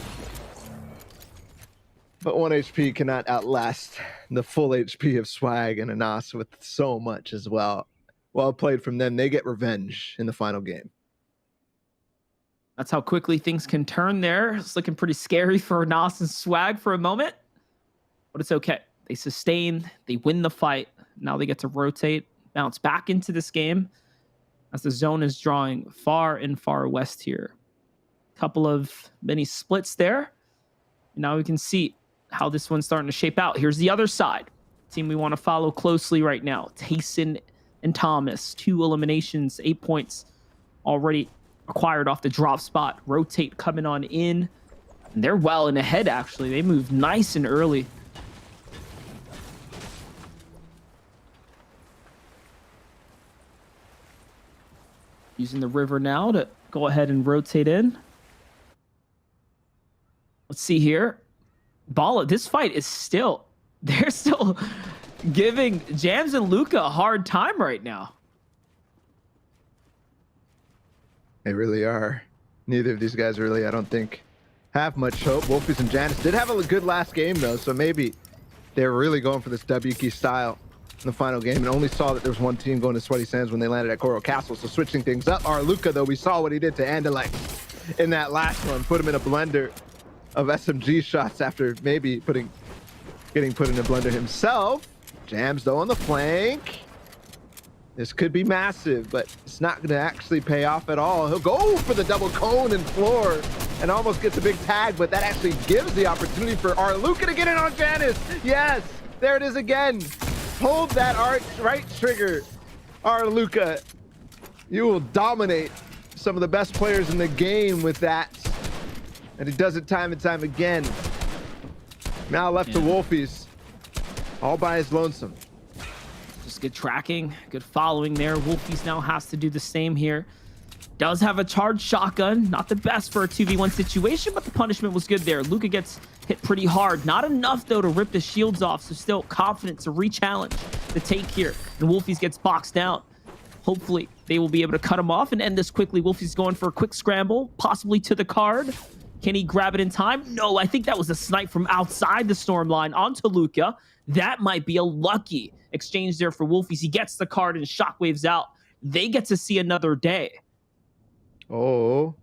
Speaker 2: But 1 HP cannot outlast the full HP of Swag and Anas with so much as well. Well played from them. They get revenge in the final game.
Speaker 3: That's how quickly things can turn there. It's looking pretty scary for Anas and Swag for a moment, but it's okay. They sustain, they win the fight. Now they get to rotate, bounce back into this game as the zone is drawing far and far west here. Couple of mini splits there. Now we can see how this one's starting to shape out. Here's the other side. Team we want to follow closely right now. Tayson and Thomas, 2 eliminations, 8 points already acquired off the drop spot. Rotate coming on in. And they're well in ahead, actually. They moved nice and early. Using the river now to go ahead and rotate in. Let's see here. Bala, this fight is still... They're still giving Jams and Luca a hard time right now.
Speaker 2: They really are. Neither of these guys really, I don't think, have much hope. Wolfies and Janice did have a good last game, though, so maybe they're really going for this W key style in the final game, and only saw that there was one team going to Sweaty Sands when they landed at Coral Castle, so switching things up. Luca, though, we saw what he did to Andalex in that last one. Put him in a blender of SMG shots after maybe getting put in a blender himself. Jams, though, on the flank. This could be massive, but it's not going to actually pay off at all. He'll go for the double cone and floor and almost gets a big tag, but that actually gives the opportunity for Arluka to get in on Janice. Yes, there it is again. Hold that right trigger, Arluka. You will dominate some of the best players in the game with that. And he does it time and time again. Now left to Wolfies, all by his lonesome.
Speaker 3: Just good tracking, good following there. Wolfies now has to do the same here. Does have a charged shotgun. Not the best for a 2v1 situation, but the punishment was good there. Luka gets hit pretty hard. Not enough, though, to rip the shields off, so still confident to re-challenge the take here. And Wolfies gets boxed down. Hopefully, they will be able to cut him off and end this quickly. Wolfies going for a quick scramble, possibly to the card. Can he grab it in time? No, I think that was a snipe from outside the storm line onto Luka. That might be a lucky exchange there for Wolfies. He gets the card and shockwaves out. They get to see another day.
Speaker 2: Oh,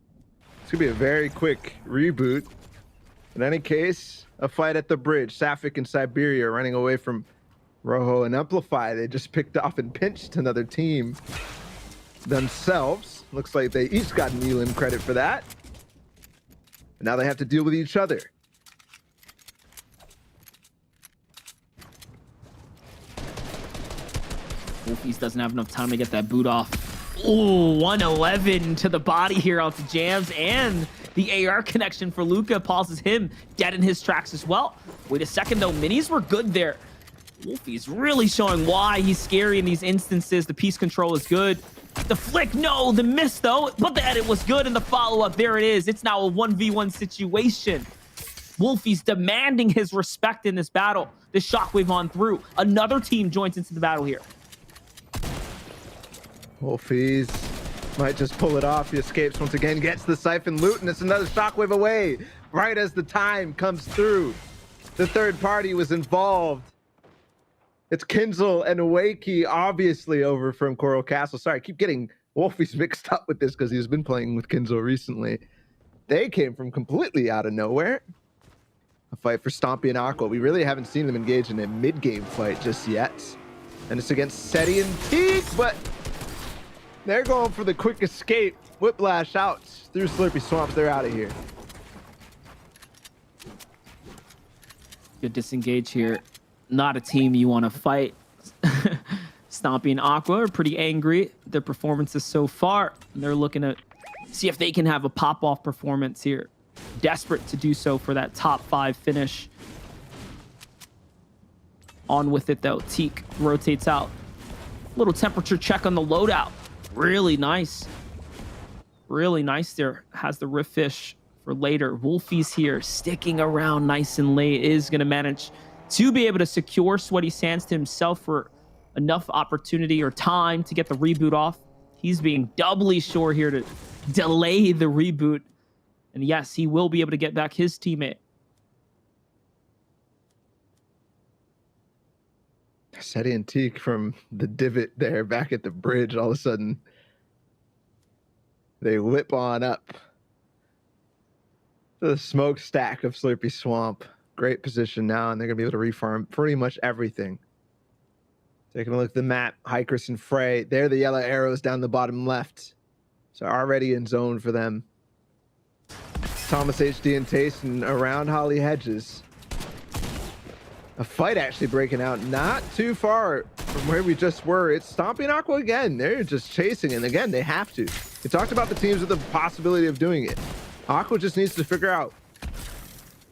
Speaker 2: it's gonna be a very quick reboot. In any case, a fight at the bridge. Safik and Siberia running away from Rojo and Amplify. They just picked off and pinched another team themselves. Looks like they each got an Elam credit for that. And now they have to deal with each other.
Speaker 3: Wolfies doesn't have enough time to get that boot off. Ooh, 111 to the body here onto Jams, and the AR connection for Luka pauses him dead in his tracks as well. Wait a second though, minis were good there. Wolfie's really showing why he's scary in these instances. The piece control is good. The flick, no, the miss though, but the edit was good, and the follow-up, there it is. It's now a 1v1 situation. Wolfie's demanding his respect in this battle. The shockwave on through. Another team joins into the battle here.
Speaker 2: Wolfies might just pull it off. He escapes once again, gets the siphon loot, and it's another shockwave away. Right as the time comes through, the third party was involved. It's Kinzel and Wakey, obviously over from Coral Castle. Sorry, I keep getting Wolfies mixed up with this because he's been playing with Kinzel recently. They came from completely out of nowhere. A fight for Stompy and Aqua. We really haven't seen them engage in a mid-game fight just yet. And it's against Seti and Teak, but they're going for the quick escape. Whiplash out through Slurpy Swamps. They're out of here.
Speaker 3: Good disengage here. Not a team you want to fight. Stompy and Aqua are pretty angry at their performances so far. And they're looking to see if they can have a pop-off performance here. Desperate to do so for that top 5 finish. On with it though. Teak rotates out. Little temperature check on the loadout. Really nice. Really nice there. Has the Rift Fish for later. Wolfies here sticking around nice and late. Is going to manage to be able to secure Sweaty Sands to himself for enough opportunity or time to get the reboot off. He's being doubly sure here to delay the reboot. And yes, he will be able to get back his teammate.
Speaker 2: Seti and Teak from the divot there back at the bridge. All of a sudden, they whip on up to the smokestack of Slurpy Swamp. Great position now, and they're going to be able to refarm pretty much everything. Taking a look at the map, Hikers and Frey. They're the yellow arrows down the bottom left. So already in zone for them. Thomas HD and Tayson around Holly Hedges. A fight actually breaking out not too far from where we just were. It's Stompy and Aqua again. They're just chasing, and again, they have to. We talked about the teams with the possibility of doing it. Aqua just needs to figure out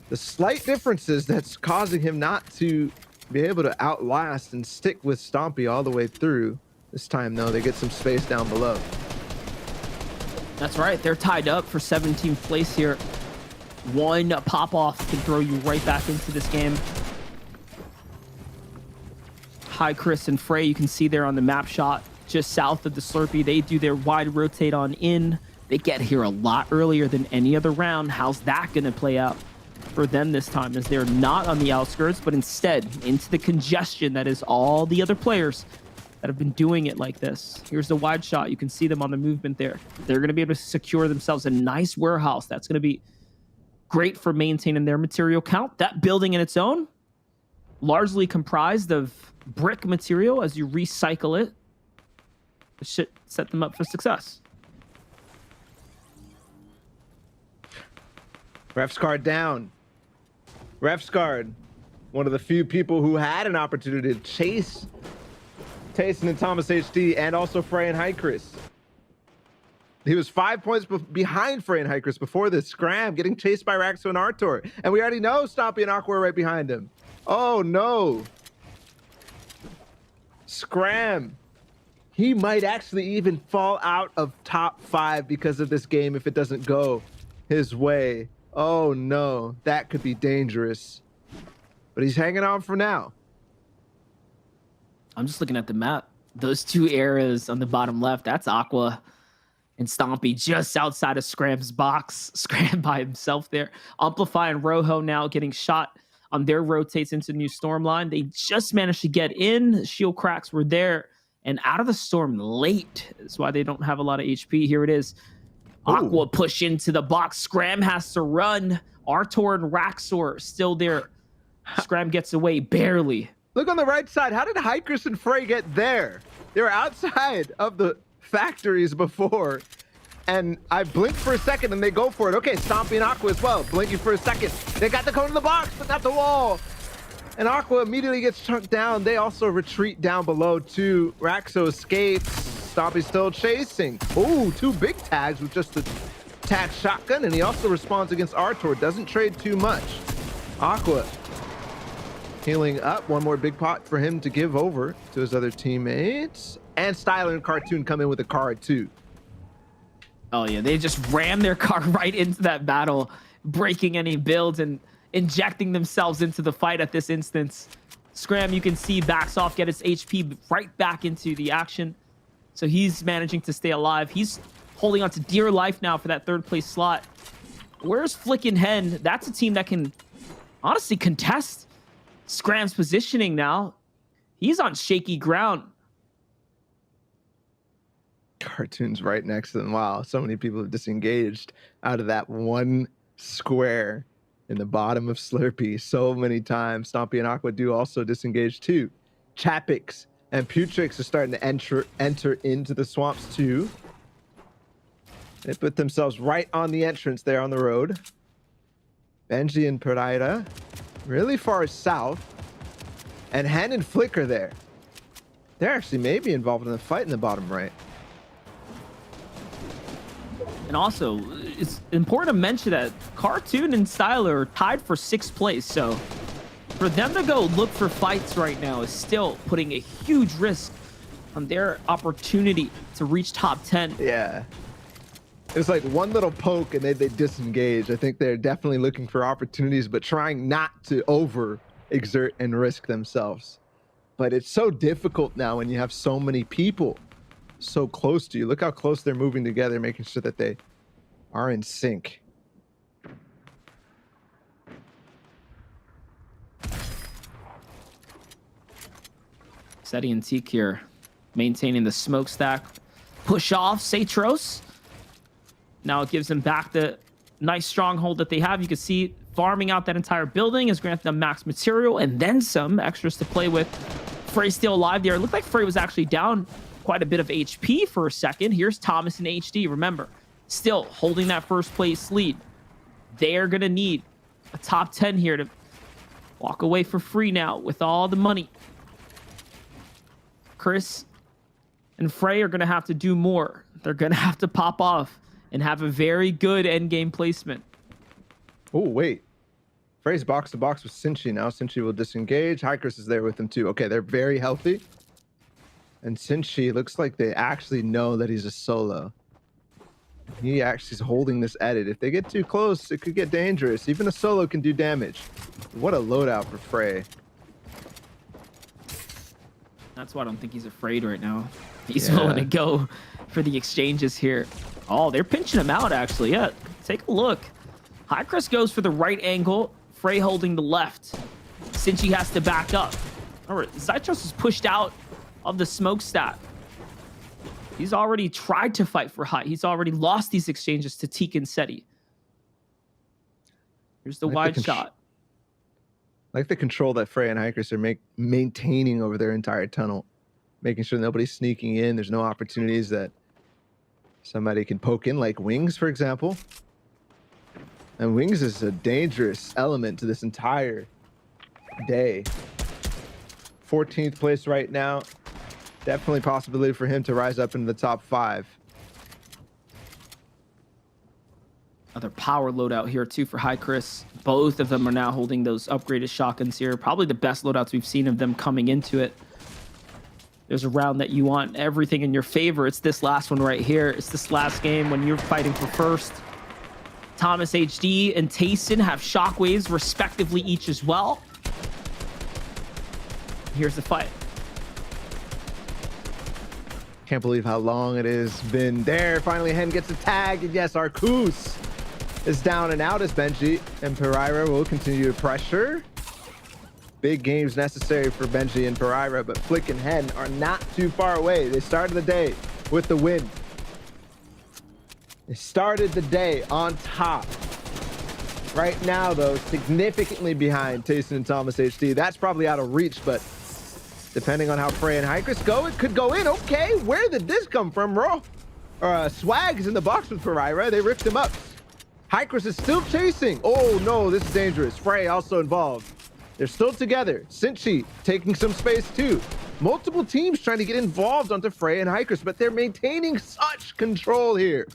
Speaker 2: the slight differences that's causing him not to be able to outlast and stick with Stompy all the way through. This time, though, they get some space down below.
Speaker 3: That's right. They're tied up for 17th place here. One pop-off can throw you right back into this game. Hi, Chris and Frey. You can see there on the map shot just south of the Slurpee. They do their wide rotate on in. They get here a lot earlier than any other round. How's that going to play out for them this time, as they're not on the outskirts, but instead into the congestion that is all the other players that have been doing it like this. Here's the wide shot. You can see them on the movement there. They're going to be able to secure themselves a nice warehouse. That's going to be great for maintaining their material count. That building in its own, largely comprised of brick material as you recycle it. should set them up for success.
Speaker 2: Ref's card down. Ref's card, one of the few people who had an opportunity to chase Tayson and Thomas HD and also Frey and Hycris. He was 5 points behind Frey and Hycris before this scram, getting chased by Raxo and Artor. And we already know Stompy and Aqua are right behind him. Oh no. Scram. He might actually even fall out of top 5 because of this game if it doesn't go his way. Oh no, that could be dangerous. But he's hanging on for now.
Speaker 3: I'm just looking at the map. Those two areas on the bottom left, that's Aqua and Stompy just outside of Scram's box. Scram by himself there. Amplify and Rojo now getting shot on their rotates into New Storm line. They just managed to get in. Shield cracks were there and out of the storm late. That's why they don't have a lot of HP. Here it is. Aqua push into the box. Scram has to run. Artor and Raxor still there. Scram gets away barely.
Speaker 2: Look on the right side. How did Hycris and Frey get there? They were outside of the factories before. And I blinked for a second and they go for it. Okay, Stompy and Aqua as well. Blinking for a second. They got the cone in the box, but not the wall. And Aqua immediately gets chunked down. They also retreat down below too. Raxo escapes. Stompy's still chasing. Oh, 2 big tags with just a tagged shotgun. And he also responds against Artor. Doesn't trade too much. Aqua healing up. One more big pot for him to give over to his other teammates. And Styler and Cartoon come in with a card too.
Speaker 3: Oh yeah, they just ran their car right into that battle, breaking any builds and injecting themselves into the fight at this instance. Scram, you can see, backs off, get his HP right back into the action. So he's managing to stay alive. He's holding on to dear life now for that 3rd place slot. Where's Flickin' Hen? That's a team that can honestly contest Scram's positioning now. He's on shaky ground.
Speaker 2: Cartoon's right next to them. Wow, so many people have disengaged out of that one square in the bottom of Slurpee so many times. Stompy and Aqua do also disengage too. Chapix and Putrix are starting to enter into the swamps too. They put themselves right on the entrance there on the road. Benji and Pereira really far south. And Hen and Flick are there. They're actually maybe involved in the fight in the bottom right.
Speaker 3: And also, it's important to mention that Cartoon and Styler are tied for 6th place. So for them to go look for fights right now is still putting a huge risk on their opportunity to reach top 10.
Speaker 2: Yeah. It was like one little poke and they disengage. I think they're definitely looking for opportunities, but trying not to over exert and risk themselves. But it's so difficult now when you have so many people so close to you. Look how close they're moving together, making sure that they are in sync.
Speaker 3: Seti and Teak here maintaining the smokestack. Push off Satros. Now it gives them back the nice stronghold that they have. You can see farming out that entire building has granted them max material and then some extras to play with. Frey still alive there. It looked like Frey was actually down quite a bit of HP for a second. Here's Thomas and HD. Remember, still holding that 1st place lead. They're going to need a top 10 here to walk away for free now with all the money. Chris and Frey are going to have to do more. They're going to have to pop off and have a very good endgame placement.
Speaker 2: Oh, wait. Frey's box to box with Sinchi now. Sinchi will disengage. Hycris is there with him too. Okay, they're very healthy. And Sinchi looks like they actually know that he's a solo. He actually is holding this edit. If they get too close, it could get dangerous. Even a solo can do damage. What a loadout for Frey.
Speaker 3: That's why I don't think he's afraid right now. He's willing to go for the exchanges here. Oh, they're pinching him out, actually. Yeah, take a look. Hycris goes for the right angle. Frey holding the left. Sinchi has to back up. All right, Zytros is pushed out of the smokestack. He's already tried to fight for height. He's already lost these exchanges to Teak and Seti. Here's the wide shot.
Speaker 2: I like the control that Frey and Hycris are maintaining over their entire tunnel. making sure nobody's sneaking in. There's no opportunities that somebody can poke in, like Wings, for example. And Wings is a dangerous element to this entire day. 14th place right now. Definitely possibility for him to rise up into the top 5.
Speaker 3: Another power loadout here too for High Chris. Both of them are now holding those upgraded shotguns here. Probably the best loadouts we've seen of them coming into it. There's a round that you want everything in your favor. It's this last one right here. It's this last game when you're fighting for first. Thomas HD and Tayson have shockwaves respectively each as well. Here's the fight.
Speaker 2: Can't believe how long it has been there. Finally, Hen gets a tag, and yes, Arcus is down and out as Benji and Pereira will continue to pressure. Big games necessary for Benji and Pereira, but Flick and Hen are not too far away. They started the day with the win. They started the day on top. Right now, though, significantly behind Tayson and Thomas HD. That's probably out of reach, but depending on how Frey and Hykris go, it could go in. Okay, where did this come from, bro? Swag is in the box with Pereira. They ripped him up. Hykris is still chasing. Oh, no, this is dangerous. Frey also involved. They're still together. Sinchi taking some space, too. Multiple teams trying to get involved onto Frey and Hykris, but they're maintaining such control here.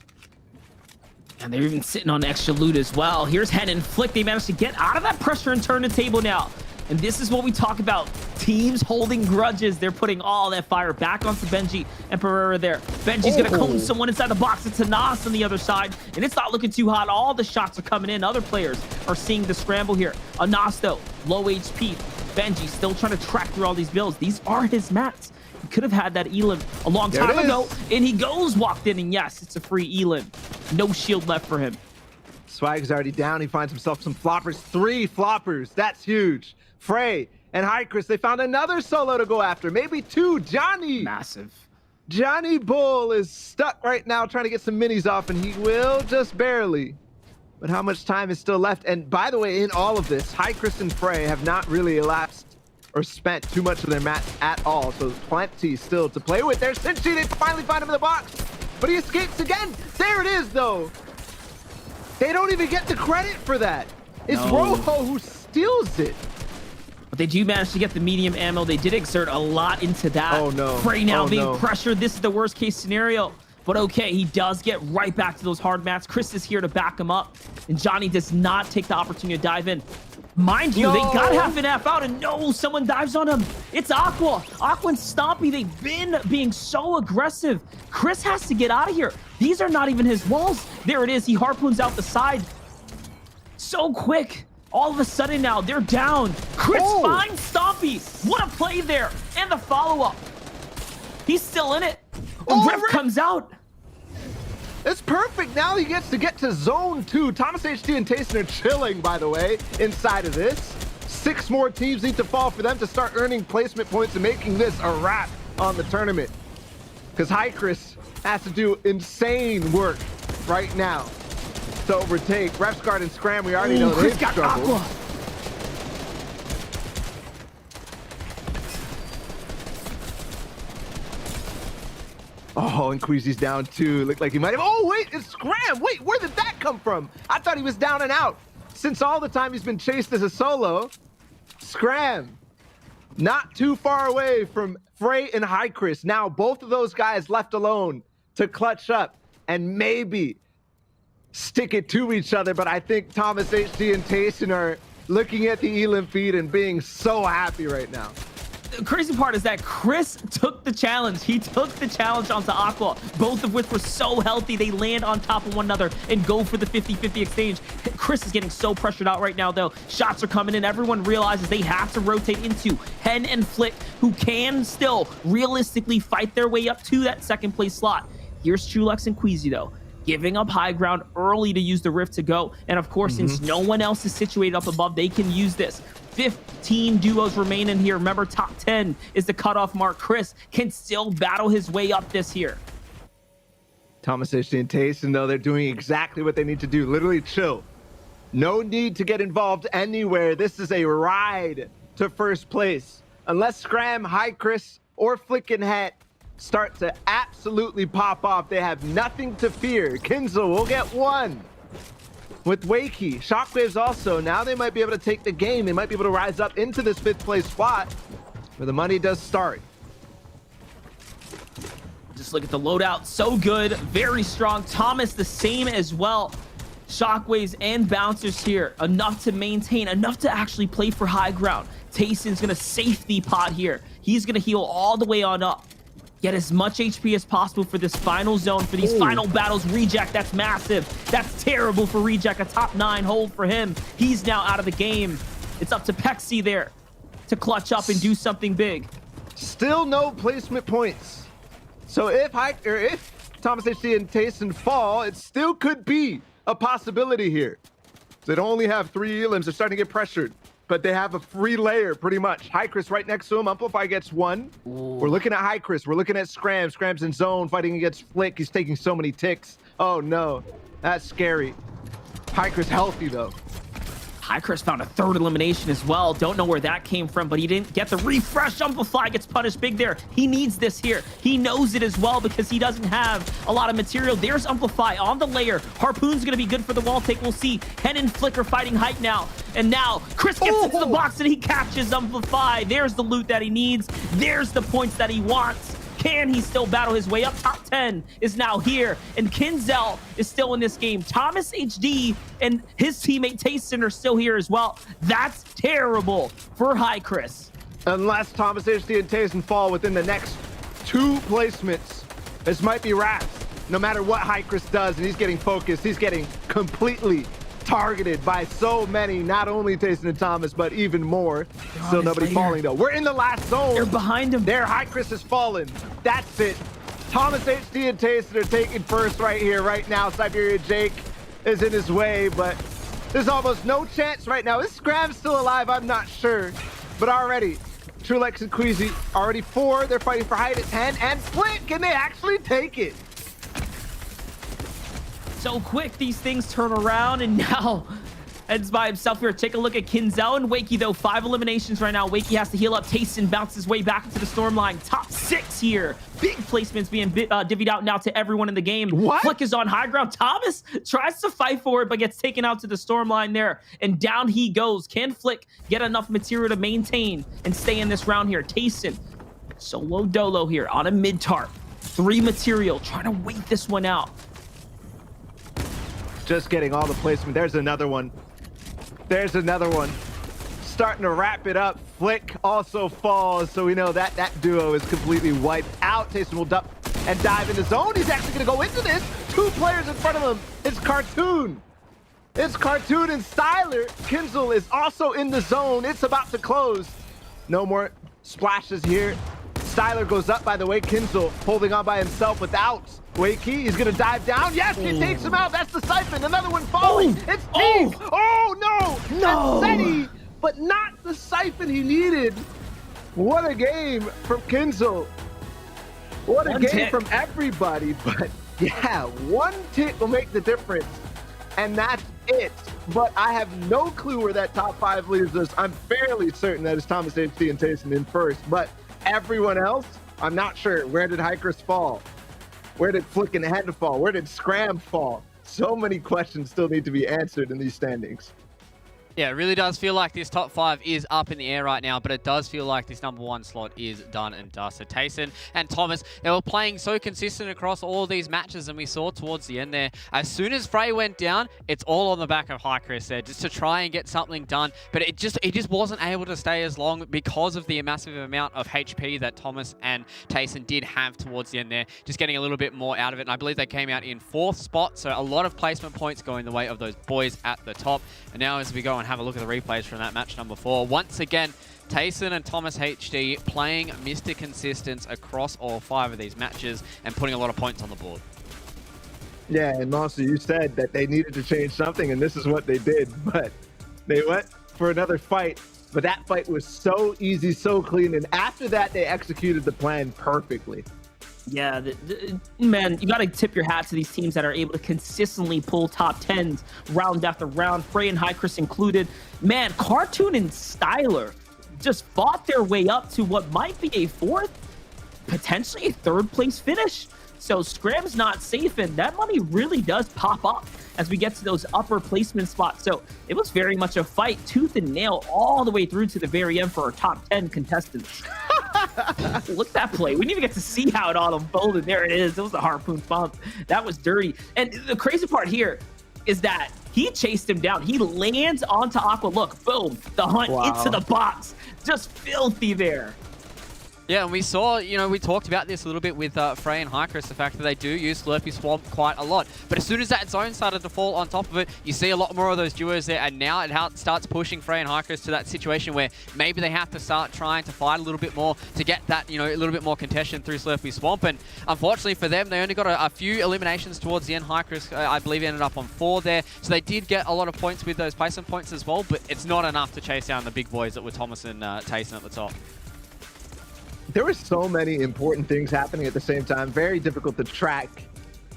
Speaker 3: And they're even sitting on extra loot as well. Here's Hen and Flick. They managed to get out of that pressure and turn the table now. And this is what we talk about. Teams holding grudges. They're putting all that fire back onto Benji and Pereira there. Benji's going to cone someone inside the box. It's Anas on the other side. And it's not looking too hot. All the shots are coming in. Other players are seeing the scramble here. Anas, though, low HP. Benji still trying to track through all these builds. These are his mats. He could have had that Elim a long time ago. And he walked in. And yes, it's a free Elim. No shield left for him.
Speaker 2: Swag's already down. He finds himself some floppers. 3 floppers. That's huge. Frey and Hykris, they found another solo to go after. Maybe 2. Johnny.
Speaker 3: Massive.
Speaker 2: Johnny Bull is stuck right now trying to get some minis off, and he will just barely. But how much time is still left? And by the way, in all of this, Hykris and Frey have not really elapsed or spent too much of their mats at all. So plenty still to play with. There's Sinchi. They finally find him in the box, but he escapes again. There it is, though. They don't even get the credit for that. It's Rojo who steals it.
Speaker 3: But they do manage to get the medium ammo. They did exert a lot into that.
Speaker 2: Oh, no.
Speaker 3: Frey now being pressured. This is the worst case scenario. But okay, he does get right back to those hard mats. Chris is here to back him up. And Johnny does not take the opportunity to dive in. Mind you, they got half and half out, and no, someone dives on him. It's Aqua. Aqua and Stompy, they've been being so aggressive. Chris has to get out of here. These are not even his walls. There it is. He harpoons out the side. So quick. All of a sudden now, they're down. Chris finds Stompy. What a play there. And the follow-up. He's still in it. Rift comes out.
Speaker 2: It's perfect. Now he gets to get to zone 2. Thomas HD and Tayson are chilling, by the way, inside of this. 6 more teams need to fall for them to start earning placement points and making this a wrap on the tournament. Because Hykris has to do insane work right now to overtake. Refsguard and Scram, we already know they've struggled. Aqua. Oh, and Queasy's down too. Looked like he might have. Oh, wait, it's Scram. Wait, where did that come from? I thought he was down and out. Since all the time he's been chased as a solo. Scram, not too far away from Frey and Hykris. Now, both of those guys left alone to clutch up and maybe stick it to each other. But I think Thomas HD and Tayson are looking at the Elim feed and being so happy right now.
Speaker 3: The crazy part is that Chris took the challenge. He took the challenge onto Aqua, both of which were so healthy. They land on top of one another and go for the 50-50 exchange. Chris is getting so pressured out right now, though. Shots are coming in. Everyone realizes they have to rotate into Hen and Flick, who can still realistically fight their way up to that second place slot. Here's Chulex and Queasy, though, giving up high ground early to use the Rift to go. And of course, since no one else is situated up above, they can use this. 15 duos remain in here. Remember, top 10 is the cutoff mark. Chris can still battle his way up this here.
Speaker 2: Thomas HD and Tayson, though, they're doing exactly what they need to do. Literally chill. No need to get involved anywhere. This is a ride to first place. Unless Scram, Hykris, or Flick and Het start to absolutely pop off, they have nothing to fear. Kinzel will get one with Wakey. Shockwaves also. Now they might be able to take the game. They might be able to rise up into this 5th place spot where the money does start.
Speaker 3: Just look at the loadout. So good. Very strong. Thomas the same as well. Shockwaves and bouncers here. Enough to maintain. Enough to actually play for high ground. Tayson's going to safety pot here. He's going to heal all the way on up. Get as much HP as possible for this final zone, for these final battles. Reject, that's massive. That's terrible for Reject. A top 9 hold for him. He's now out of the game. It's up to Pexi there to clutch up and do something big.
Speaker 2: Still no placement points. So if Thomas HD and Tayson fall, it still could be a possibility here. They don't only have 3 elims. They're starting to get pressured, but they have a free layer pretty much. Chris right next to him. Amplify gets 1. We're looking at Chris. We're looking at Scram. Scram's in zone fighting against Flick. He's taking so many ticks. Oh no, that's scary. Chris healthy though.
Speaker 3: Chris found a 3rd elimination as well. Don't know where that came from, but he didn't get the refresh. Amplify gets punished big there. He needs this here. He knows it as well because he doesn't have a lot of material. There's Amplify on the layer. Harpoon's going to be good for the wall take. We'll see. Hen and Flick are fighting height now. And now Chris gets into the box and he catches Amplify. There's the loot that he needs. There's the points that he wants. Can he still battle his way up? Top 10 is now here, and Kinzel is still in this game. Thomas HD and his teammate Tayson are still here as well. That's terrible for Chris.
Speaker 2: Unless Thomas HD and Tayson fall within the next 2 placements, this might be wraps. No matter what Chris does, and he's getting focused, he's getting completely targeted by so many, not only Tayson and Thomas, but even more. Still nobody falling though. We're in the last zone.
Speaker 3: They're behind him.
Speaker 2: There, Chris has fallen. That's it. Thomas HD and Tayson are taking first right here, right now. Siberia Jake is in his way, but there's almost no chance right now. Is Scram still alive? I'm not sure. But already, Trulex and Queasy, already 4. They're fighting for height at 10. And Flick, can they actually take it?
Speaker 3: So quick, these things turn around, and now Ed's by himself here. Take a look at Kinzel and Wakey, though. 5 eliminations right now. Wakey has to heal up. Tayson bounces his way back into the storm line. Top 6 here. Big placements being divvied out now to everyone in the game.
Speaker 2: What?
Speaker 3: Flick is on high ground. Thomas tries to fight for it, but gets taken out to the storm line there. And down he goes. Can Flick get enough material to maintain and stay in this round here? Tayson, solo dolo here on a mid-tarp. 3 material, trying to wait this one out.
Speaker 2: Just getting all the placement. There's another one. There's another one. Starting to wrap it up. Flick also falls, so we know that that duo is completely wiped out. Tayson will duck and dive into zone. He's actually going to go into this. 2 players in front of him. It's Cartoon. It's Cartoon and Styler. Kinzel is also in the zone. It's about to close. No more splashes here. Styler goes up, by the way. Kinzel holding on by himself without Wakey. He's going to dive down. Yes, he takes him out. That's the Siphon. Another one falling. It's Steve. Oh, no.
Speaker 3: No.
Speaker 2: That's Seti, but not the Siphon he needed. What a game from Kinzel. What a game from everybody. But yeah, 1 tick will make the difference. And that's it. But I have no clue where that top 5 leaves us. I'm fairly certain that it's Thomas HD and Tayson in first. But everyone else, I'm not sure. Where did Chris fall? Where did Flick and Het fall? Where did Scram fall? So many questions still need to be answered in these standings.
Speaker 1: Yeah, it really does feel like this top 5 is up in the air right now, but it does feel like this number 1 slot is done and dusted. Tayson and Thomas, they were playing so consistent across all of these matches, and we saw towards the end there, as soon as Frey went down, it's all on the back of Chris there, just to try and get something done, but it just wasn't able to stay as long because of the massive amount of HP that Thomas and Tayson did have towards the end there, just getting a little bit more out of it, and I believe they came out in 4th spot, so a lot of placement points going the way of those boys at the top. And now as we go and have a look at the replays from that match number 4. Once again, Tayson and Thomas HD playing Mr. Consistence across all 5 of these matches and putting a lot of points on the board.
Speaker 2: Yeah, and Monster, you said that they needed to change something, and this is what they did. But they went for another fight, but that fight was so easy, so clean, and after that, they executed the plan perfectly.
Speaker 3: Yeah, man, you got to tip your hat to these teams that are able to consistently pull top 10s round after round, Frey and Chris included. Man, Cartoon and Styler just fought their way up to what might be a 4th potentially a third place finish. So Scram's not safe, and that money really does pop up as we get to those upper placement spots. So it was very much a fight, tooth and nail, all the way through to the very end for our top 10 contestants. Look at that play. We didn't even get to see how it all unfolded. There it is. It was a harpoon bump. That was dirty. And the crazy part here is that he chased him down. He lands onto Aqua. Look, boom, the hunt into the box. Just filthy there.
Speaker 1: Yeah, and we saw, we talked about this a little bit with Frey and Hycris, the fact that they do use Slurpee Swamp quite a lot. But as soon as that zone started to fall on top of it, you see a lot more of those duos there, and now it starts pushing Frey and Hycris to that situation where maybe they have to start trying to fight a little bit more to get that, a little bit more contention through Slurpee Swamp. And unfortunately for them, they only got a few eliminations towards the end. Hycris, I believe, ended up on 4 there. So they did get a lot of points with those placement points as well, but it's not enough to chase down the big boys that were Thomas and Tayson at the top.
Speaker 2: There were so many important things happening at the same time. Very difficult to track.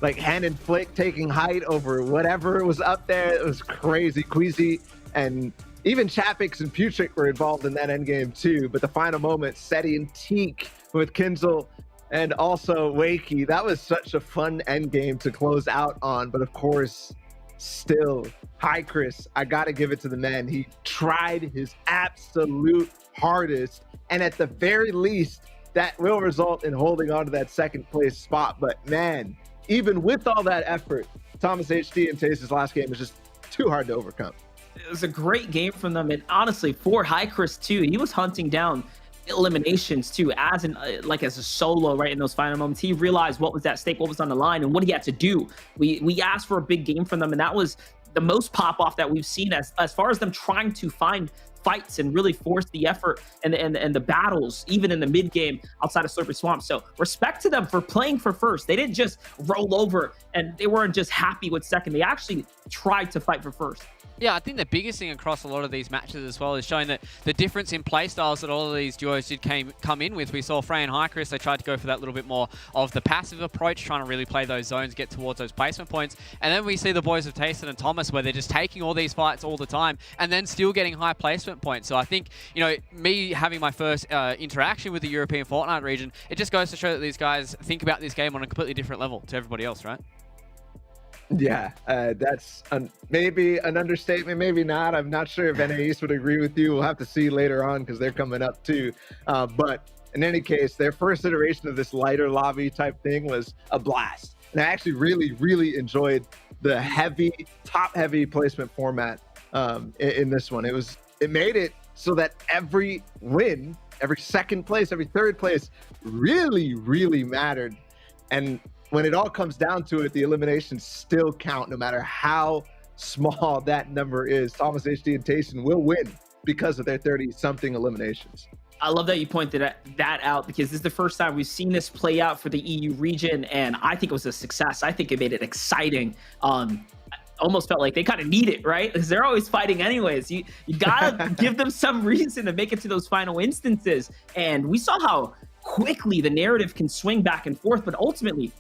Speaker 2: Like Hand and Flick taking height over whatever was up there. It was crazy. Queasy and even Chapix and Putrick were involved in that endgame too. But the final moment, Seti and Teak with Kinzel and also Wakey. That was such a fun endgame to close out on. But of course, still, Hycris, I gotta give it to the man. He tried his absolute hardest. And at the very least, that will result in holding on to that second place spot. But man, even with all that effort, Thomas HD and Tase's last game was just too hard to overcome.
Speaker 3: It was a great game from them. And honestly, for Hycris too, he was hunting down eliminations too, as a solo, right? In those final moments, he realized what was at stake, what was on the line, and what he had to do. We asked for a big game from them, and that was the most pop off that we've seen as far as them trying to find fights and really force the effort and the battles, even in the mid game outside of Slurpee Swamp. So respect to them for playing for first. They didn't just roll over, and they weren't just happy with second. They actually tried to fight for first.
Speaker 1: Yeah, I think the biggest thing across a lot of these matches as well is showing that the difference in play styles that all of these duos did come in with. We saw Frey and Hycris, they tried to go for that little bit more of the passive approach, trying to really play those zones, get towards those placement points. And then we see the boys of Tayson and Thomas, where they're just taking all these fights all the time and then still getting high placement points. So I think, me having my first interaction with the European Fortnite region, it just goes to show that these guys think about this game on a completely different level to everybody else, right?
Speaker 2: Yeah, that's maybe an understatement, maybe not. I'm not sure if NA East would agree with you. We'll have to see later on because they're coming up too. But in any case, their first iteration of this lighter lobby type thing was a blast. And I actually really, really enjoyed the top heavy placement format in this one. It made it so that every win, every second place, every third place really, really mattered. And when it all comes down to it, the eliminations still count no matter how small that number is. Thomas HD and Tayson will win because of their 30-something eliminations.
Speaker 3: I love that you pointed that out, because this is the first time we've seen this play out for the EU region, and I think it was a success. I think it made it exciting. I almost felt like they kind of need it, right? Because they're always fighting anyways. You gotta give them some reason to make it to those final instances. And we saw how quickly the narrative can swing back and forth, but ultimately,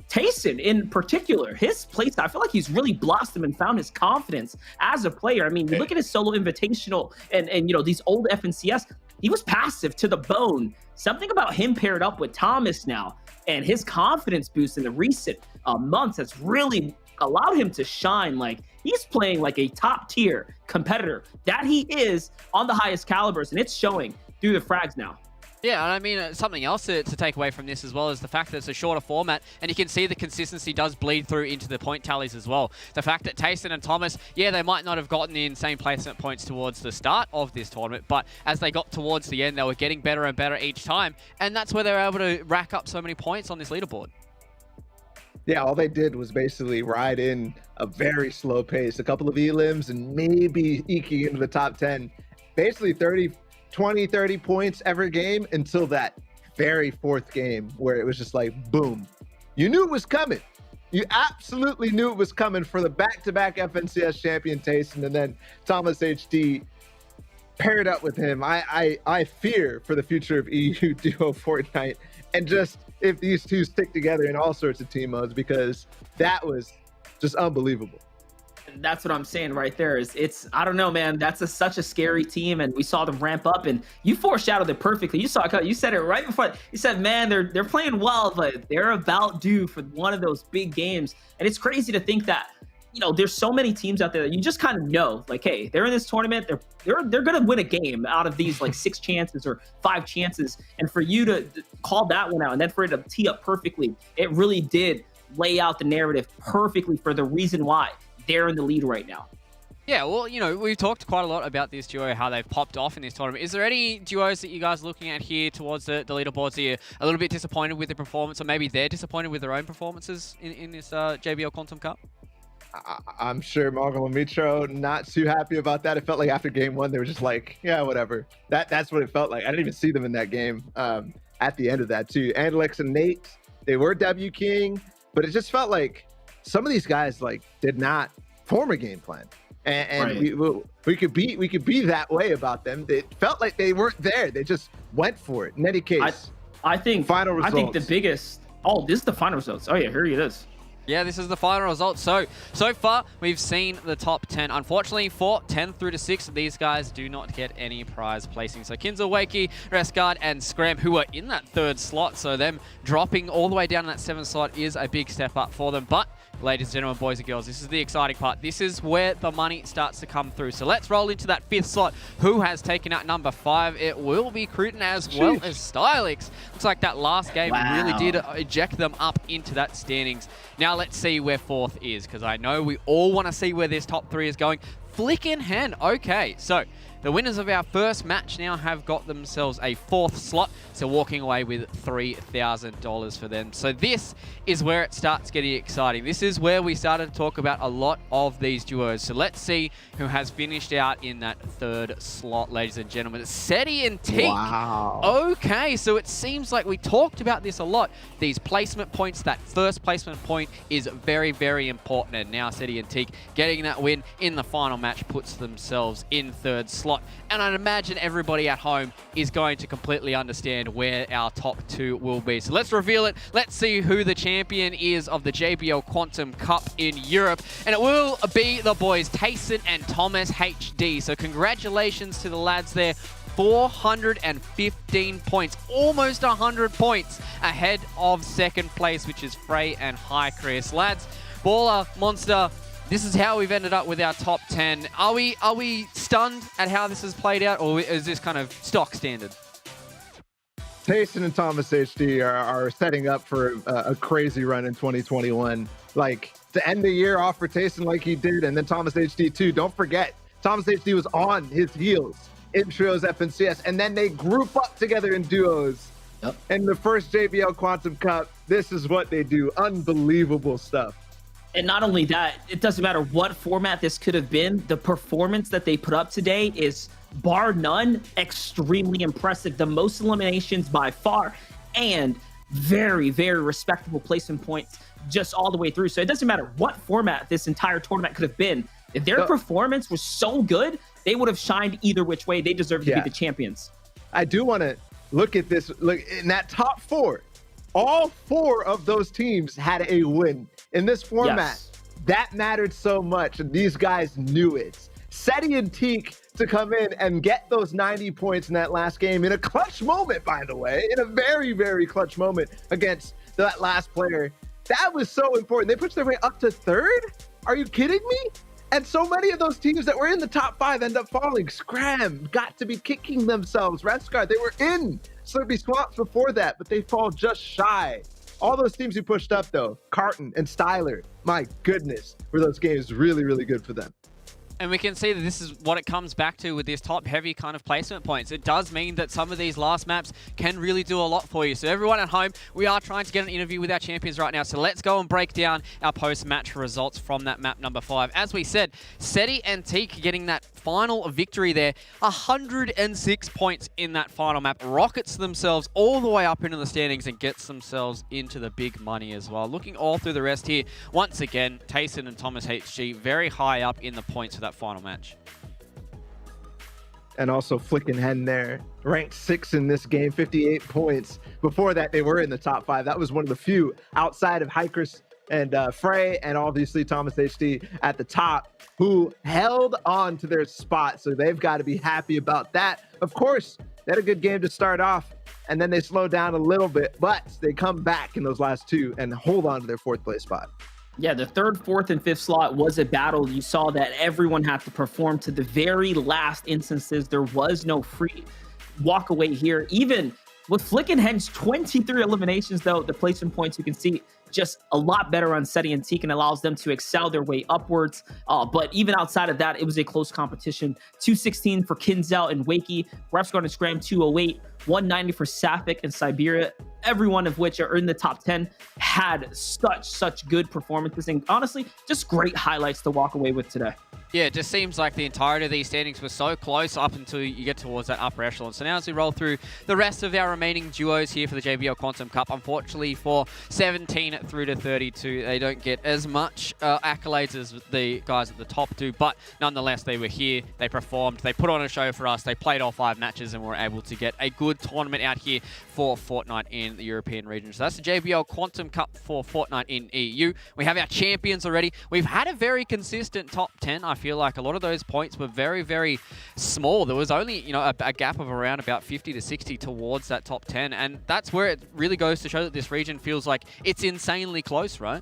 Speaker 3: Tayson in particular, his playstyle, I feel like he's really blossomed and found his confidence as a player. I mean, you look at his solo invitational and these old FNCS, he was passive to the bone. Something about him paired up with Thomas now and his confidence boost in the recent months has really allowed him to shine. Like, he's playing like a top tier competitor that he is on the highest calibers, and it's showing through the frags now.
Speaker 1: Yeah, and I mean, something else to take away from this as well is the fact that it's a shorter format, and you can see the consistency does bleed through into the point tallies as well. The fact that Tayson and Thomas, yeah, they might not have gotten the insane placement points towards the start of this tournament, but as they got towards the end, they were getting better and better each time, and that's where they were able to rack up so many points on this leaderboard.
Speaker 2: Yeah, all they did was basically ride in a very slow pace, a couple of elims, and maybe eking into the top 10. Basically 20, 30 points every game until that very fourth game where it was just like, boom. You knew it was coming. You absolutely knew it was coming for the back-to-back FNCS champion Tayson, and then Thomas HD paired up with him. I fear for the future of EU duo Fortnite, and just if these two stick together in all sorts of team modes, because that was just unbelievable.
Speaker 3: That's what I'm saying right there. It's I don't know, man. That's such a scary team, and we saw them ramp up, and you foreshadowed it perfectly. You said it right before. You said, man, they're playing well, but they're about due for one of those big games. And it's crazy to think that, there's so many teams out there that you just kind of know, like, hey, they're in this tournament. They're gonna win a game out of these like 6 chances or 5 chances, and for you to call that one out, and then for it to tee up perfectly, it really did lay out the narrative perfectly for the reason why they're in the lead right now.
Speaker 1: Yeah, well, we've talked quite a lot about this duo, how they've popped off in this tournament. Is there any duos that you guys are looking at here towards the leaderboards that you're a little bit disappointed with the performance, or maybe they're disappointed with their own performances in this JBL Quantum Cup?
Speaker 2: I'm sure Marvel and Mitro not too happy about that. It felt like after game 1, they were just like, yeah, whatever. That's what it felt like. I didn't even see them in that game at the end of that, too. Andalex and Nate, they were W King, but it just felt like some of these guys did not form a game plan, and
Speaker 3: Right.
Speaker 2: we could be that way about them. It felt like they weren't there. They just went for it. In any case,
Speaker 3: I think
Speaker 2: final results.
Speaker 3: I think the biggest. Oh, this is the final results. Oh yeah, here it is.
Speaker 1: Yeah, this is the final result. So far, we've seen the top 10. Unfortunately, for 10 through to 6, these guys do not get any prize placing. So Kinzo, Wakey, Resguard, and Scram, who are in that 3rd slot, so them dropping all the way down in that 7th slot is a big step up for them. But, ladies and gentlemen, boys and girls, this is the exciting part. This is where the money starts to come through. So let's roll into that 5th slot. Who has taken out number 5? It will be Cruton as well as Stylix. Looks like that last game really did eject them up into that standings. Now let's see where 4th is, because I know we all want to see where this top 3 is going. Flickin' Hen. Okay, so the winners of our first match now have got themselves a 4th slot, so walking away with $3,000 for them. So this is where it starts getting exciting. This is where we started to talk about a lot of these duos. So let's see who has finished out in that 3rd slot, ladies and gentlemen. Seti and Teak.
Speaker 2: Wow.
Speaker 1: Okay, so it seems like we talked about this a lot. These placement points, that first placement point is very, very important. And now Seti and Teak getting that win in the final match puts themselves in 3rd slot. And I'd imagine everybody at home is going to completely understand where our top 2 will be. So let's reveal it. Let's see who the champion is of the JBL Quantum Cup in Europe. And it will be the boys, Tayson and Thomas HD. So congratulations to the lads there. 415 points, almost 100 points ahead of 2nd place, which is Frey and High Chris. Lads, Baller, Monster, this is how we've ended up with our top 10. Are we stunned at how this has played out, or is this kind of stock standard?
Speaker 2: Tayson and Thomas HD are setting up for a crazy run in 2021. Like, to end the year off for Tayson like he did, and then Thomas HD too. Don't forget, Thomas HD was on his heels in trios, FNCS, and then they group up together in duos.
Speaker 3: Yep.
Speaker 2: In the first JBL Quantum Cup, this is what they do. Unbelievable stuff.
Speaker 3: And not only that, it doesn't matter what format this could have been. The performance that they put up today is, bar none, extremely impressive. The most eliminations by far, and very, very respectable placement points just all the way through. So it doesn't matter what format this entire tournament could have been. If their performance was so good, they would have shined either which way. They deserve to be the champions.
Speaker 2: I do want to look at this. Look, in that top 4, all 4 of those teams had a win. In this format,
Speaker 3: Yes.
Speaker 2: that mattered so much, and these guys knew it. Seti and Teak to come in and get those 90 points in that last game in a clutch moment, by the way, in a very, very clutch moment against that last player. That was so important. They pushed their way up to 3rd? Are you kidding me? And so many of those teams that were in the top 5 end up falling. Scram got to be kicking themselves. Resguard, they were in Slurpy Swamps before that, but they fall just shy. All those teams who pushed up, though, Carton and Styler, my goodness, were those games really, really good for them.
Speaker 1: And we can see that this is what it comes back to with this top-heavy kind of placement points. It does mean that some of these last maps can really do a lot for you. So everyone at home, we are trying to get an interview with our champions right now. So let's go and break down our post-match results from that map number 5. As we said, Seti and Teak getting that final victory there. 106 points in that final map. Rockets themselves all the way up into the standings and gets themselves into the big money as well. Looking all through the rest here, once again, Tayson and Thomas HG very high up in the points for that final match.
Speaker 2: And also Flickin' Hen there, ranked 6 in this game, 58 points. Before that, they were in the top 5. That was one of the few outside of Hikers and Frey, and obviously Thomas HD at the top, who held on to their spot. So they've got to be happy about that. Of course, they had a good game to start off, and then they slowed down a little bit, but they come back in those last two and hold on to their 4th place spot.
Speaker 3: Yeah, the 3rd, 4th, and 5th slot was a battle. You saw that everyone had to perform to the very last instances. There was no free walk away here. Even with Flick and Hen's 23 eliminations, though, the placement points you can see just a lot better on Seti and Teak, and allows them to excel their way upwards. But even outside of that, it was a close competition. 216 for Kinzel and Wakey, Refs Garden Scram 208, 190 for Sapphic and Siberia. Every one of which are in the top 10 had such good performances, and honestly, just great highlights to walk away with today.
Speaker 1: Yeah, it just seems like the entirety of these standings were so close up until you get towards that upper echelon. So now as we roll through the rest of our remaining duos here for the JBL Quantum Cup, unfortunately for 17 through to 32, they don't get as much accolades as the guys at the top do, but nonetheless, they were here, they performed, they put on a show for us, they played all 5 matches, and were able to get a good tournament out here for Fortnite in the European region. So that's the JBL Quantum Cup for Fortnite in EU. We have our champions already. We've had a very consistent top 10. I feel like a lot of those points were very, very small. There was only, you know, a gap of around about 50 to 60 towards that top 10. And that's where it really goes to show that this region feels like it's insanely close, right?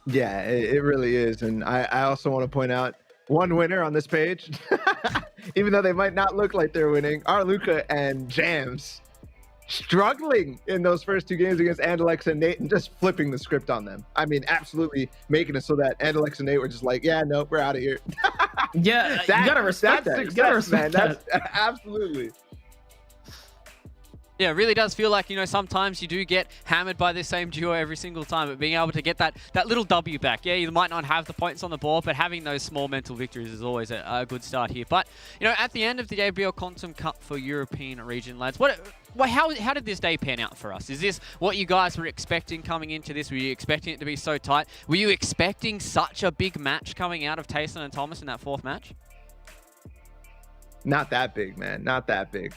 Speaker 2: Yeah, it really is. And I also want to point out one winner on this page, even though they might not look like they're winning, are Luca and Jams struggling in those first 2 games against Andalex and Nate and just flipping the script on them. I mean, absolutely making it so that Andalex and Nate were just like, yeah, no, we're out of here.
Speaker 3: Yeah, you gotta respect that.
Speaker 2: Success,
Speaker 3: you gotta respect
Speaker 2: man.
Speaker 3: that.
Speaker 2: That's absolutely.
Speaker 1: Yeah, it really does feel like, you know, sometimes you do get hammered by this same duo every single time, but being able to get that little W back. Yeah, you might not have the points on the board, but having those small mental victories is always a good start here. But, you know, at the end of the JBL Quantum Cup for European region, lads, how did this day pan out for us? Is this what you guys were expecting coming into this? Were you expecting it to be so tight? Were you expecting such a big match coming out of Tayson and Thomas in that 4th match?
Speaker 2: Not that big, man. Not that big.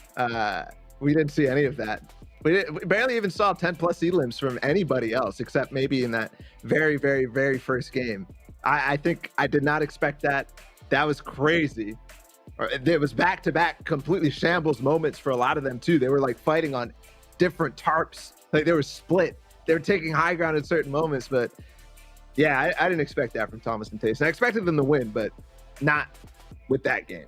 Speaker 2: We didn't see any of that. We barely even saw 10 plus elims from anybody else, except maybe in that very, very, very first game. I think I did not expect that. That was crazy. It was back-to-back completely shambles moments for a lot of them too. They were like fighting on different tarps. Like they were split. They were taking high ground in certain moments, but yeah, I didn't expect that from Thomas and Tayson. I expected them to win, but not with that game.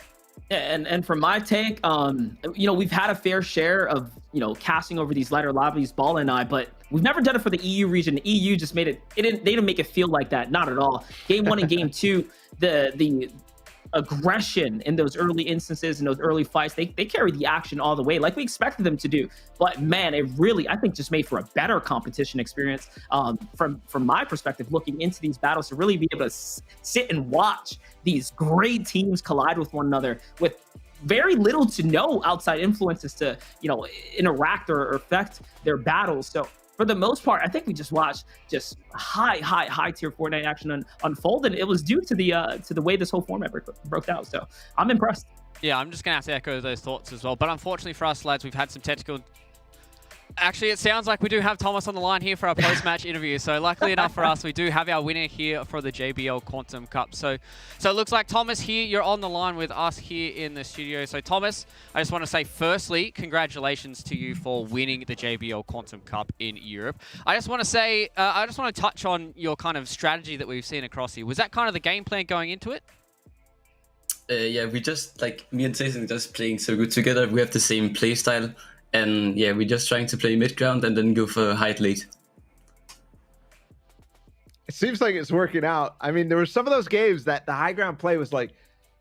Speaker 3: And from my take, you know, we've had a fair share of, you know, casting over these lighter lobbies, Ball and I, but we've never done it for the EU region. The EU just made it, they didn't make it feel like that. Not at all. Game 1 and Game 2, the aggression in those early instances, in those early fights, they carried the action all the way like we expected them to do. But man, it really, I think, just made for a better competition experience from my perspective, looking into these battles, to really be able to sit and watch these great teams collide with one another with very little to no outside influences to, you know, interact or affect their battles. So for the most part, I think we just watched just high tier Fortnite action unfold, and it was due to the way this whole format broke out. So I'm impressed.
Speaker 1: Yeah, I'm just going to have to echo those thoughts as well. But unfortunately for us, lads, we've had some technical... Actually, it sounds like we do have Thomas on the line here for our post-match interview. So luckily enough for us, we do have our winner here for the JBL Quantum Cup. So it looks like Thomas here, you're on the line with us here in the studio. So Thomas, I just want to say firstly, congratulations to you for winning the JBL Quantum Cup in Europe. I just want to say, I just want to touch on your kind of strategy that we've seen across here. Was that kind of the game plan going into it?
Speaker 9: Yeah, we just, like, me and Jason just playing so good together. We have the same play style. And yeah, we're just trying to play mid ground and then go for hide late.
Speaker 2: It seems like it's working out. I mean, there were some of those games that the high ground play was like,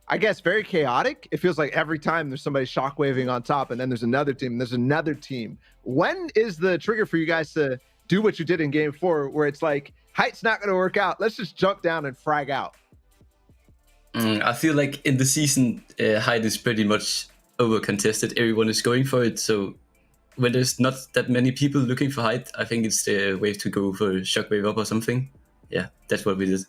Speaker 2: I guess, very chaotic. It feels like every time there's somebody shockwaving on top, and then there's another team, and there's another team. When is the trigger for you guys to do what you did in game 4, where it's like, height's not going to work out, let's just jump down and frag out?
Speaker 9: I feel like in the season, height is pretty much over contested. Everyone is going for it. So when there's not that many people looking for height, I think it's the way to go for shockwave up or something. Yeah, that's what we did.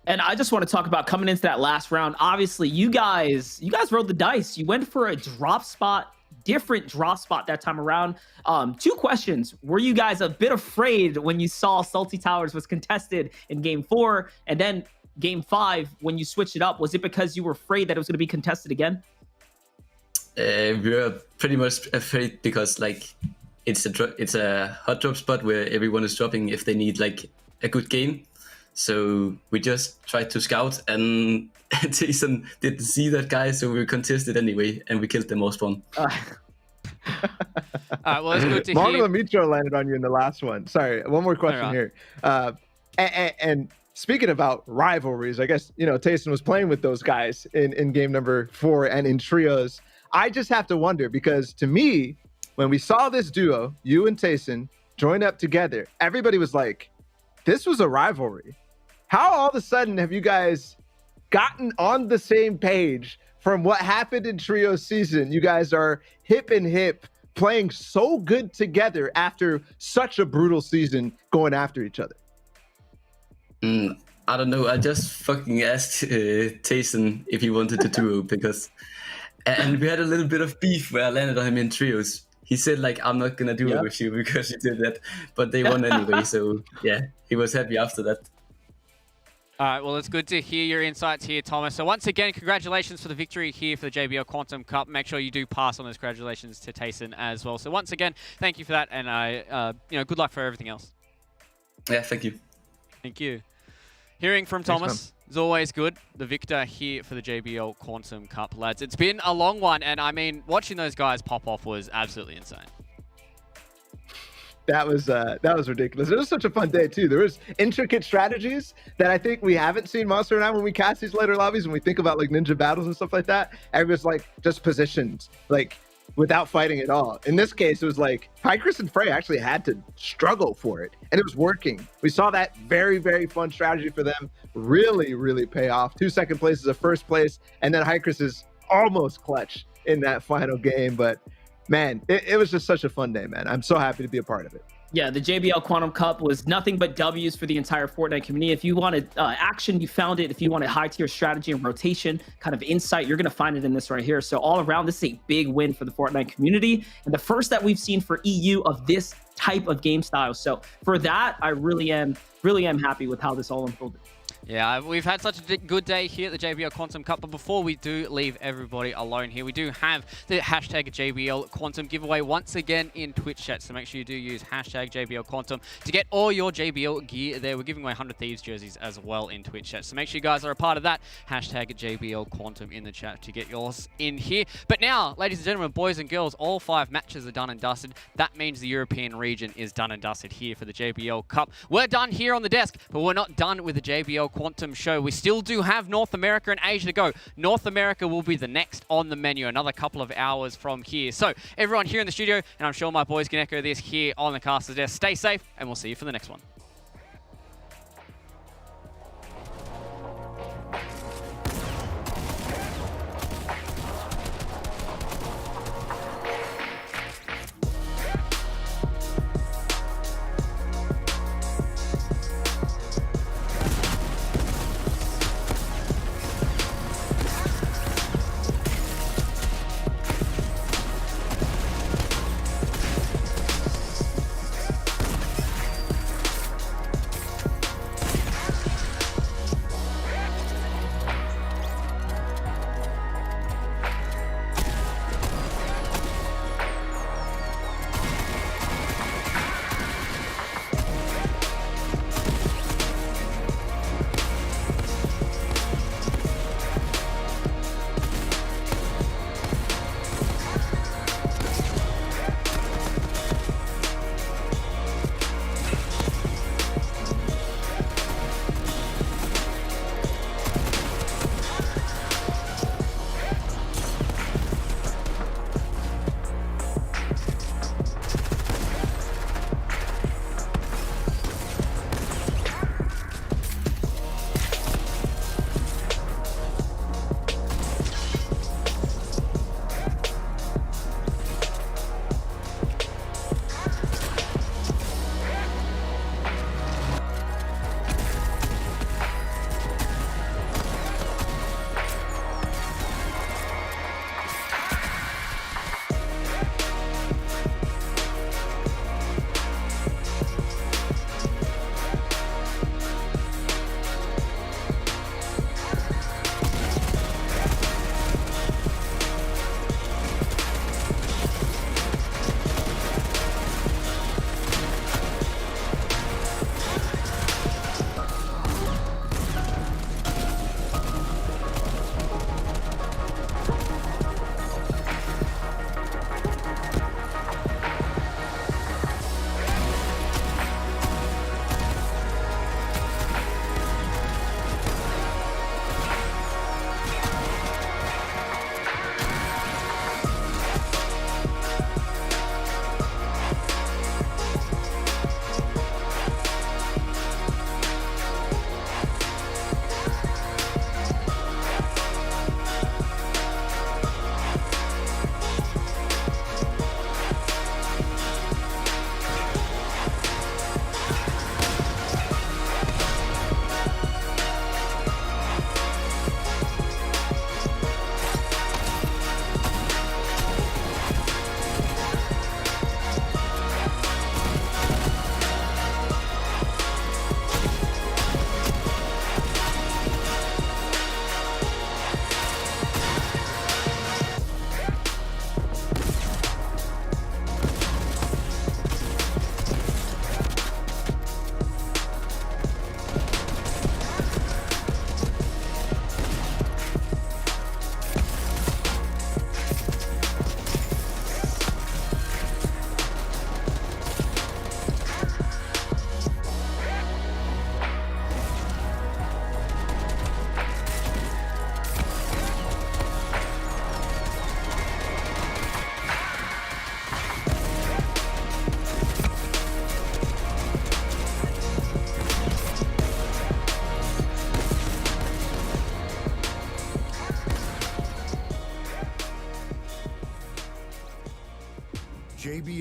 Speaker 3: And I just want to talk about coming into that last round. Obviously, you guys rolled the dice. You went for a drop spot different draw spot that time around. 2 questions. Were you guys a bit afraid when you saw Salty Towers was contested in game 4? And then game 5, when you switched it up, was it because you were afraid that it was going to be contested again?
Speaker 9: We were pretty much afraid because like it's a hot drop spot where everyone is dropping if they need like a good game. So we just tried to scout, and Jason didn't see that guy, so we contested anyway, and we killed them all spawn.
Speaker 1: All right, well, it's good to
Speaker 2: Marvel
Speaker 1: hear.
Speaker 2: Mitro landed on you in the last one. Sorry, one more question here. And speaking about rivalries, I guess, you know, Tayson was playing with those guys in game number 4 and in trios. I just have to wonder, because to me, when we saw this duo, you and Tayson, join up together, everybody was like, this was a rivalry. How all of a sudden have you guys gotten on the same page from what happened in trio season? You guys are hip and hip, playing so good together after such a brutal season going after each other.
Speaker 9: I don't know. I just fucking asked Tayson if he wanted to duo because, and we had a little bit of beef where I landed on him in trios. He said like, I'm not gonna do it with you because you did that, but they won anyway. So yeah, he was happy after that.
Speaker 1: All right, well, it's good to hear your insights here, Thomas. So once again, congratulations for the victory here for the JBL Quantum Cup. Make sure you do pass on those congratulations to Tayson as well. So once again, thank you for that, and you know, good luck for everything else.
Speaker 9: Yeah, thank you.
Speaker 1: Thank you. Hearing from Thomas is always good. The victor here for the JBL Quantum Cup, lads. It's been a long one, and I mean, watching those guys pop off was absolutely insane.
Speaker 2: That was ridiculous. It was such a fun day too. There was intricate strategies that I think we haven't seen Monster and I when we cast these later lobbies, when we think about like ninja battles and stuff like that. Everyone's like just positioned, like without fighting at all. In this case, it was like Pycris and Frey actually had to struggle for it, and it was working. We saw that very, very fun strategy for them really, really pay off. 2 second places, a first place, and then Pycris is almost clutch in that final game. But man, it was just such a fun day, man. I'm so happy to be a part of it.
Speaker 3: Yeah, the JBL Quantum Cup was nothing but W's for the entire Fortnite community. If you wanted action, you found it. If you wanted high-tier strategy and rotation, kind of insight, you're going to find it in this right here. So all around, this is a big win for the Fortnite community, and the first that we've seen for EU of this type of game style. So for that, I really am happy with how this all unfolded.
Speaker 1: Yeah, we've had such a good day here at the JBL Quantum Cup, but before we do leave everybody alone here, we do have the hashtag JBL Quantum giveaway once again in Twitch chat, so make sure you do use hashtag JBL Quantum to get all your JBL gear there. We're giving away 100 Thieves jerseys as well in Twitch chat, so make sure you guys are a part of that. Hashtag JBL Quantum in the chat to get yours in here. But now, ladies and gentlemen, boys and girls, all 5 matches are done and dusted. That means the European region is done and dusted here for the JBL Cup. We're done here on the desk, but we're not done with the JBL Quantum show. We still do have North America and Asia to go. North America will be the next on the menu, another couple of hours from here. So everyone here in the studio, and I'm sure my boys can echo this here on the caster's desk, stay safe, and we'll see you for the next one.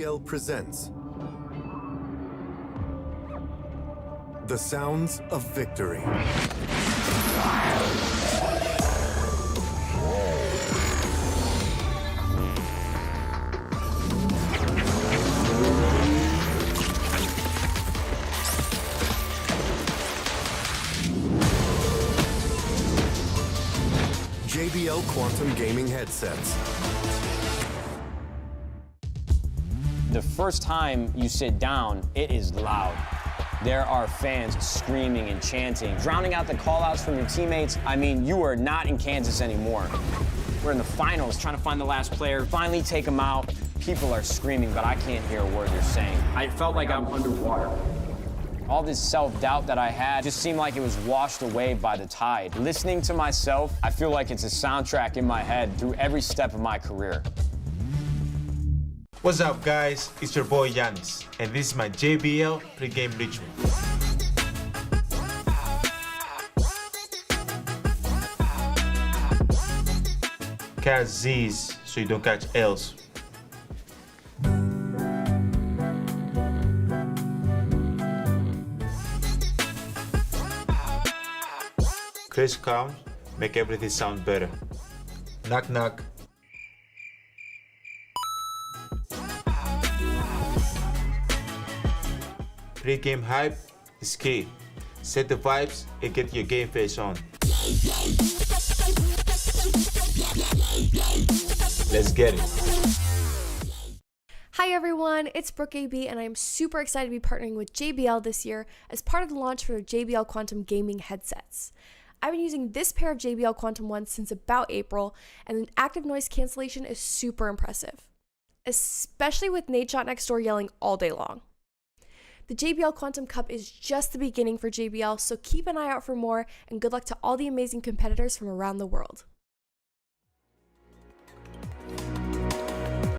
Speaker 5: JBL presents the sounds of victory. JBL Quantum Gaming headsets.
Speaker 6: The first time you sit down, it is loud. There are fans screaming and chanting, drowning out the call-outs from your teammates. I mean, you are not in Kansas anymore. We're in the finals, trying to find the last player, finally take him out. People are screaming, but I can't hear a word they're saying. I felt like I'm underwater. All this self-doubt that I had just seemed like it was washed away by the tide. Listening to myself, I feel like it's a soundtrack in my head through every step of my career.
Speaker 7: What's up, guys? It's your boy Yanis, and this is my JBL pregame ritual. Catch Z's so you don't catch L's. Chris count, make everything sound better. Knock knock. Pre-game hype is key. Set the vibes and get your game face on. Let's get it.
Speaker 8: Hi everyone, it's Brooke AB and I'm super excited to be partnering with JBL this year as part of the launch for their JBL Quantum Gaming headsets. I've been using this pair of JBL Quantum ones since about April, and the active noise cancellation is super impressive, especially with Nadeshot next door yelling all day long. The JBL Quantum Cup is just the beginning for JBL, so keep an eye out for more, and good luck to all the amazing competitors from around the world.